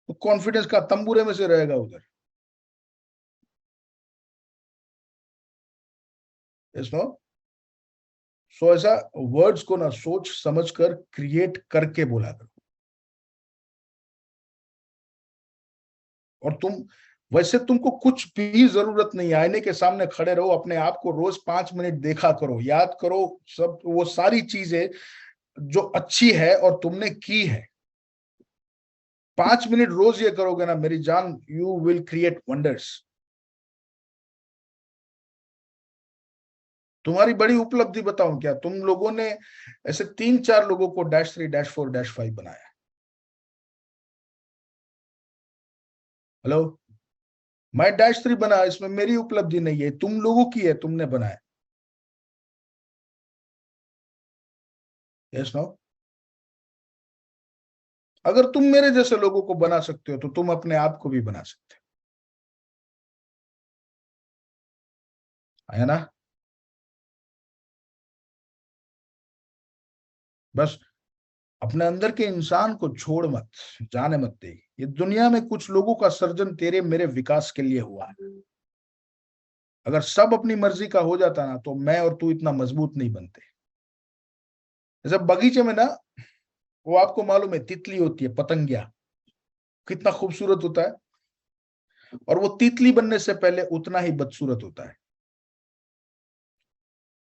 Speaker 4: तो कॉन्फिडेंस का तंबूरे में से रहेगा उधर। सो ऐसा वर्ड्स को ना सोच समझकर क्रिएट करके बोला करो। और वैसे तुमको कुछ भी जरूरत नहीं, आईने के सामने खड़े रहो, अपने आप को रोज 5 मिनट देखा करो, याद करो सब वो सारी चीजें जो अच्छी है और तुमने की है। 5 मिनट रोज ये करोगे ना मेरी जान, यू विल क्रिएट वंडर्स। तुम्हारी बड़ी उपलब्धि बताऊं क्या, तुम लोगों ने ऐसे 3-4 लोगों को -3, -4, -5 बनाया। हेलो, मैं -3 बना, इसमें मेरी उपलब्धि नहीं है, तुम लोगों की है, तुमने बनाया। Yes no. अगर तुम मेरे जैसे लोगों को बना सकते हो तो तुम अपने आप को भी बना सकते हो, है ना। बस अपने अंदर के इंसान को छोड़ मत, जाने मत दे। ये दुनिया में कुछ लोगों का सर्जन तेरे मेरे विकास के लिए हुआ है। अगर सब अपनी मर्जी का हो जाता ना, तो मैं और तू इतना मजबूत नहीं बनते। जैसे बगीचे में ना, वो आपको मालूम है तितली होती है, पतंगिया, कितना खूबसूरत होता है, और वो तितली बनने से पहले उतना ही बदसूरत होता है।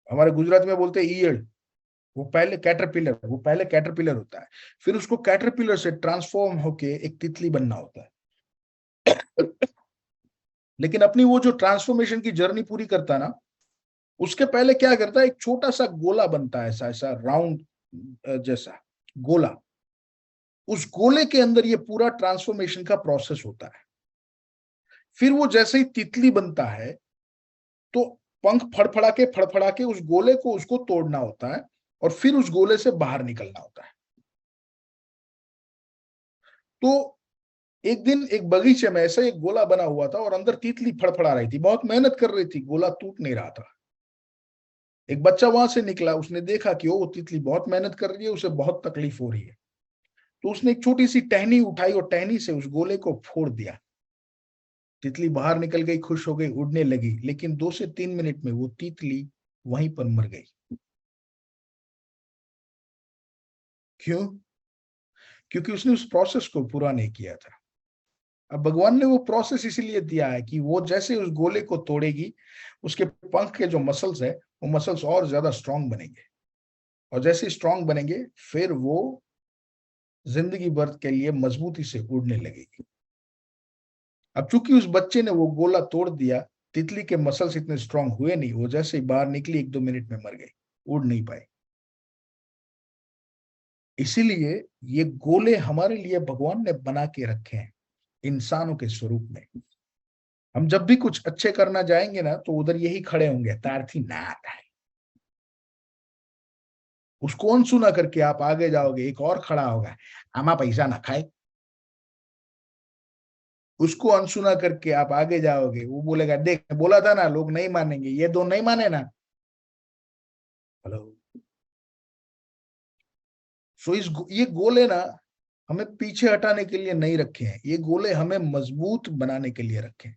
Speaker 4: हमारे गुजरात में बोलते हैं ईयड़। वो पहले कैटरपिलर होता है, फिर उसको कैटरपिलर से ट्रांसफॉर्म होके एक तितली बनना होता है। लेकिन अपनी वो जो ट्रांसफॉर्मेशन की जर्नी पूरी करता है ना, उसके पहले क्या करता है, एक छोटा सा गोला बनता है, ऐसा राउंड जैसा गोला। उस गोले के अंदर ये पूरा ट्रांसफॉर्मेशन का प्रोसेस होता है। फिर वो जैसे ही तितली बनता है तो पंख फड़फड़ा के उस गोले को उसको तोड़ना होता है और फिर उस गोले से बाहर निकलना होता है। तो एक दिन एक बगीचे में ऐसा एक गोला बना हुआ था और अंदर तितली फड़फड़ा रही थी, बहुत मेहनत कर रही थी, गोला टूट नहीं रहा था। एक बच्चा वहां से निकला, उसने देखा कि वो तितली बहुत मेहनत कर रही है, उसे बहुत तकलीफ हो रही है। तो उसने एक छोटी सी टहनी उठाई और टहनी से उस गोले को फोड़ दिया। तितली बाहर निकल गई, खुश हो गई, उड़ने लगी। लेकिन 2 से 3 मिनट में वो तितली वहीं पर मर गई। क्यों? क्योंकि उसने उस प्रोसेस को पूरा नहीं किया था। अब भगवान ने वो प्रोसेस इसीलिए दिया है कि वो जैसे उस गोले को तोड़ेगी, उसके पंख के जो मसल्स है, वो मसल्स और ज्यादा स्ट्रांग बनेंगे, और जैसे स्ट्रांग बनेंगे फिर वो जिंदगी भर के लिए मजबूती से उड़ने लगेगी। अब चूंकि उस बच्चे ने वो गोला तोड़ दिया, तितली के मसल्स इतने स्ट्रांग हुए नहीं, वो जैसे ही बाहर निकली 1-2 मिनट में मर गई, उड़ नहीं पाई। इसीलिए ये गोले हमारे लिए भगवान ने बना के रखे हैं इंसानों के स्वरूप में। हम जब भी कुछ अच्छे करना जाएंगे ना, तो उधर यही खड़े होंगे, तार्थी नाथ है, उसको अनसुना करके आप आगे जाओगे, एक और खड़ा होगा, आमा पैसा ना खाए। उसको अनसुना करके आप आगे जाओगे, वो बोलेगा देख बोला था ना लोग नहीं मानेंगे, ये दो नहीं माने ना। हेलो। सो ये गोले ना हमें पीछे हटाने के लिए नहीं रखे हैं, ये गोले हमें मजबूत बनाने के लिए रखे हैं।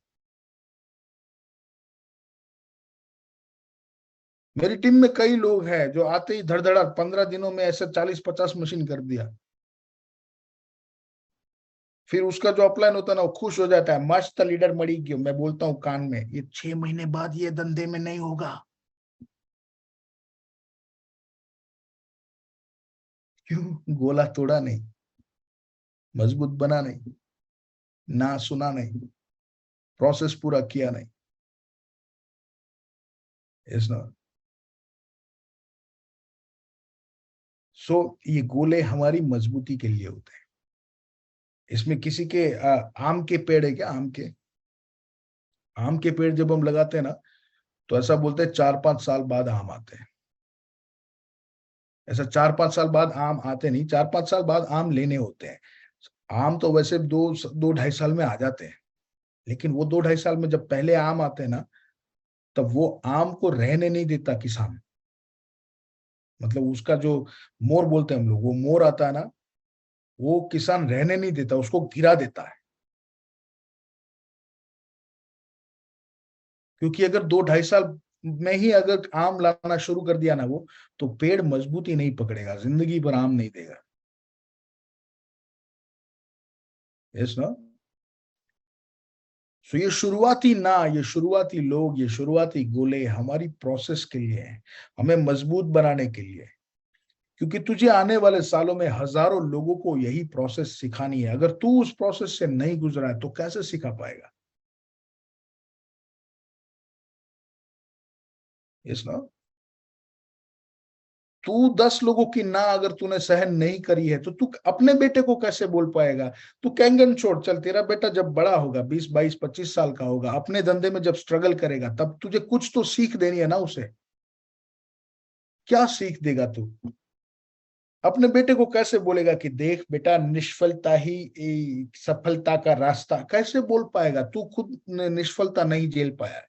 Speaker 4: मेरी टीम में कई लोग हैं जो आते ही धड़धड़ा 15 दिनों में ऐसे 40-50 मशीन कर दिया। फिर उसका जो अपलाइन होता है ना, वो खुश हो जाता है, मस्त लीडर मरी गयो। मैं बोलता हूँ कान में, ये 6 महीने बाद ये धंधे में नहीं होगा। क्यों? गोला तोड़ा नहीं, मजबूत बना नहीं, ना सुना नहीं, प्रोसेस पूरा किया नहीं। इस ना सो ये गोले हमारी मजबूती के लिए होते हैं। इसमें किसी के आम के पेड़ है क्या? आम के पेड़ जब हम लगाते हैं ना, तो ऐसा बोलते हैं 4-5 साल बाद आम आते हैं। ऐसा 4-5 साल बाद आम आते नहीं, 4-5 साल बाद आम लेने होते हैं। आम तो वैसे 2-2.5 साल में आ जाते हैं, लेकिन वो 2-2.5 साल में जब पहले आम आते हैं ना, तब वो आम को रहने नहीं देता किसान। मतलब उसका जो मोर बोलते हैं हम लोग, वो मोर आता है ना, वो किसान रहने नहीं देता, उसको गिरा देता है। क्योंकि अगर 2-2.5 साल में ही अगर आम लाना शुरू कर दिया ना वो, तो पेड़ मजबूती नहीं पकड़ेगा, जिंदगी भर आम नहीं देगा। यस ना। सो ये शुरुआती लोग, ये शुरुआती गोले हमारी प्रोसेस के लिए हैं, हमें मजबूत बनाने के लिए। क्योंकि तुझे आने वाले सालों में हजारों लोगों को यही प्रोसेस सिखानी है। अगर तू उस प्रोसेस से नहीं गुजरा है तो कैसे सिखा पाएगा? यस ना। तू 10 लोगों की ना अगर तूने सहन नहीं करी है, तो तू अपने बेटे को कैसे बोल पाएगा? तू कैंगन छोड़, चल तेरा बेटा जब बड़ा होगा, 20-22-25 साल का होगा, अपने धंधे में जब स्ट्रगल करेगा, तब तुझे कुछ तो सीख देनी है ना उसे। क्या सीख देगा तू? अपने बेटे को कैसे बोलेगा कि देख बेटा, निष्फलता ही सफलता का रास्ता? कैसे बोल पाएगा? तू खुद ने निष्फलता नहीं झेल पाया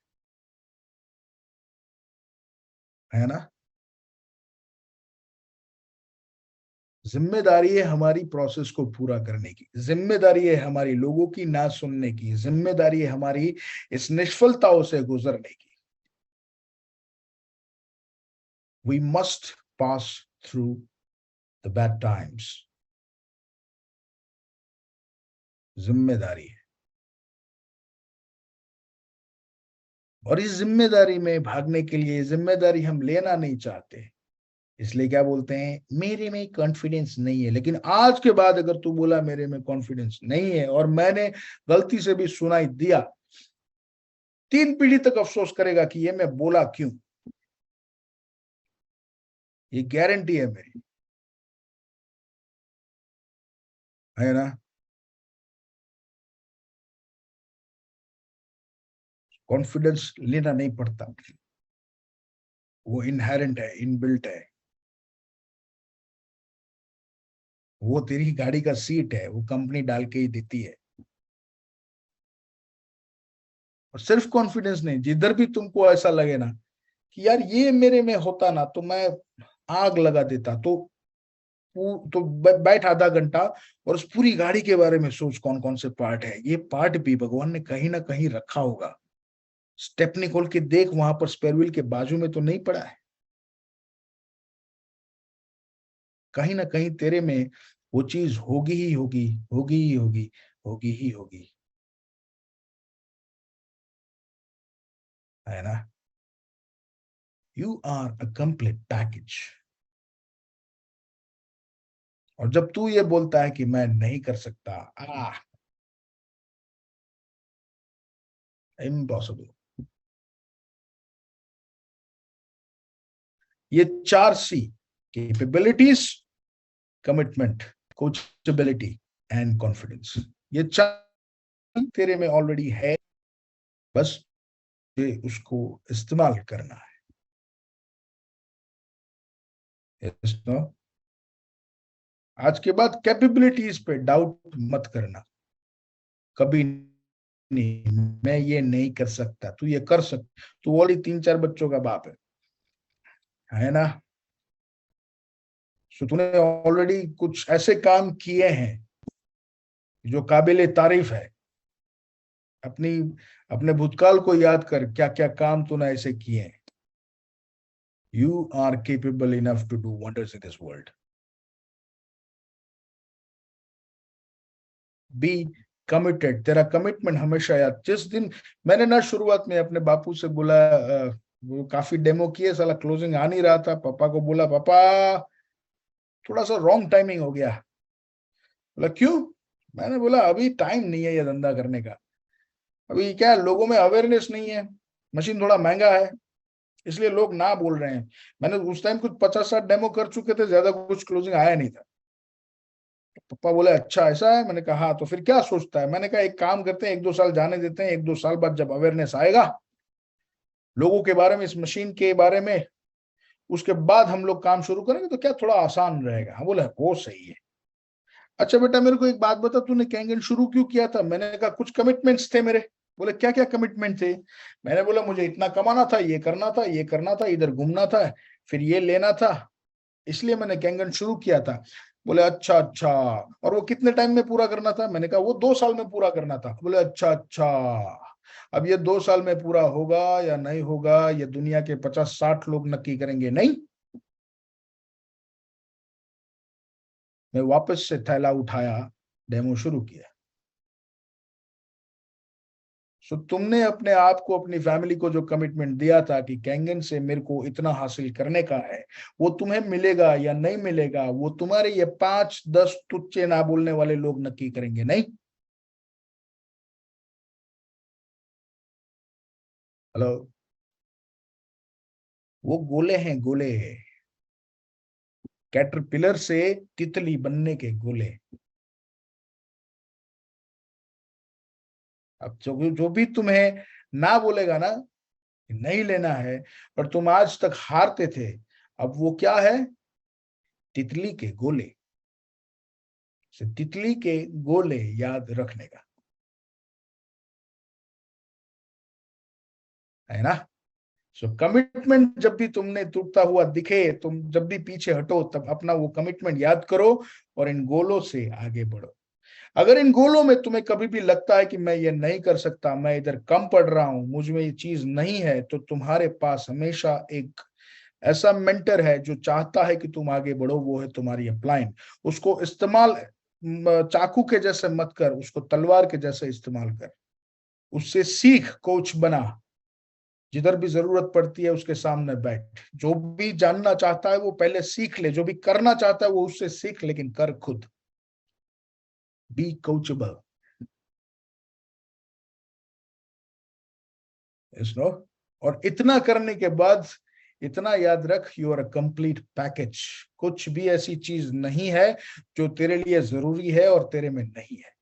Speaker 4: है ना। जिम्मेदारी है हमारी प्रोसेस को पूरा करने की, जिम्मेदारी है हमारी लोगों की ना सुनने की, जिम्मेदारी है हमारी इस निष्फलताओं से गुजरने की। We must pass through the bad times. जिम्मेदारी है, और इस जिम्मेदारी में भागने के लिए, जिम्मेदारी हम लेना नहीं चाहते, इसलिए क्या बोलते हैं, मेरे में कॉन्फिडेंस नहीं है। लेकिन आज के बाद अगर तू बोला मेरे में कॉन्फिडेंस नहीं है, और मैंने गलती से भी सुनाई दिया, 3 पीढ़ी तक अफसोस करेगा कि ये मैं बोला क्यों। ये गारंटी है मेरी, है ना। कॉन्फिडेंस लेना नहीं पड़ता, वो इनहेरेंट है, इनबिल्ट है। वो तेरी गाड़ी का सीट है, वो कंपनी डाल के ही देती है। और सिर्फ कॉन्फिडेंस नहीं, जिधर भी तुमको ऐसा लगे ना कि यार ये मेरे में होता ना तो मैं आग लगा देता, तो बैठ आधा घंटा और उस पूरी गाड़ी के बारे में सोच, कौन कौन से पार्ट है। ये पार्ट भी भगवान ने कहीं ना कहीं रखा होगा। स्टेपनी खोल के देख, वहां पर स्पेयर व्हील के बाजू में तो नहीं पड़ा है। कहीं ना कहीं तेरे में वो चीज होगी ही होगी, होगी ही होगी, होगी ही होगी, है ना। You are a complete package. और जब तू ये बोलता है कि मैं नहीं कर सकता, इम्पॉसिबल। ये 4C, capabilities, commitment, coachability and confidence, ये 4 तेरे में ऑलरेडी है, बस ये उसको इस्तेमाल करना है। Yes, no? आज के बाद कैपेबिलिटीज पे डाउट मत करना कभी नहीं। मैं ये नहीं कर सकता, तू ये कर सकता। तू ऑलरेडी 3-4 बच्चों का बाप है ना? सो तूने ऑलरेडी कुछ ऐसे काम किए हैं जो काबिले तारीफ है। अपने भूतकाल को याद कर, क्या क्या काम तूने ऐसे किए हैं। You are capable enough to do wonders in this world. Be committed. तेरा कमिटमेंट हमेशा याद। जिस दिन मैंने ना शुरुआत में अपने बापू से बोला, वो काफी डेमो किए, साला क्लोजिंग आ नहीं रहा था। पापा को बोला, पापा थोड़ा सा रॉन्ग टाइमिंग हो गया। बोला क्यों? मैंने बोला अभी टाइम नहीं है ये धंधा करने का। अभी क्या है, लोगों में अवेयरनेस नहीं है, मशीन थोड़ा महंगा है, इसलिए लोग ना बोल रहे हैं। मैंने उस टाइम कुछ 50-60 डेमो कर चुके थे, ज्यादा कुछ क्लोजिंग आया नहीं था। पापा बोले अच्छा ऐसा है? मैंने कहा हाँ, तो फिर क्या सोचता है? मैंने कहा एक काम करते हैं, 1-2 साल जाने देते हैं, 1-2 साल बाद जब अवेयरनेस आएगा लोगों के बारे में, इस मशीन के बारे में, उसके बाद हम लोग काम शुरू करेंगे तो क्या थोड़ा आसान रहेगा। हाँ बोले वो सही है। अच्छा बेटा मेरे को एक बात बता, तूने कैंगन शुरू क्यों किया था? मैंने कहा कुछ कमिटमेंट्स थे मेरे। बोले क्या क्या कमिटमेंट थे? मैंने बोला मुझे इतना कमाना था, ये करना था, ये करना था, इधर घूमना था, फिर ये लेना था, इसलिए मैंने कैंगन शुरू किया था। बोले अच्छा अच्छा, और वो कितने टाइम में पूरा करना था? मैंने कहा वो 2 साल में पूरा करना था। बोले अच्छा अच्छा, अब ये 2 साल में पूरा होगा या नहीं होगा ये दुनिया के 50-60 लोग नक्की करेंगे। नहीं, मैं वापस से थैला उठाया, डेमो शुरू किया। सो तुमने अपने आप को, अपनी फैमिली को जो कमिटमेंट दिया था कि कैंगन से मेरे को इतना हासिल करने का है, वो तुम्हें मिलेगा या नहीं मिलेगा वो तुम्हारे ये 5-10 तुच्चे ना बोलने वाले लोग नक्की करेंगे। नहीं, हेलो, वो गोले हैं, गोले। कैटरपिलर से तितली बनने के गोले। अब जो भी तुम्हें ना बोलेगा ना, नहीं लेना है, और तुम आज तक हारते थे, अब वो क्या है? तितली के गोले। से तितली के गोले याद रखने का है ना? सो कमिटमेंट जब भी तुमने टूटता हुआ दिखे, तुम जब भी पीछे हटो, तब अपना वो कमिटमेंट याद करो और इन गोलों से आगे बढ़ो। अगर इन गोलों में तुम्हें कभी भी लगता है कि मैं ये नहीं कर सकता, मैं इधर कम पड़ रहा हूं, मुझ में ये चीज नहीं है, तो तुम्हारे पास हमेशा एक ऐसा मेंटर है जो चाहता है कि तुम आगे बढ़ो, वो है तुम्हारी अपलाइन। उसको इस्तेमाल चाकू के जैसे मत कर, उसको तलवार के जैसे इस्तेमाल कर। उससे सीख, कोच बना, जिधर भी जरूरत पड़ती है उसके सामने बैठ। जो भी जानना चाहता है वो पहले सीख ले, जो भी करना चाहता है वो उससे सीख, लेकिन कर खुद। Be coachable. और इतना करने के बाद इतना याद रख, you are a complete package. कुछ भी ऐसी चीज नहीं है जो तेरे लिए जरूरी है और तेरे में नहीं है।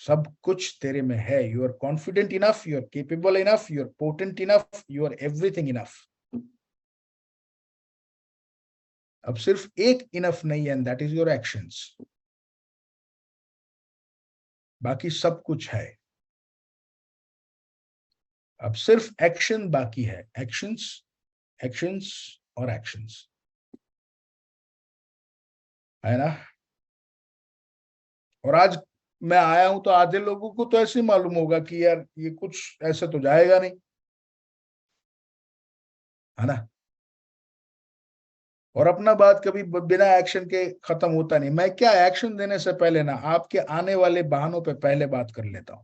Speaker 4: सब कुछ तेरे में है। You are confident enough, you are capable enough, you are potent enough, you are everything enough. अब सिर्फ एक इनफ नहीं है, and that is your actions. बाकी सब कुछ है, अब सिर्फ एक्शन बाकी है। एक्शंस, एक्शंस और एक्शंस, है ना? और आज मैं आया हूं तो आधे लोगों को तो ऐसे मालूम होगा कि यार ये कुछ ऐसे तो जाएगा नहीं, है ना? और अपना बात कभी बिना एक्शन के खत्म होता नहीं। मैं क्या एक्शन देने से पहले ना आपके आने वाले बहानों पे पहले बात कर लेता हूं।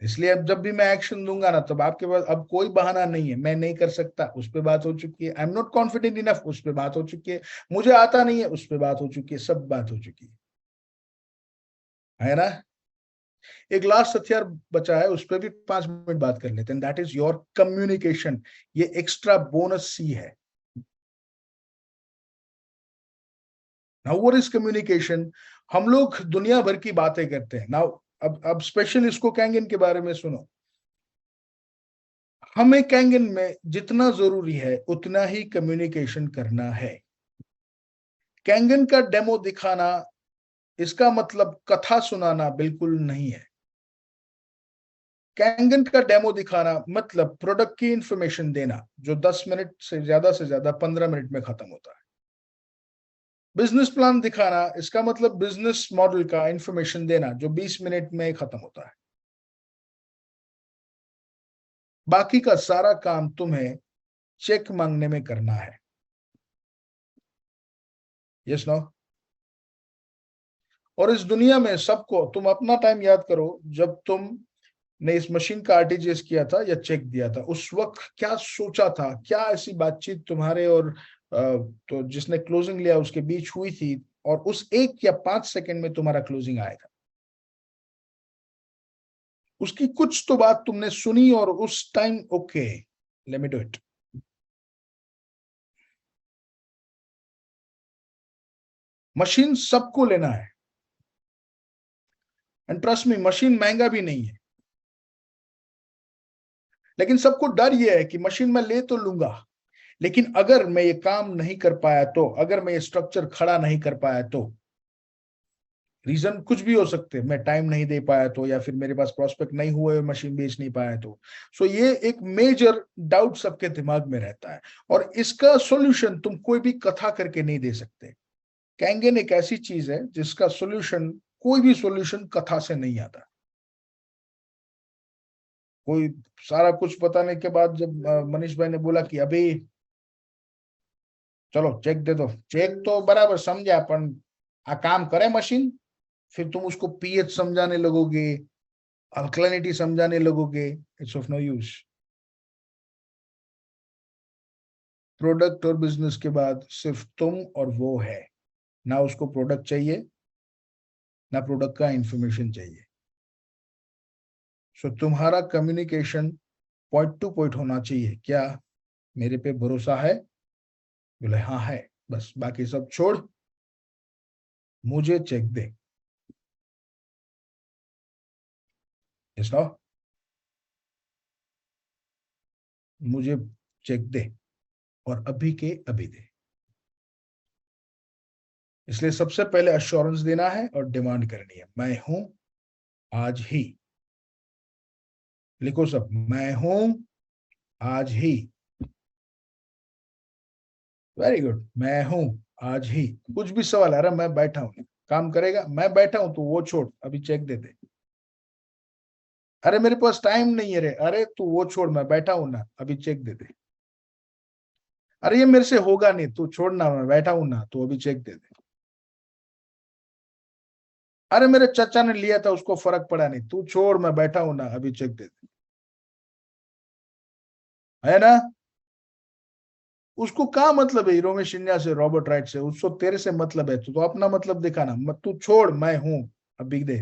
Speaker 4: इसलिए अब जब भी मैं एक्शन दूंगा ना, तब आपके पास अब कोई बहाना नहीं है। मैं नहीं कर सकता, उस पर बात हो चुकी है। I am not confident enough, उस पर बात हो चुकी है। मुझे आता नहीं है, उस पर बात हो चुकी है। सब बात हो चुकी है ना? एक लास्ट हथियार बचा है, उस पर भी 5 मिनट बात कर लेते हैं। That is your communication. ये एक्स्ट्रा बोनस सी है। Now what is communication? हम लोग दुनिया भर की बातें करते हैं। नाउ अब स्पेशल इसको कैंगन के बारे में सुनो। हमें कैंगन में जितना जरूरी है उतना ही कम्युनिकेशन करना है। कैंगन का डेमो दिखाना इसका मतलब कथा सुनाना बिल्कुल नहीं है। कैंगन का डेमो दिखाना मतलब प्रोडक्ट की इंफॉर्मेशन देना जो 10 मिनट से ज्यादा 15 मिनट में खत्म होता है। बिजनेस प्लान दिखाना इसका मतलब बिजनेस मॉडल का इंफॉर्मेशन देना जो 20 मिनट में खत्म होता है। बाकी का सारा काम तुम्हें चेक मांगने में करना है। Yes no? और इस दुनिया में सबको, तुम अपना टाइम याद करो जब तुमने इस मशीन का आरटीजीएस किया था या चेक दिया था, उस वक्त क्या सोचा था, क्या ऐसी बातचीत तुम्हारे और तो जिसने क्लोजिंग लिया उसके बीच हुई थी और उस 1 या 5 सेकंड में तुम्हारा क्लोजिंग आएगा। उसकी कुछ तो बात तुमने सुनी और उस time okay let me do it. Machine सबको लेना है एंड ट्रस्ट मी, मशीन महंगा भी नहीं है, लेकिन सबको डर यह है कि मशीन मैं ले तो लूंगा, लेकिन अगर मैं ये काम नहीं कर पाया तो, अगर मैं ये स्ट्रक्चर खड़ा नहीं कर पाया तो, रीजन कुछ भी हो सकते हैं, मैं टाइम नहीं दे पाया तो, या फिर मेरे पास प्रॉस्पेक्ट नहीं हुए, मशीन बेच नहीं पाया तो। सो ये एक मेजर डाउट सबके दिमाग में रहता है और इसका सॉल्यूशन तुम कोई भी कथा करके नहीं दे सकते। कैंगन एक ऐसी चीज है जिसका सॉल्यूशन, कोई भी सॉल्यूशन कथा से नहीं आता। कोई सारा कुछ बताने के बाद जब मनीष भाई ने बोला कि अभी चलो चेक दे दो, चेक तो बराबर समझा पर आ काम करे मशीन, फिर तुम उसको पीएच समझाने लगोगे, अल्कलिनिटी समझाने लगोगे, it's of no use. Product और बिजनेस के बाद सिर्फ तुम और वो है, ना उसको प्रोडक्ट चाहिए ना प्रोडक्ट का इंफॉर्मेशन चाहिए। सो तुम्हारा कम्युनिकेशन पॉइंट टू पॉइंट होना चाहिए। क्या मेरे पे भरोसा है? बोले हाँ है, बस बाकी सब छोड़, मुझे चेक दे। Yes no? मुझे चेक दे और अभी के अभी दे। इसलिए सबसे पहले अश्योरेंस देना है और डिमांड करनी है, मैं हूं आज ही। लिखो सब, मैं हूं आज ही। वेरी गुड, मैं हूं आज ही। कुछ भी सवाल, अरे मैं बैठा हूं, काम करेगा, मैं बैठा हूं तो वो छोड़, अभी चेक दे दे। अरे मेरे पास टाइम नहीं है रे, अरे तू वो छोड़, मैं बैठा हूं ना, अभी चेक दे दे। अरे ये मेरे से होगा नहीं, तू छोड़ना, मैं बैठा हूं ना, तो अभी चेक दे दे। अरे मेरे चाचा ने लिया था, उसको फर्क पड़ा नहीं, तू छोड़, मैं बैठा हूं ना, अभी चेक दे दे। है ना? उसको क्या मतलब है हीरो में शिन्या से, रॉबर्ट राइट से? उसको तेरे से मतलब है, तो अपना मतलब दिखाना मत, तू छोड़, मैं हूं अभी दे।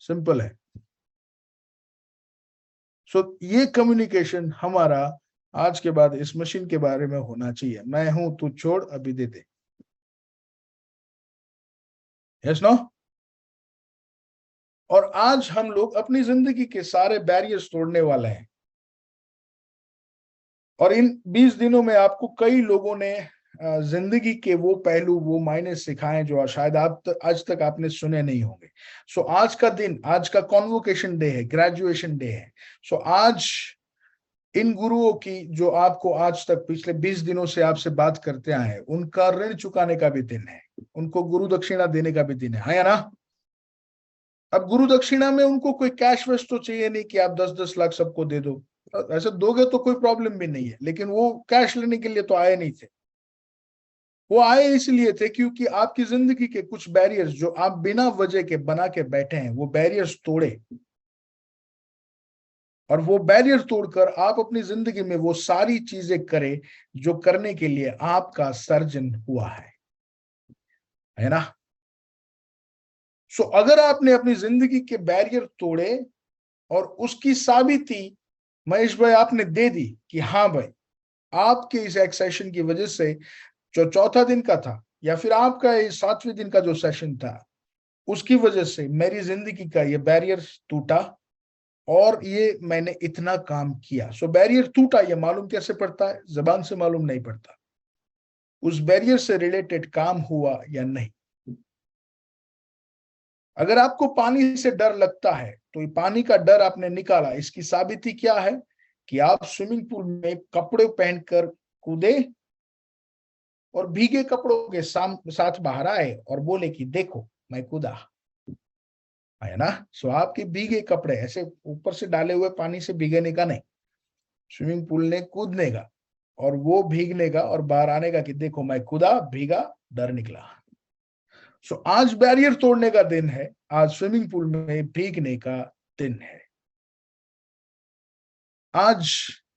Speaker 4: सिंपल है। सो ये कम्युनिकेशन हमारा आज के बाद इस मशीन के बारे में होना चाहिए, मैं हूं तू छोड़ अभी दे दे। Yes no? और आज हम लोग अपनी जिंदगी के सारे बैरियर्स तोड़ने वाले हैं और इन 20 दिनों में आपको कई लोगों ने जिंदगी के वो पहलू, वो मायने सिखाए जो शायद आप आज तक आपने सुने नहीं होंगे। सो आज का दिन, आज का कॉन्वोकेशन डे है, ग्रेजुएशन डे है। सो आज इन गुरुओं की जो आपको आज तक पिछले 20 दिनों से आपसे बात करते आए हैं, उनका ऋण चुकाने का भी दिन है, उनको गुरु दक्षिणा देने का भी दिन है या ना? अब गुरु दक्षिणा में उनको कोई कैश वेस्ट तो चाहिए नहीं कि आप 10-10 लाख सबको दे दो, ऐसे दोगे तो कोई प्रॉब्लम भी नहीं है, लेकिन वो कैश लेने के लिए तो आए नहीं थे। वो आए इसलिए थे क्योंकि आपकी जिंदगी के कुछ बैरियर्स जो आप बिना वजह के बना के बैठे हैं, वो बैरियर्स तोड़े, और वो बैरियर तोड़कर आप अपनी जिंदगी में वो सारी चीजें करें जो करने के लिए आपका सर्जन हुआ है ना? सो अगर आपने अपनी जिंदगी के बैरियर तोड़े और उसकी साबिती महेश भाई आपने दे दी कि हाँ भाई, आपके इस एक सेशन की वजह से जो चौथा दिन का था या फिर आपका इस 7वें दिन का जो सेशन था, उसकी वजह से मेरी जिंदगी का ये बैरियर टूटा और ये मैंने इतना काम किया। सो बैरियर टूटा, ये मालूम कैसे पड़ता है? जबान से मालूम नहीं पड़ता। उस बैरियर से रिलेटेड काम हुआ या नहीं। अगर आपको पानी से डर लगता है तो ये पानी का डर आपने निकाला, इसकी साबिती क्या है? कि आप स्विमिंग पूल में कपड़े पहनकर कूदे और भीगे कपड़ों के साथ बाहर आए और बोले कि देखो मैं कूदा, है ना। सो आपके भीगे कपड़े ऐसे ऊपर से डाले हुए पानी से भीगने का नहीं, स्विमिंग पूल ने कूदने का और वो भीगने का और बाहर आने का कि देखो मैं कूदा, भीगा, डर निकला। सो आज बैरियर तोड़ने का दिन है, आज स्विमिंग पूल में भीगने का दिन है। आज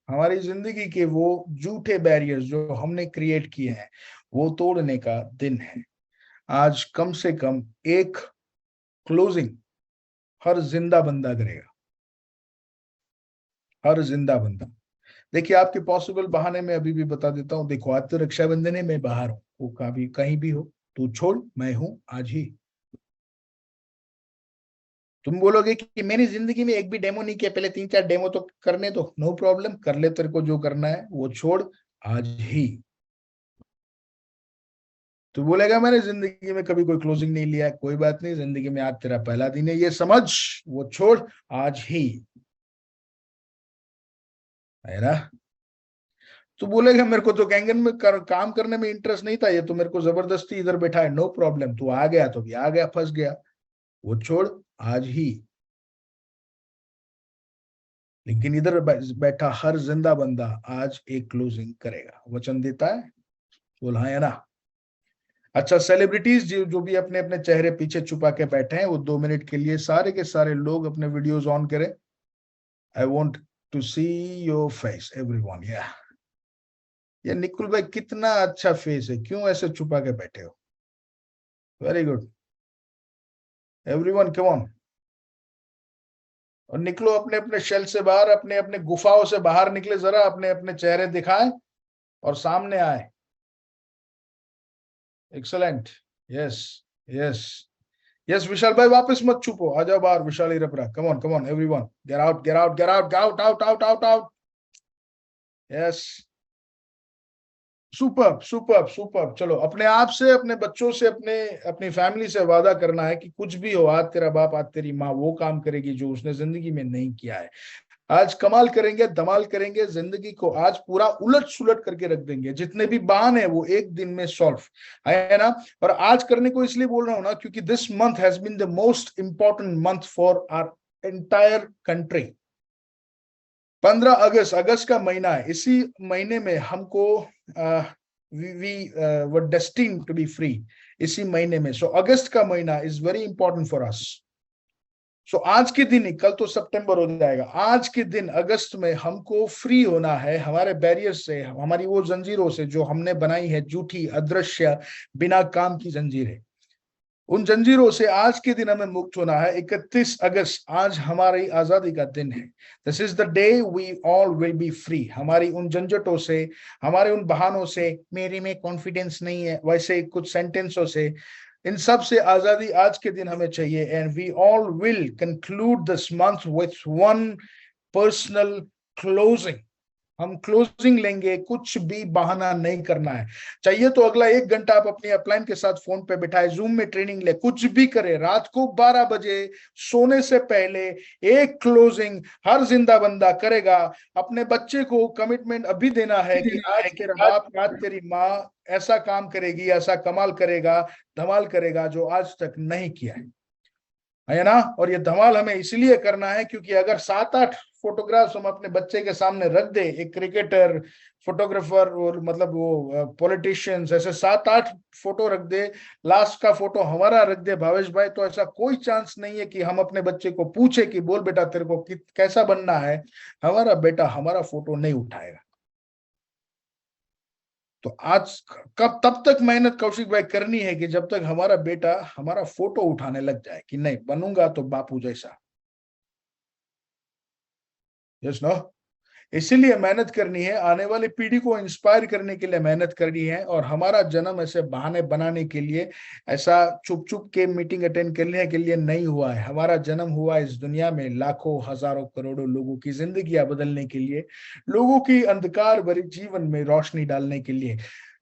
Speaker 4: हमारी जिंदगी के वो झूठे बैरियर्स जो हमने क्रिएट किए हैं वो तोड़ने का दिन है। आज कम से कम एक क्लोजिंग हर जिंदा बंदा करेगा, हर जिंदा बंदा। देखिए आपके पॉसिबल बहाने में अभी भी बता देता हूं। देखो आज तो रक्षाबंधन है, मैं बाहर हूं, वो कहीं भी हो तू छोड़, मैं हूं आज ही। तुम बोलोगे कि मैंने जिंदगी में एक भी डेमो नहीं किया, पहले 3-4 डेमो तो करने दो। नो प्रॉब्लम, कर ले, तेरे को जो करना है वो छोड़ आज ही। तू बोलेगा मैंने जिंदगी में कभी कोई क्लोजिंग नहीं लिया है, कोई बात नहीं, जिंदगी में आज तेरा पहला दिन है, ये समझ, वो छोड़ आज ही, है ना। तू बोलेगा मेरे को तो कैंगन में काम करने में इंटरेस्ट नहीं था, ये तो मेरे को जबरदस्ती इधर बैठा है। नो प्रॉब्लम, तू आ गया तो भी आ गया, फंस गया, वो छोड़ आज ही। लेकिन इधर बैठा हर जिंदा बंदा आज एक क्लोजिंग करेगा, वचन देता है, बोल हाँ या ना। अच्छा, सेलिब्रिटीज जो भी अपने अपने चेहरे पीछे छुपा के बैठे हैं वो 2 मिनट के लिए सारे के सारे लोग अपने वीडियोस ऑन करें। I want to see your face everyone. ये निकुल भाई कितना अच्छा फेस है, क्यों ऐसे छुपा के बैठे हो? Very good, everyone come on. और निकलो अपने अपने शेल से बाहर, अपने अपने गुफाओं से बाहर निकले, जरा अपने अपने चेहरे दिखाएं और सामने आए। Excellent, yes yes yes. Vishal भाई वापस मत छुपो, आ जाओ बाहर। Vishal Irpara, come on everyone, get out get out get out out out out out out. Yes, super super super. चलो अपने आप से, अपने बच्चों से, अपनी फैमिली से वादा करना है कि कुछ भी हो, आज तेरा बाप, आज तेरी माँ वो काम करेगी जो उसने जिंदगी में नहीं किया है। आज कमाल करेंगे, धमाल करेंगे, जिंदगी को आज पूरा उलट सुलट करके रख देंगे। जितने भी बहाने हैं वो एक दिन में सॉल्व, है ना। और आज करने को इसलिए बोल रहा हूं ना क्योंकि this month has been the most important month for our entire country. 15 अगस्त का महीना है। इसी महीने में हमको we were destined to be free, इसी महीने में। सो अगस्त का महीना is very important for us. So आज के दिन ही, कल तो सितंबर हो जाएगा, आज के दिन अगस्त में हमको फ्री होना है हमारे बैरियर से, हमारी वो जंजीरों से जो हमने बनाई है, झूठी, अदृश्य, बिना काम की जंजीरें। उन जंजीरों से आज के दिन हमें मुक्त होना है। 31 अगस्त आज हमारी आजादी का दिन है। This is the day we all will be free. हमारी उन झंझटों से, हमारे उन बहानों से, मेरे में कॉन्फिडेंस नहीं है, वैसे कुछ सेंटेंसों से, इन सब से आजादी आज के दिन हमें चाहिए। And we all will conclude this month with one personal closing. हम क्लोजिंग लेंगे, कुछ भी बहाना नहीं करना है। चाहिए तो अगला 1 घंटा आप अपनी अपलाइन के साथ फोन पे बिठाए, जूम में ट्रेनिंग ले, कुछ भी करे, रात को 12 बजे सोने से पहले एक क्लोजिंग हर जिंदा बंदा करेगा। अपने बच्चे को कमिटमेंट अभी देना है कि आज तेरा बाप, आज तेरी माँ ऐसा काम करेगी, ऐसा कमाल करेगा, धमाल करेगा जो आज तक नहीं किया है ना। और ये धमाल हमें इसलिए करना है क्योंकि अगर 7-8 फोटोग्राफ्स हम अपने बच्चे के सामने रख दे, एक क्रिकेटर, फोटोग्राफर और मतलब वो पॉलिटिशियंस, ऐसे 7-8 फोटो रख दे, लास्ट का फोटो हमारा रख दे भावेश भाई, तो ऐसा कोई चांस नहीं है कि हम अपने बच्चे को पूछे कि बोल बेटा तेरे को कैसा बनना है, हमारा बेटा हमारा फोटो नहीं उठाएगा। तो आज कब तब तक मेहनत कौशिक भाई करनी है कि जब तक हमारा बेटा हमारा फोटो उठाने लग जाए कि नहीं बनूंगा तो बापू जैसा। यस नो, इसीलिए मेहनत करनी है, आने वाली पीढ़ी को इंस्पायर करने के लिए मेहनत करनी है। और हमारा जन्म ऐसे बहाने बनाने के लिए, ऐसा चुप चुप के मीटिंग अटेंड करने के लिए नहीं हुआ है। हमारा जन्म हुआ इस दुनिया में लाखों हजारों करोड़ों लोगों की जिंदगियां बदलने के लिए, लोगों की अंधकार भरे जीवन में रोशनी डालने के लिए।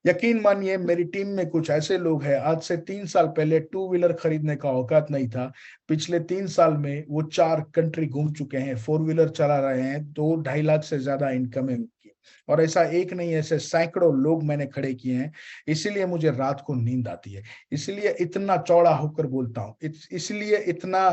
Speaker 4: यकीन मानिए, मेरी टीम में कुछ ऐसे लोग हैं, आज से 3 साल पहले 2 व्हीलर खरीदने का औकात नहीं था, पिछले 3 साल में वो 4 कंट्री घूम चुके हैं, 4 व्हीलर चला रहे हैं, 2-2.5 लाख से ज्यादा इनकम है उनकी। और ऐसा एक नहीं, ऐसे सैकड़ों लोग मैंने खड़े किए हैं। इसीलिए मुझे रात को नींद आती है, इसलिए इतना चौड़ा होकर बोलता हूँ, इसलिए इतना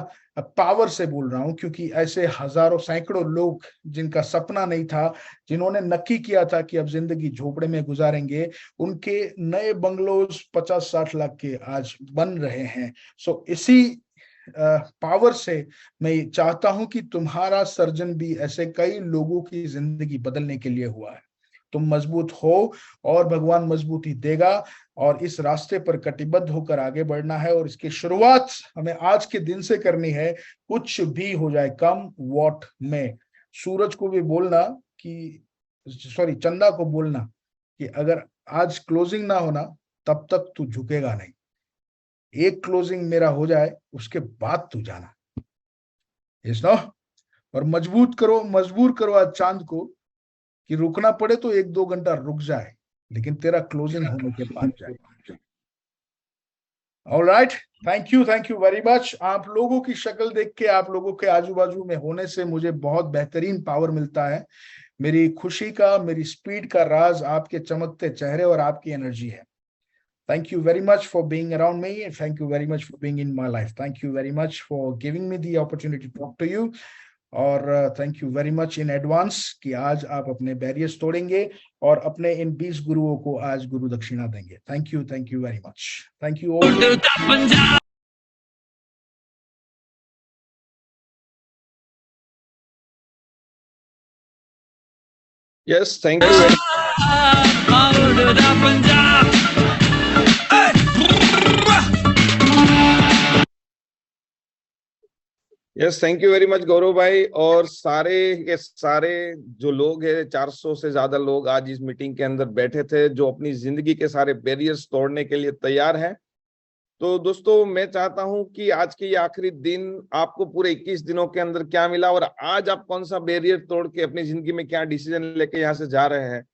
Speaker 4: पावर से बोल रहा हूँ, क्योंकि ऐसे हजारों सैकड़ों लोग जिनका सपना नहीं था, जिन्होंने नक्की किया था कि अब जिंदगी झोपड़े में गुजारेंगे, उनके नए बंगलोज 50-60 लाख के आज बन रहे हैं। सो इसी पावर से मैं चाहता हूं कि तुम्हारा सर्जन भी ऐसे कई लोगों की जिंदगी बदलने के लिए हुआ है। तुम मजबूत हो और भगवान मजबूती देगा, और इस रास्ते पर कटिबद्ध होकर आगे बढ़ना है। और इसकी शुरुआत हमें आज के दिन से करनी है, कुछ भी हो जाए, कम वॉट में। सूरज को भी बोलना कि, सॉरी, चंदा को बोलना कि अगर आज क्लोजिंग ना होना तब तक तू झुकेगा नहीं, एक क्लोजिंग मेरा हो जाए उसके बाद तू जाना। Yes no? और मजबूर करो आज चांद को कि रुकना पड़े तो 1-2 घंटा रुक जाए, लेकिन तेरा क्लोजिंग होने के बाद जाए। Alright, thank you very much. आप लोगों की शक्ल देख के, आप लोगों के आजू बाजू में होने से मुझे बहुत बेहतरीन पावर मिलता है। मेरी खुशी का, मेरी स्पीड का राज आपके चमकते चेहरे और आपकी एनर्जी है। Thank you very much for being around me, and thank you very much for being in my life. Thank you very much for giving me the opportunity to talk to you. और thank you very much in advance कि आज आप अपने बैरियर्स तोड़ेंगे और अपने इन 20 गुरुओं को आज गुरु दक्षिणा देंगे। Thank you very much. Thank you all.
Speaker 5: Yes, thank you very yes, thank you very much Gaurav भाई। और सारे के सारे जो लोग हैं, 400 से ज्यादा लोग आज इस मीटिंग के अंदर बैठे थे, जो अपनी जिंदगी के सारे बैरियर्स तोड़ने के लिए तैयार हैं। तो दोस्तों, मैं चाहता हूं कि आज के ये आखिरी दिन आपको पूरे 21 दिनों के अंदर क्या मिला, और आज आप कौन सा बैरियर तोड़ के अपनी जिंदगी में क्या डिसीजन लेके यहाँ से जा रहे हैं,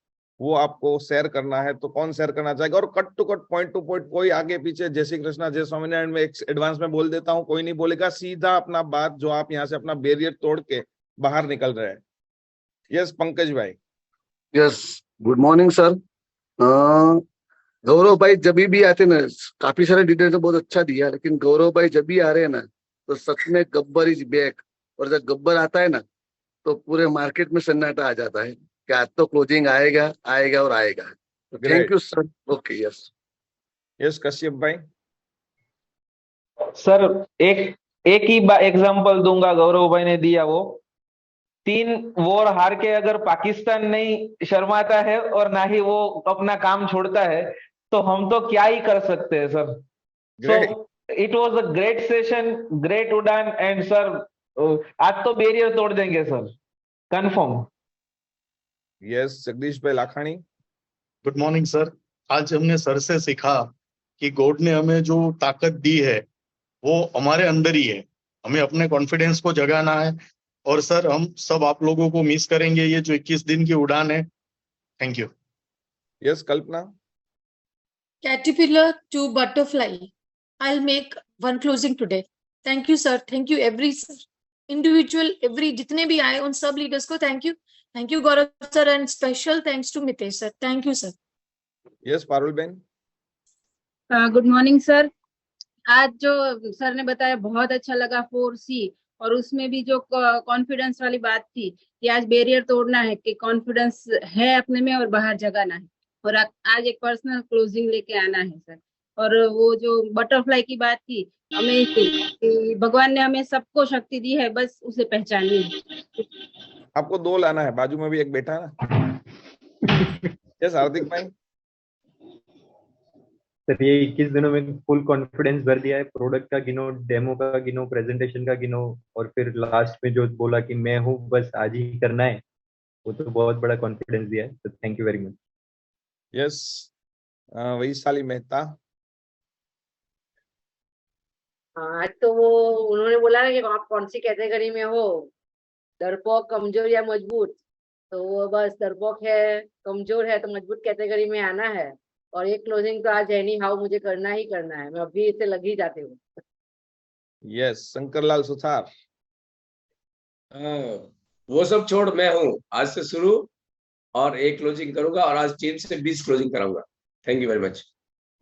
Speaker 5: वो आपको शेयर करना है। तो कौन शेयर करना चाहेगा? और cut to cut, point to point, कोई आगे पीछे जय श्री कृष्णा, जय स्वामीनारायण में एडवांस में बोल देता हूँ, कोई नहीं बोलेगा, सीधा अपना बात जो आप यहाँ से अपना बैरियर तोड़ के बाहर निकल रहे हैं। यस, पंकज भाई।
Speaker 6: Yes, good morning sir. Gaurav भाई जब भी आते ना, काफी सारे डिटेल्स बहुत अच्छा दिया, लेकिन गौरव भाई जब भी आ रहे हैं ना, तो सच में गब्बर इज बैक। और जब गब्बर आता है ना, तो पूरे मार्केट में सन्नाटा आ जाता है कि आज तो क्लोजिंग आएगा और आएगा। Thank you sir. Okay, yes
Speaker 5: yes, Kashyap भाई।
Speaker 7: सर एक ही एग्जांपल दूंगा, गौरव भाई ने दिया, वो 3 वॉर हार के अगर पाकिस्तान नहीं शर्माता है और ना ही वो अपना काम छोड़ता है, तो हम तो क्या ही कर सकते हैं sir. So it was a great session, great उड़ान, एंड सर आज तो बैरियर तोड़ देंगे सर, कंफर्म।
Speaker 5: यस, जगदीश भाई लाखानी।
Speaker 8: Good morning sir. आज हमने सर से सीखा कि गॉड ने हमें जो ताकत दी है वो हमारे अंदर ही है, हमें अपने कॉन्फिडेंस को जगाना है। और सर हम सब आप लोगों को मिस करेंगे, ये जो 21 दिन की उड़ान है। Thank you.
Speaker 5: Yes, Kalpana.
Speaker 9: Caterpillar to butterfly. I'll make one closing today. Thank you, sir. Thank you, every individual, every जितने भी आए उन सब लीडर्स को thank you. Thank you Gaurav sir, and special thanks to Mitesh sir. Thank you sir.
Speaker 5: Yes, Parul ben.
Speaker 10: Good morning sir. आज जो सर ने बताया बहुत अच्छा लगा 4C, और उसमें भी जो कॉन्फिडेंस वाली बात थी कि आज बैरियर तोड़ना है, कि कॉन्फिडेंस है अपने में और बाहर जगाना है, और आज एक पर्सनल क्लोजिंग लेके आना है सर। और वो जो बटरफ्लाई की बात थी, अमेजिंग, कि भगवान ने हमें सबको शक्ति दी है, बस उसे पहचाननी है।
Speaker 5: आपको 2 लाना है, बाजू में भी एक बैठा ना। यस, हार्दिक भाई।
Speaker 11: सर ये 21 दिनों में फुल कॉन्फिडेंस भर दिया है। प्रोडक्ट का गिनो, डेमो का गिनो, प्रेजेंटेशन का गिनो, और फिर लास्ट में जो बोला कि मैं हूँ, बस आज ही करना है, वो तो बहुत बड़ा कॉन्फिडेंस दिया है, तो thank you very much.
Speaker 5: Yes, Vaishali Mehta.
Speaker 12: आज तो वो उन्होंने बोला ना कि आप कौन सी कैटेगरी में हो, डरपोक, कमजोर या मजबूत। तो वो बस डरपोक है, कमजोर है, तो मजबूत कैटेगरी में आना है। और ये क्लोजिंग तो आज एनी हाउ मुझे करना ही करना है, मैं अभी इसे लग ही जाती हूँ।
Speaker 5: यस, शंकरलाल सुथार।
Speaker 13: वो सब छोड़, मैं हूँ आज से शुरू, और एक क्लोजिंग करूंगा, और आज टीम से 20 क्लोजिंग कराऊंगा। Thank you very much.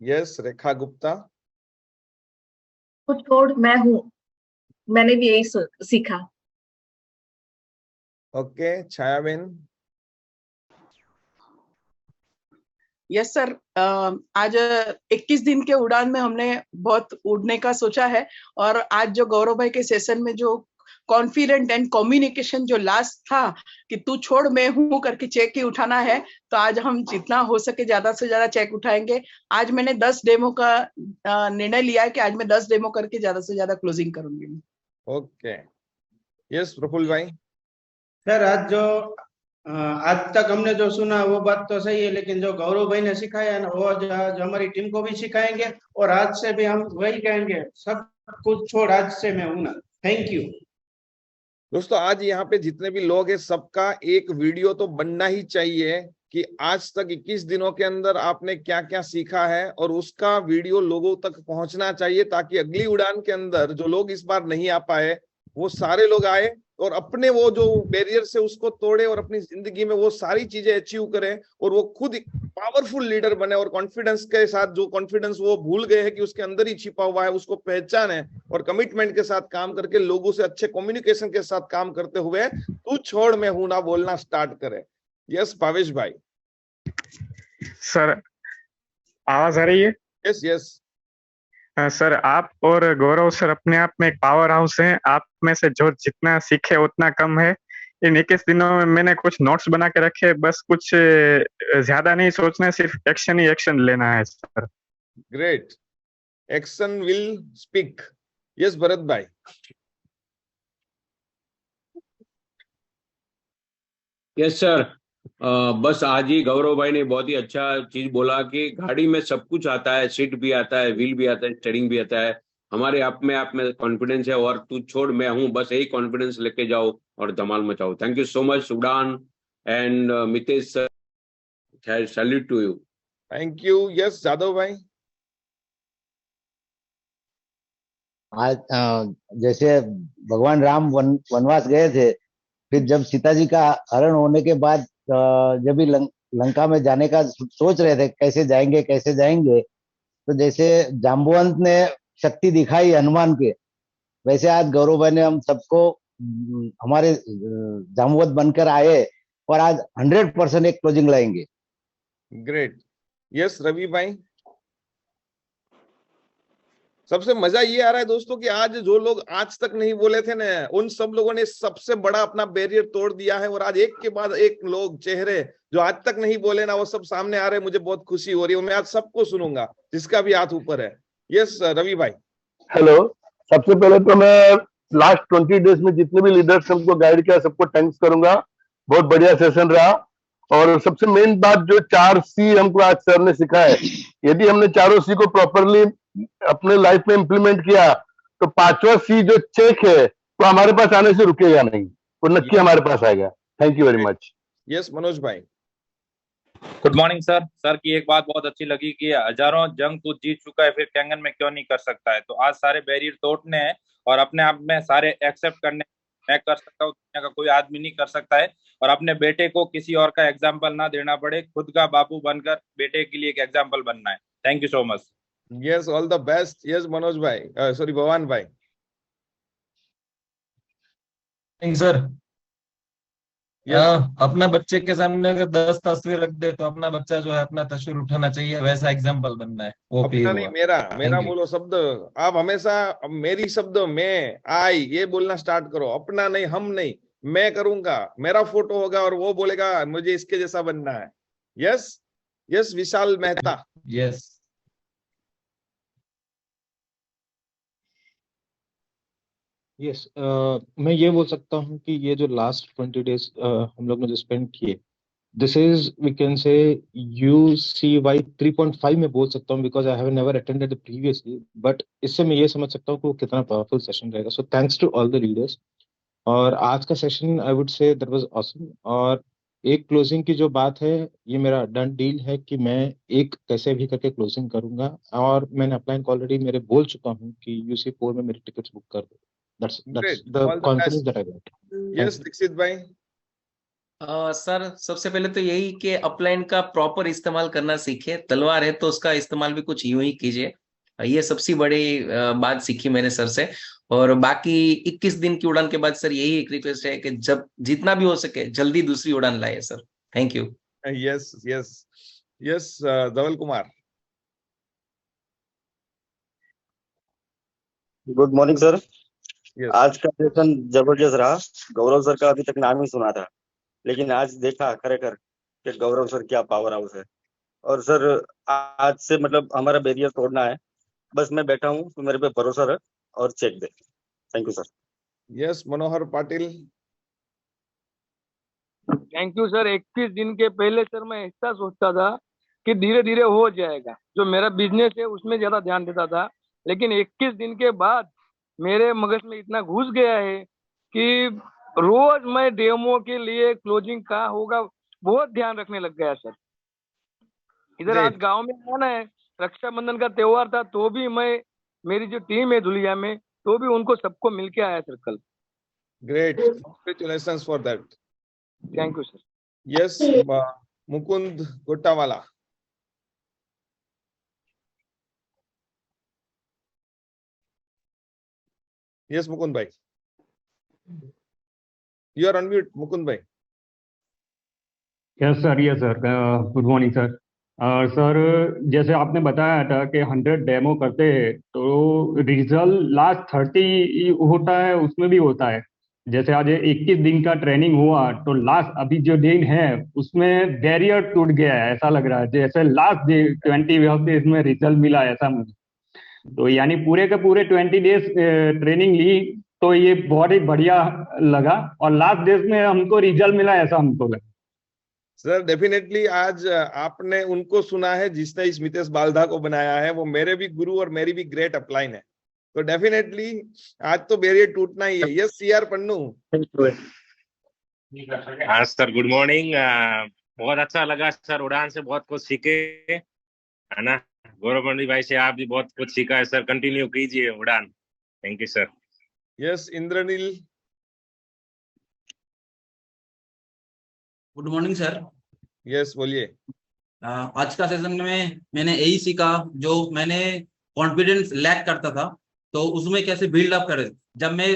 Speaker 5: Yes, Rekha Gupta.
Speaker 14: वो छोड़, मैं हूँ, मैंने भी यही सीखा।
Speaker 5: ओके, छायाबेन।
Speaker 15: यस सर, आज 21 दिन के उड़ान में हमने बहुत उड़ने का सोचा है, और आज जो गौरव भाई के सेशन में जो कॉन्फिडेंट एंड कम्युनिकेशन जो लास्ट था कि तू छोड़ मैं हूं करके चेक ही उठाना है, तो आज हम जितना हो सके ज्यादा से ज्यादा चेक उठाएंगे। आज मैंने 10 डेमो का निर्णय लिया है कि आज मैं 10 डेमो करके ज्यादा से ज्यादा क्लोजिंग करूंगी।
Speaker 5: ओके, यस, प्रफुल्ल भाई।
Speaker 16: सर, आज तक हमने जो सुना वो बात तो सही है, लेकिन जो गौरव भाई ने सिखाया है ना, वो आज हमारी टीम को भी सिखाएंगे, और आज से भी हम वही कहेंगे, सब कुछ छोड़ आज से मैं हूं ना। थैंक यू
Speaker 5: दोस्तों। आज यहाँ पे जितने भी लोग हैं, सबका एक वीडियो तो बनना ही चाहिए कि आज तक 21 दिनों के अंदर आपने क्या क्या सीखा है, और उसका वीडियो लोगों तक पहुंचना चाहिए, ताकि अगली उड़ान के अंदर जो लोग इस बार नहीं आ पाए वो सारे लोग आए और अपने वो जो बैरियर से उसको तोड़े और अपनी जिंदगी में वो सारी चीजें अचीव करें, और वो खुद पावरफुल लीडर बने, और कॉन्फिडेंस के साथ, जो कॉन्फिडेंस वो भूल गए हैं कि उसके अंदर ही छिपा हुआ है, उसको पहचाने और कमिटमेंट के साथ काम करके लोगों से अच्छे कम्युनिकेशन के साथ काम करते हुए तू छोड़ मैं हूं ना बोलना स्टार्ट करें। यस, भावेश भाई।
Speaker 17: सर, आवाज आ रही है?
Speaker 5: Yes yes.
Speaker 17: सर, आप और गौरव सर अपने आप में एक पावर हाउस हैं। आप में से जो जितना सीखे उतना कम है। इन 21 दिनों में मैंने कुछ नोट्स बना के रखे, बस कुछ ज्यादा नहीं सोचना, सिर्फ एक्शन ही एक्शन लेना है sir.
Speaker 5: Great, action will speak. Yes, Bharat भाई।
Speaker 13: यस सर, बस आज ही गौरव भाई ने बहुत ही अच्छा चीज बोला कि गाड़ी में सब कुछ आता है, सीट भी आता है, व्हील भी आता है, स्टीयरिंग भी आता है। हमारे आप में कॉन्फिडेंस है, और तू छोड़ मैं हूं, बस यही कॉन्फिडेंस लेके जाओ और धमाल मचाओ। Thank you so much Udaan and Mitesh sir, salute to you.
Speaker 5: Thank you. Yes, Jadav भाई।
Speaker 18: आज जैसे भगवान राम वनवास गए थे, फिर जब सीता जी का हरण होने के बाद जब भी लंका में जाने का सोच रहे थे कैसे जाएंगे, तो जैसे जाम्बुवंत ने शक्ति दिखाई हनुमान के, वैसे आज गौरव भाई ने हम सबको हमारे जाम्बुवंत बनकर आए, और आज 100% एक क्लोजिंग लाएंगे।
Speaker 5: ग्रेट। यस, रवि भाई। सबसे मजा ये आ रहा है दोस्तों कि आज जो लोग आज तक नहीं बोले थे ना, उन सब लोगों ने सबसे बड़ा अपना बैरियर तोड़ दिया है, और आज एक के बाद एक लोग चेहरे जो आज तक नहीं बोले ना, वो सब सामने आ रहे हैं। मुझे बहुत खुशी हो रही है, मैं आज सबको सुनूंगा जिसका भी हाथ ऊपर है। यस, रवि भाई।
Speaker 19: हेलो, सबसे पहले तो मैं लास्ट 20 डेज में जितने भी लीडर्स हमको गाइड किया सबको थैंक्स करूंगा। बहुत बढ़िया सेशन रहा, और सबसे मेन बात जो 4 C हमको आज सर ने सिखाया है, यदि हमने चारों C को प्रॉपरली अपने लाइफ में इंप्लीमेंट किया तो 5वां C जो चेक है तो हमारे पास आने से रुकेगा नहीं, वो नक्की हमारे पास आएगा। Thank you very much.
Speaker 5: Yes, Manoj भाई।
Speaker 20: Good morning sir. सर की एक बात बहुत अच्छी लगी कि हजारों जंग तू जीत चुका है, फिर कैंगन में क्यों नहीं कर सकता है। तो आज सारे बैरियर तोड़ने हैं और अपने आप में सारे एक्सेप्ट करने। मैं कर सकता हूँ, दुनिया का कोई आदमी नहीं कर सकता है, और अपने बेटे को किसी और का एग्जाम्पल ना देना पड़े, खुद का बापू बनकर बेटे के लिए एक एग्जाम्पल बनना है। Thank you so much.
Speaker 5: Yes, all the best. Yes, Manoj भाई, सॉरी भगवान भाई।
Speaker 21: सर, अपना बच्चे के सामने अगर 10 तस्वीर रख दे तो अपना बच्चा जो है अपना तस्वीर उठाना चाहिए, वैसा एग्जाम्पल बनना है। वो
Speaker 5: अपना नहीं, मेरा बोलो शब्द। आप हमेशा मेरी शब्द मैं आई ये बोलना स्टार्ट करो। अपना नहीं, हम नहीं, मैं करूंगा, मेरा फोटो होगा और वो बोलेगा मुझे इसके जैसा बनना है। यस यस, विशाल मेहता।
Speaker 21: यस,
Speaker 2: यस मैं ये बोल सकता हूँ कि ये जो लास्ट 20 डेज हम लोग ने जो स्पेंड किए, this is we can say UCY 3.5 में बोल सकता हूँ, because I have never attended previously, but इससे मैं ये समझ सकता हूँ कि वो कितना पावरफुल सेशन रहेगा. So thanks to all the leaders. और आज का session I would say that was awesome. और एक क्लोजिंग की जो बात है, ये मेरा डन डील है कि मैं एक कैसे भी करके क्लोजिंग करूंगा, और मैंने अपलाइन को ऑलरेडी मेरे बोल चुका हूँ कि UC4 में मेरी टिकट्स बुक कर दो. That's
Speaker 5: Great.
Speaker 2: the
Speaker 5: All the
Speaker 2: confidence
Speaker 5: best.
Speaker 2: that I got.
Speaker 5: Yes, Dixit भाई.
Speaker 22: सर सबसे पहले तो यही कि अपलाइन का प्रॉपर इस्तेमाल करना सीखे. तलवार है तो उसका इस्तेमाल भी कुछ यूं ही कीजिए. ये सबसे बड़ी बात सीखी मैंने सर से. और बाकी 21 दिन की उड़ान के बाद सर यही एक रिक्वेस्ट है कि जब जितना भी हो सके जल्दी दूसरी उड़ान लाए sir. Thank you.
Speaker 5: Yes yes yes Dhaval Kumar.
Speaker 23: Good morning sir.
Speaker 5: Yes.
Speaker 23: आज का सेशन जबरदस्त रहा. गौरव सर का अभी तक नाम ही सुना था, लेकिन आज देखा खरेखर कि गौरव सर क्या पावर हाउस है. और सर आज से मतलब हमारा बैरियर तोड़ना है. बस मैं बैठा हूँ, तो मेरे पे भरोसा रख और चेक दे. Thank you sir.
Speaker 5: Yes Manohar Patil.
Speaker 24: Thank you sir. 21 दिन के पहले सर मैं ऐसा सोचता था कि धीरे धीरे हो जाएगा. जो मेरा बिजनेस है उसमें ज्यादा ध्यान देता था, लेकिन 21 दिन के बाद मेरे मगज में इतना घुस गया है कि रोज मैं डेमो के लिए क्लोजिंग कहाँ होगा बहुत ध्यान रखने लग गया सर. इधर आज गांव में आना है, रक्षाबंधन का त्योहार था, तो भी मैं मेरी जो टीम है धुलिया में, तो भी उनको सबको मिलके आया सर कल.
Speaker 5: Great. Congratulations for that.
Speaker 24: Thank you sir.
Speaker 5: Yes Mukund Gotawala. Yes Mukund भाई. You are on mute, Mukund भाई.
Speaker 25: Yes sir. Good morning sir. Sir जैसे आपने बताया था कि 100 डेमो करते हैं तो रिजल्ट लास्ट 30 होता है, उसमें भी होता है. जैसे आज 21 दिन का ट्रेनिंग हुआ तो लास्ट अभी जो दिन है उसमें बैरियर टूट गया है, ऐसा लग रहा है जैसे लास्ट डे 20 डेज में रिजल्ट मिला ऐसा मुझे. तो यानी पूरे के पूरे 20 डेज ट्रेनिंग ली तो ये बहुत ही बढ़िया लगा, और लास्ट डेज में हमको रिजल्ट मिला ऐसा हमको लगा.
Speaker 5: सर डेफिनेटली आज आपने उनको सुना है जिसने स्मितेश बालधा को बनाया है. वो मेरे भी गुरु और मेरी भी ग्रेट अपलाइन है. तो डेफिनेटली आज तो बैरियर टूटना ही है. Yes CR Pannu.
Speaker 26: हाँ सर गुड मॉर्निंग. बहुत अच्छा लगा सर. उड़ान से बहुत कुछ सीखे है ना. गौरव पंडित भाई से आप भी बहुत कुछ सीखा है सर. कंटिन्यू कीजिए Udaan. Thank you sir.
Speaker 5: Yes Indranil.
Speaker 27: Good morning sir.
Speaker 5: Yes बोलिए.
Speaker 27: आज का सेशन में मैंने यही सीखा, जो मैंने कॉन्फिडेंस लैक करता था तो उसमें कैसे बिल्ड अप करे. जब मैं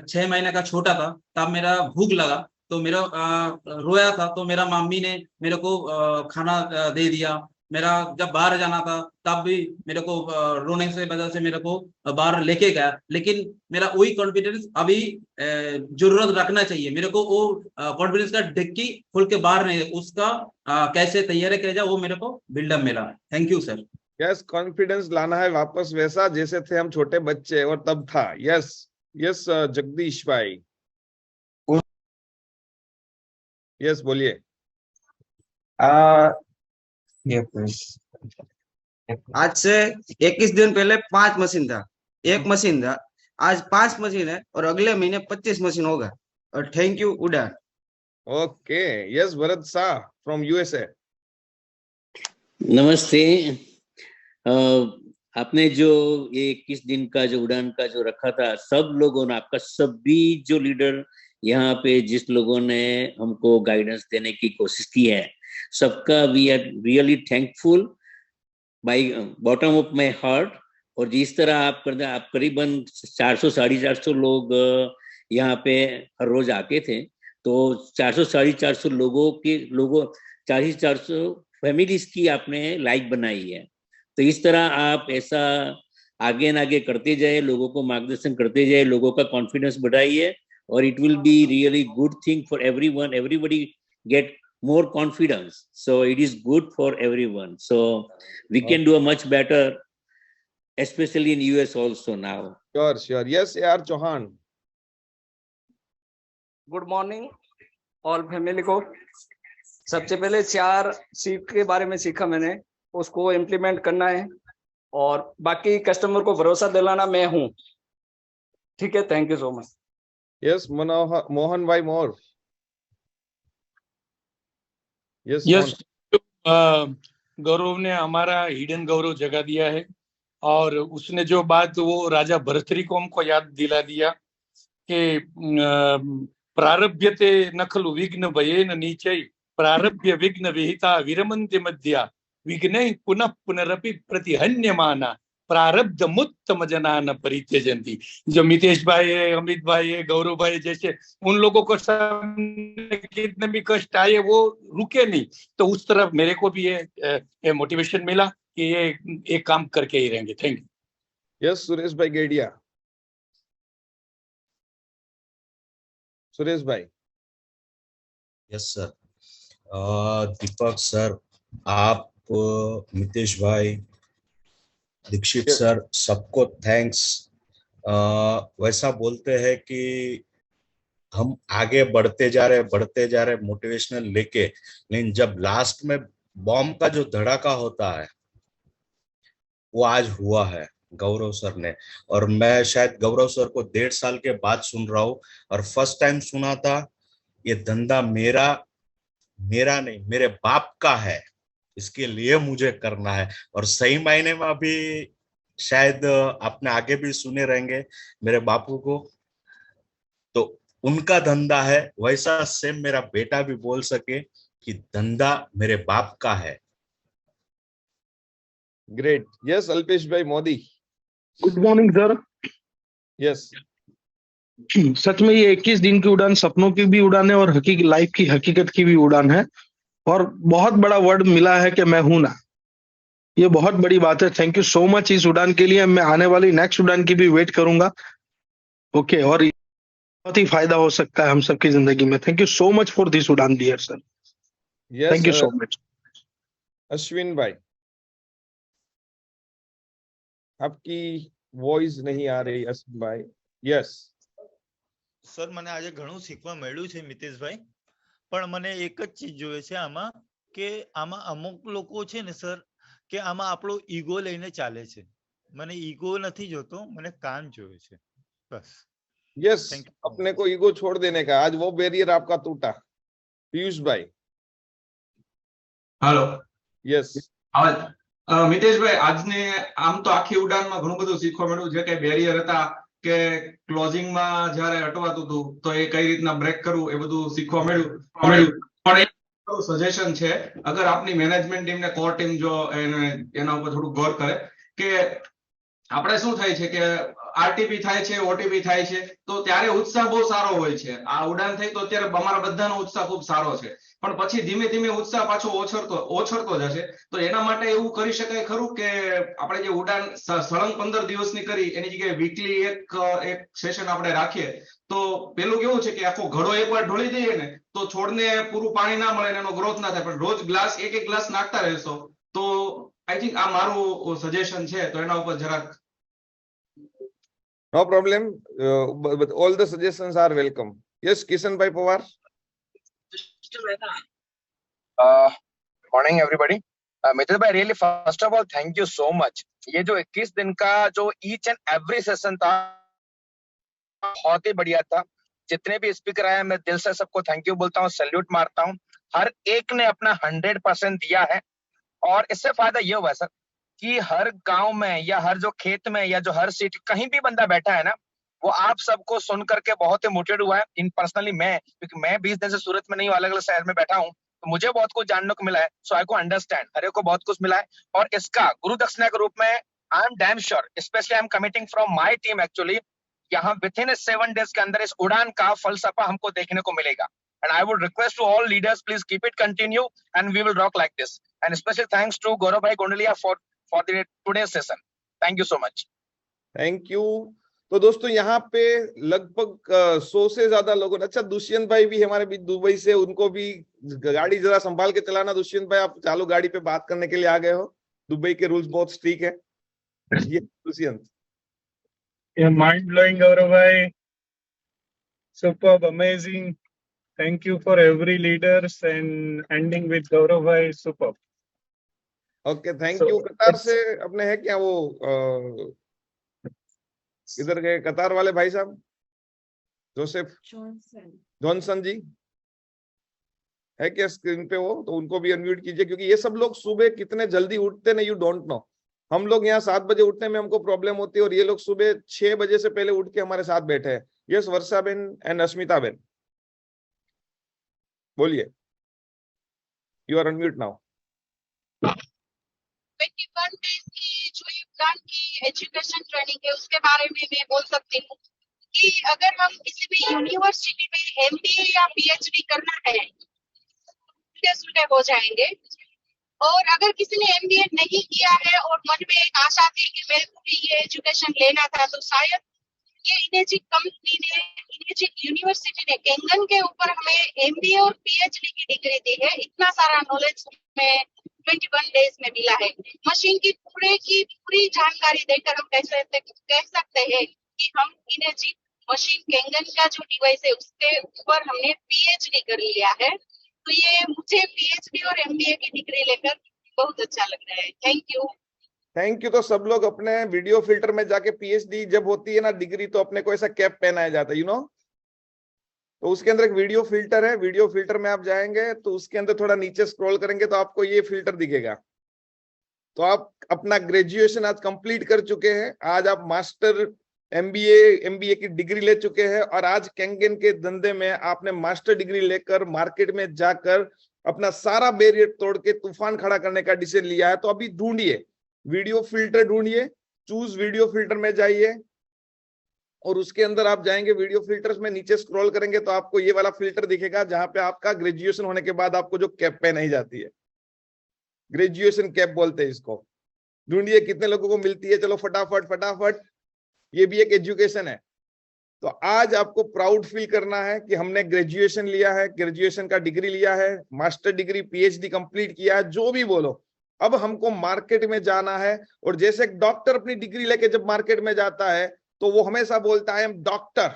Speaker 27: 6 महीने का छोटा था तब मेरा भूख लगा तो मेरा रोया था, तो मेरा मम्मी ने मेरे को खाना दे दिया. मेरा जब बाहर जाना था तब भी मेरे को रोने से वजह से मेरे को बाहर लेके गया. लेकिन मेरा वही कॉन्फिडेंस अभी जरूरत रखना चाहिए. मेरे को वो कॉन्फिडेंस का डिक्की खोल के बाहर नहीं, उसका कैसे तैयारी किया जाए वो मेरे को बिल्डअप मिला. Thank you sir.
Speaker 5: Yes confidence लाना है वापस वैसा जैसे थे हम छोटे बच्चे और तब था. यस यस जगदीश भाई. यस बोलिए.
Speaker 28: आज से 21 दिन पहले 5 मशीन था, 1 मशीन था. आज 5 मशीन है और अगले महीने 25 मशीन होगा. और थैंक यू उड़ान.
Speaker 5: Okay. Yes Bharat Shah from USA.
Speaker 29: नमस्ते. आपने जो ये 21 दिन का जो उड़ान का जो रखा था, सब लोगों ने, आपका सभी जो लीडर यहाँ पे जिस लोगों ने हमको गाइडेंस देने की कोशिश की है, सबका we are really thankful by bottom of my heart. और जिस तरह आप करते, आप करीबन 400-450 लोग यहाँ पे हर रोज आते थे, तो 400-450 लोगों 400 फैमिलीज की आपने लाइफ बनाई है. तो इस तरह आप ऐसा आगे न आगे करते जाए, लोगों को मार्गदर्शन करते जाए, लोगों का कॉन्फिडेंस बढ़ाइए, और it will be really good thing for everyone. Everybody get more confidence, so it is good for everyone. So we can do a much better, especially in US also now.
Speaker 5: Sure. Yes AR Chauhan.
Speaker 1: Good morning all family को। सबसे पहले 4 सीट के बारे में सीखा मैंने, उसको इम्प्लीमेंट करना है और बाकी कस्टमर को भरोसा दिलाना मैं हूँ। ठीक है, thank you so much.
Speaker 5: Yes Mohan भाई मोर। यस
Speaker 3: यस, गौरव ने हमारा हिडन गौरव जगा दिया है और उसने जो बात वो राजा भर्तृहरि को हमको याद दिला दिया कि प्रारभ्यते न खलु विघ्न भयेन नीचै प्रारभ्य विघ्न विहिता विरमन्ति मध्या विघ्नैः पुनः पुनरपि प्रतिहन्यमाना प्रारब्ध मुत्तम जना न परित्यजन्ति। जो मितेश भाई है, अमित भाई है, गौरव भाई जैसे उन लोगों को सामने कितने भी कष्ट आए वो रुके नहीं। तो उस तरफ मेरे को भी ये मोटिवेशन मिला कि ये एक काम करके ही रहेंगे। Thank you.
Speaker 5: यस सुरेश भाई गेडिया। सुरेश भाई।
Speaker 4: Yes sir. दीपक सर, आप, मितेश भाई, दीक्षित सर, सबको थैंक्स। वैसा बोलते हैं कि हम आगे बढ़ते जा रहे मोटिवेशनल लेके, लेकिन जब लास्ट में बॉम्ब का जो धड़ाका होता है वो आज हुआ है गौरव सर ने। और मैं शायद गौरव सर को 1.5 साल के बाद सुन रहा हूँ और फर्स्ट टाइम सुना था ये धंधा मेरा नहीं मेरे बाप का है, इसके लिए मुझे करना है। और सही मायने में अभी शायद आपने आगे भी सुने रहेंगे मेरे बापू को, तो उनका धंधा है, वैसा सेम मेरा बेटा भी बोल सके कि धंधा मेरे बाप का है।
Speaker 5: ग्रेट। यस अल्पेश भाई Modi.
Speaker 6: Good morning sir.
Speaker 5: Yes
Speaker 6: सच में ये 21 दिन की उड़ान सपनों की भी उड़ान है और लाइफ की हकीकत की भी उड़ान है। और बहुत बड़ा वर्ड मिला है कि मैं हूं ना, ये बहुत बड़ी बात है। थैंक यू सो मच इस उड़ान के लिए। मैं आने वाली नेक्स्ट उड़ान की भी वेट करूंगा। ओके, और बहुत ही फायदा हो सकता है हम सबकी जिंदगी में। Thank you so much for this Udaan dear sir. Thank you so much.
Speaker 5: Ashwin भाई आपकी वॉइस नहीं आ रही अश्विन भाई। यस
Speaker 7: સર મને આજે ઘણું શીખવા મળ્યું છે મિતેશભાઈ, પણ મને એક જ ચીજ જોઈએ છે આમાં કે આમાં અમુક લોકો છે ને સર કે આમાં આપણો ઈગો લઈને ચાલે છે। મને ઈગો નથી જોતો, મને કામ જોઈએ છે બસ।
Speaker 5: यस अपने को ईगो छोड़ देने का, आज वो बैरियर आपका टूटा। पीयूष भाई।
Speaker 8: हेलो।
Speaker 5: यस
Speaker 8: મિતેશભાઈ, આજને આમ તો આખી ઉડાનમાં ઘણું બધું શીખવા મળ્યું છે કે બેરિયર હતા કે ક્લોઝિંગમાં જ્યારે અટવાતું હતું તો એ કઈ રીતના બ્રેક કરવું એ બધું શીખવા મળ્યું। પણ એક સજેશન છે, અગર આપની મેનેજમેન્ટ ટીમ ને કોર ટીમ જો એના ઉપર થોડું ગૌર કરે કે આપણે શું થાય છે કે આરટીપી થાય છે, ઓટીપી થાય છે, તો ત્યારે ઉત્સાહ બહુ સારો હોય છે। આ ઉડાન થઈ તો અત્યારે અમારા બધાનો ઉત્સાહ ખૂબ સારો છે, પણ પછી ધીમે ધીમે ઉત્સાહ પાછો ઓછરતો જશે। તો એના માટે એવું કરી શકાય ખરું કે આપણે જે ઉડાન સળંગ 15 દિવસની કરી એની જગ્યાએ વીકલી એક સેશન આપણે રાખીએ તો પેલું કેવું છે કે આખો ઘડો એકવાર ઢોળી દઈએ ને તો છોડને પૂરું પાણી ના મળે, એનો ગ્રોથ ના થાય, પણ રોજ ગ્લાસ એક ગ્લાસ નાખતા રહેશો તો આઈ થિંક આ મારું સજેશન છે, તો એના ઉપર જરાક।
Speaker 5: No problem, but all the suggestions are welcome. Yes, Kishan Bhai Pawar.
Speaker 9: Morning everybody. मित्र भाई, really first of all thank you so much। ये जो 21 दिन का जो each and every session था बहुत ही बढ़िया था। जितने भी स्पीकर आए मैं दिल से सबको थैंक यू बोलता हूँ, सैल्यूट मारता हूँ। हर एक ने अपना 100% दिया है और इससे फायदा ये हुआ सर कि हर गांव में या हर जो खेत में या जो हर सीट कहीं भी बंदा बैठा है ना, वो आप सबको सुन करके बहुत ही मोटिवेट हुआ है। इन पर्सनली मैं, क्योंकि मैं 20 दिन से सूरत में नहीं हूँ, अलग अलग शहर में बैठा हूँ, तो मुझे बहुत कुछ जानने को मिला है। सो आई को अंडरस्टैंड, हर एक को बहुत कुछ मिला है और इसका गुरु दक्षिणा के रूप में I am damn sure, specially I am committing from my team actually, यहाँ विद इन 7 days के अंदर इस उड़ान का फलसफा हमको देखने को मिलेगा। And I would request to all leaders, please keep it continue and we will rock like this. And special thanks to Gaurav Bhai Gondalia for the today's session. Thank you so much.
Speaker 5: Thank you. तो दोस्तों यहाँ पे लगभग 100 से ज्यादा लोगों ने, अच्छा दुष्यंत भाई भी हमारे बीच दुबई से, उनको भी गाड़ी जरा संभाल के चलाना। दुष्यंत भाई आप चालू गाड़ी पे बात करने के लिए आ गए हो, दुबई के रूल्स बहुत स्ट्रिक्ट है। ये दुष्यंत।
Speaker 6: माइंड ब्लोइंग गौरव भाई।
Speaker 10: Superb, amazing. Thank you for every leaders and ending with Gaurav bhai. Superb.
Speaker 5: Okay thank
Speaker 10: So,
Speaker 5: you. कतार से अपने है क्या वो इधर गए कतार वाले भाई साहब जोसेफ जॉनसन जी है क्या स्क्रीन पे वो? तो उनको भी अनम्यूट कीजिए, क्योंकि ये सब लोग सुबह कितने जल्दी उठते हैं यू डोंट नो। हम लोग यहाँ 7 बजे उठने में हमको प्रॉब्लम होती है और ये लोग सुबह 6 बजे से पहले उठ के हमारे साथ बैठे हैं। यस वर्षा बेन एंड अस्मिता बेन बोलिए, you are unmute now.
Speaker 11: 21 days की जो युगदान की एजुकेशन ट्रेनिंग है उसके बारे में मैं बोल सकती हूँ कि अगर हम किसी भी यूनिवर्सिटी में एमबीए या पीएचडी करना है सुटे हो जाएंगे। और अगर किसी ने एमबीए नहीं किया है और मन में एक आशा थी कि मेरे को भी ये एजुकेशन लेना था, तो शायद ये इनेजिक कंपनी ने, इनेजिक यूनिवर्सिटी ने कैंगन के ऊपर हमें एमबीए और पीएचडी की डिग्री दी है। इतना सारा नॉलेज हमें 21 डेज में मिला है। मशीन की पूरी जानकारी देकर हम कह सकते हैं कि हम इनेजिक मशीन कैंगन का जो डिवाइस है उसके ऊपर हमने पीएचडी कर लिया है। तो ये मुझे पीएचडी और एमबीए की डिग्री लेकर बहुत अच्छा लग रहा है। Thank you.
Speaker 5: तो सब लोग अपने वीडियो फिल्टर में जाके पीएचडी जब होती है ना डिग्री, तो अपने को ऐसा कैप पहनाया जाता है, यू नो। तो उसके अंदर एक वीडियो फिल्टर है, वीडियो फिल्टर में आप जाएंगे तो उसके अंदर थोड़ा नीचे स्क्रॉल करेंगे तो आपको ये फिल्टर दिखेगा। तो आप अपना ग्रेजुएशन आज कंप्लीट कर चुके हैं, आज आप मास्टर एमबीए की डिग्री ले चुके हैं और आज कैंगन के धंधे में आपने मास्टर डिग्री लेकर मार्केट में जाकर अपना सारा बैरियर तोड़ के तूफान खड़ा करने का डिसीजन लिया है। तो अभी ढूंढिए वीडियो फिल्टर, ढूंढिए, चूज वीडियो फिल्टर में जाइए और उसके अंदर आप जाएंगे वीडियो फिल्टर्स में, नीचे स्क्रॉल करेंगे तो आपको ये वाला फिल्टर दिखेगा जहां पे आपका ग्रेजुएशन होने के बाद आपको जो कैप पहनाई जाती है, ग्रेजुएशन कैप बोलते हैं इसको। ढूंढिए कितने लोगों को मिलती है, चलो फटाफट, ये भी एक एजुकेशन है। तो आज आपको प्राउड फील करना है कि हमने ग्रेजुएशन लिया है, ग्रेजुएशन का डिग्री लिया है, मास्टर डिग्री, पीएचडी कंप्लीट किया है, जो भी बोलो। अब हमको मार्केट में जाना है और जैसे एक डॉक्टर अपनी डिग्री लेके जब मार्केट में जाता है तो वो हमेशा बोलता है आई एम डॉक्टर।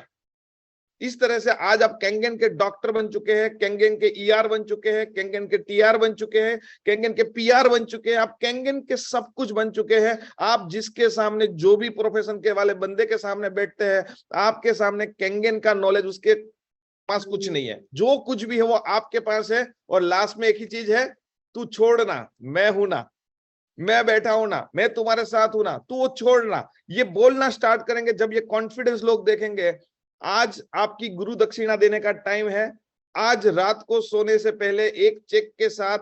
Speaker 5: इस तरह से आज आप कैंगन के डॉक्टर बन चुके हैं, कैंगन के ईआर बन चुके हैं, कैंगन के टीआर बन चुके हैं, कैंगन के पीआर बन चुके हैं, आप कैंगन के सब कुछ बन चुके हैं। आप जिसके सामने, जो भी प्रोफेशन के वाले बंदे के सामने बैठते हैं, आपके सामने कैंगन का नॉलेज उसके पास कुछ नहीं है, जो कुछ भी है वो आपके पास है। और लास्ट में एक ही चीज है, तू छोड़ना, मैं हूं ना, मैं बैठा हूं ना, मैं तुम्हारे साथ हूं ना, तू वो छोड़ना। ये बोलना स्टार्ट करेंगे जब ये कॉन्फिडेंस लोग देखेंगे। आज आपकी गुरु दक्षिणा देने का टाइम है। आज रात को सोने से पहले एक चेक के साथ,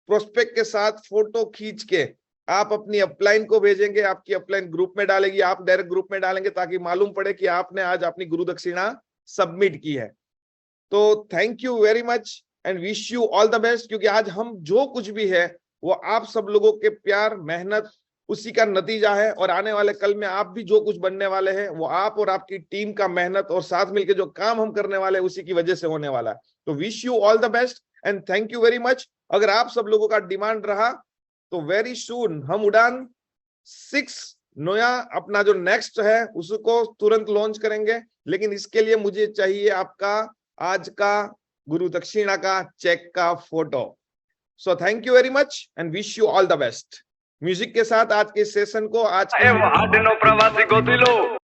Speaker 5: प्रोस्पेक्ट के साथ फोटो खींच के आप अपनी अपलाइन को भेजेंगे, आपकी अपलाइन ग्रुप में डालेगी, आप डायरेक्ट ग्रुप में डालेंगे ताकि मालूम पड़े कि आपने आज अपनी गुरु दक्षिणा सबमिट की है। तो thank you very much and wish you all the best, क्योंकि आज हम जो कुछ भी है वो आप सब लोगों के प्यार, मेहनत, उसी का नतीजा है। और आने वाले कल में आप भी जो कुछ बनने वाले हैं वो आप और आपकी टीम का मेहनत और साथ मिलकर जो काम हम करने वाले हैं उसी की वजह से होने वाला है। तो wish you all the best and thank you very much. अगर आप सब लोगों का डिमांड रहा तो वेरी सून हम उड़ान 6 नोया अपना जो नेक्स्ट है उसको तुरंत लॉन्च करेंगे, लेकिन इसके लिए मुझे चाहिए आपका आज का गुरु दक्षिणा का चेक का photo. So thank you very much and wish you all the best. Music के साथ आज के सेशन को, आज के
Speaker 12: प्रवासी को दिलो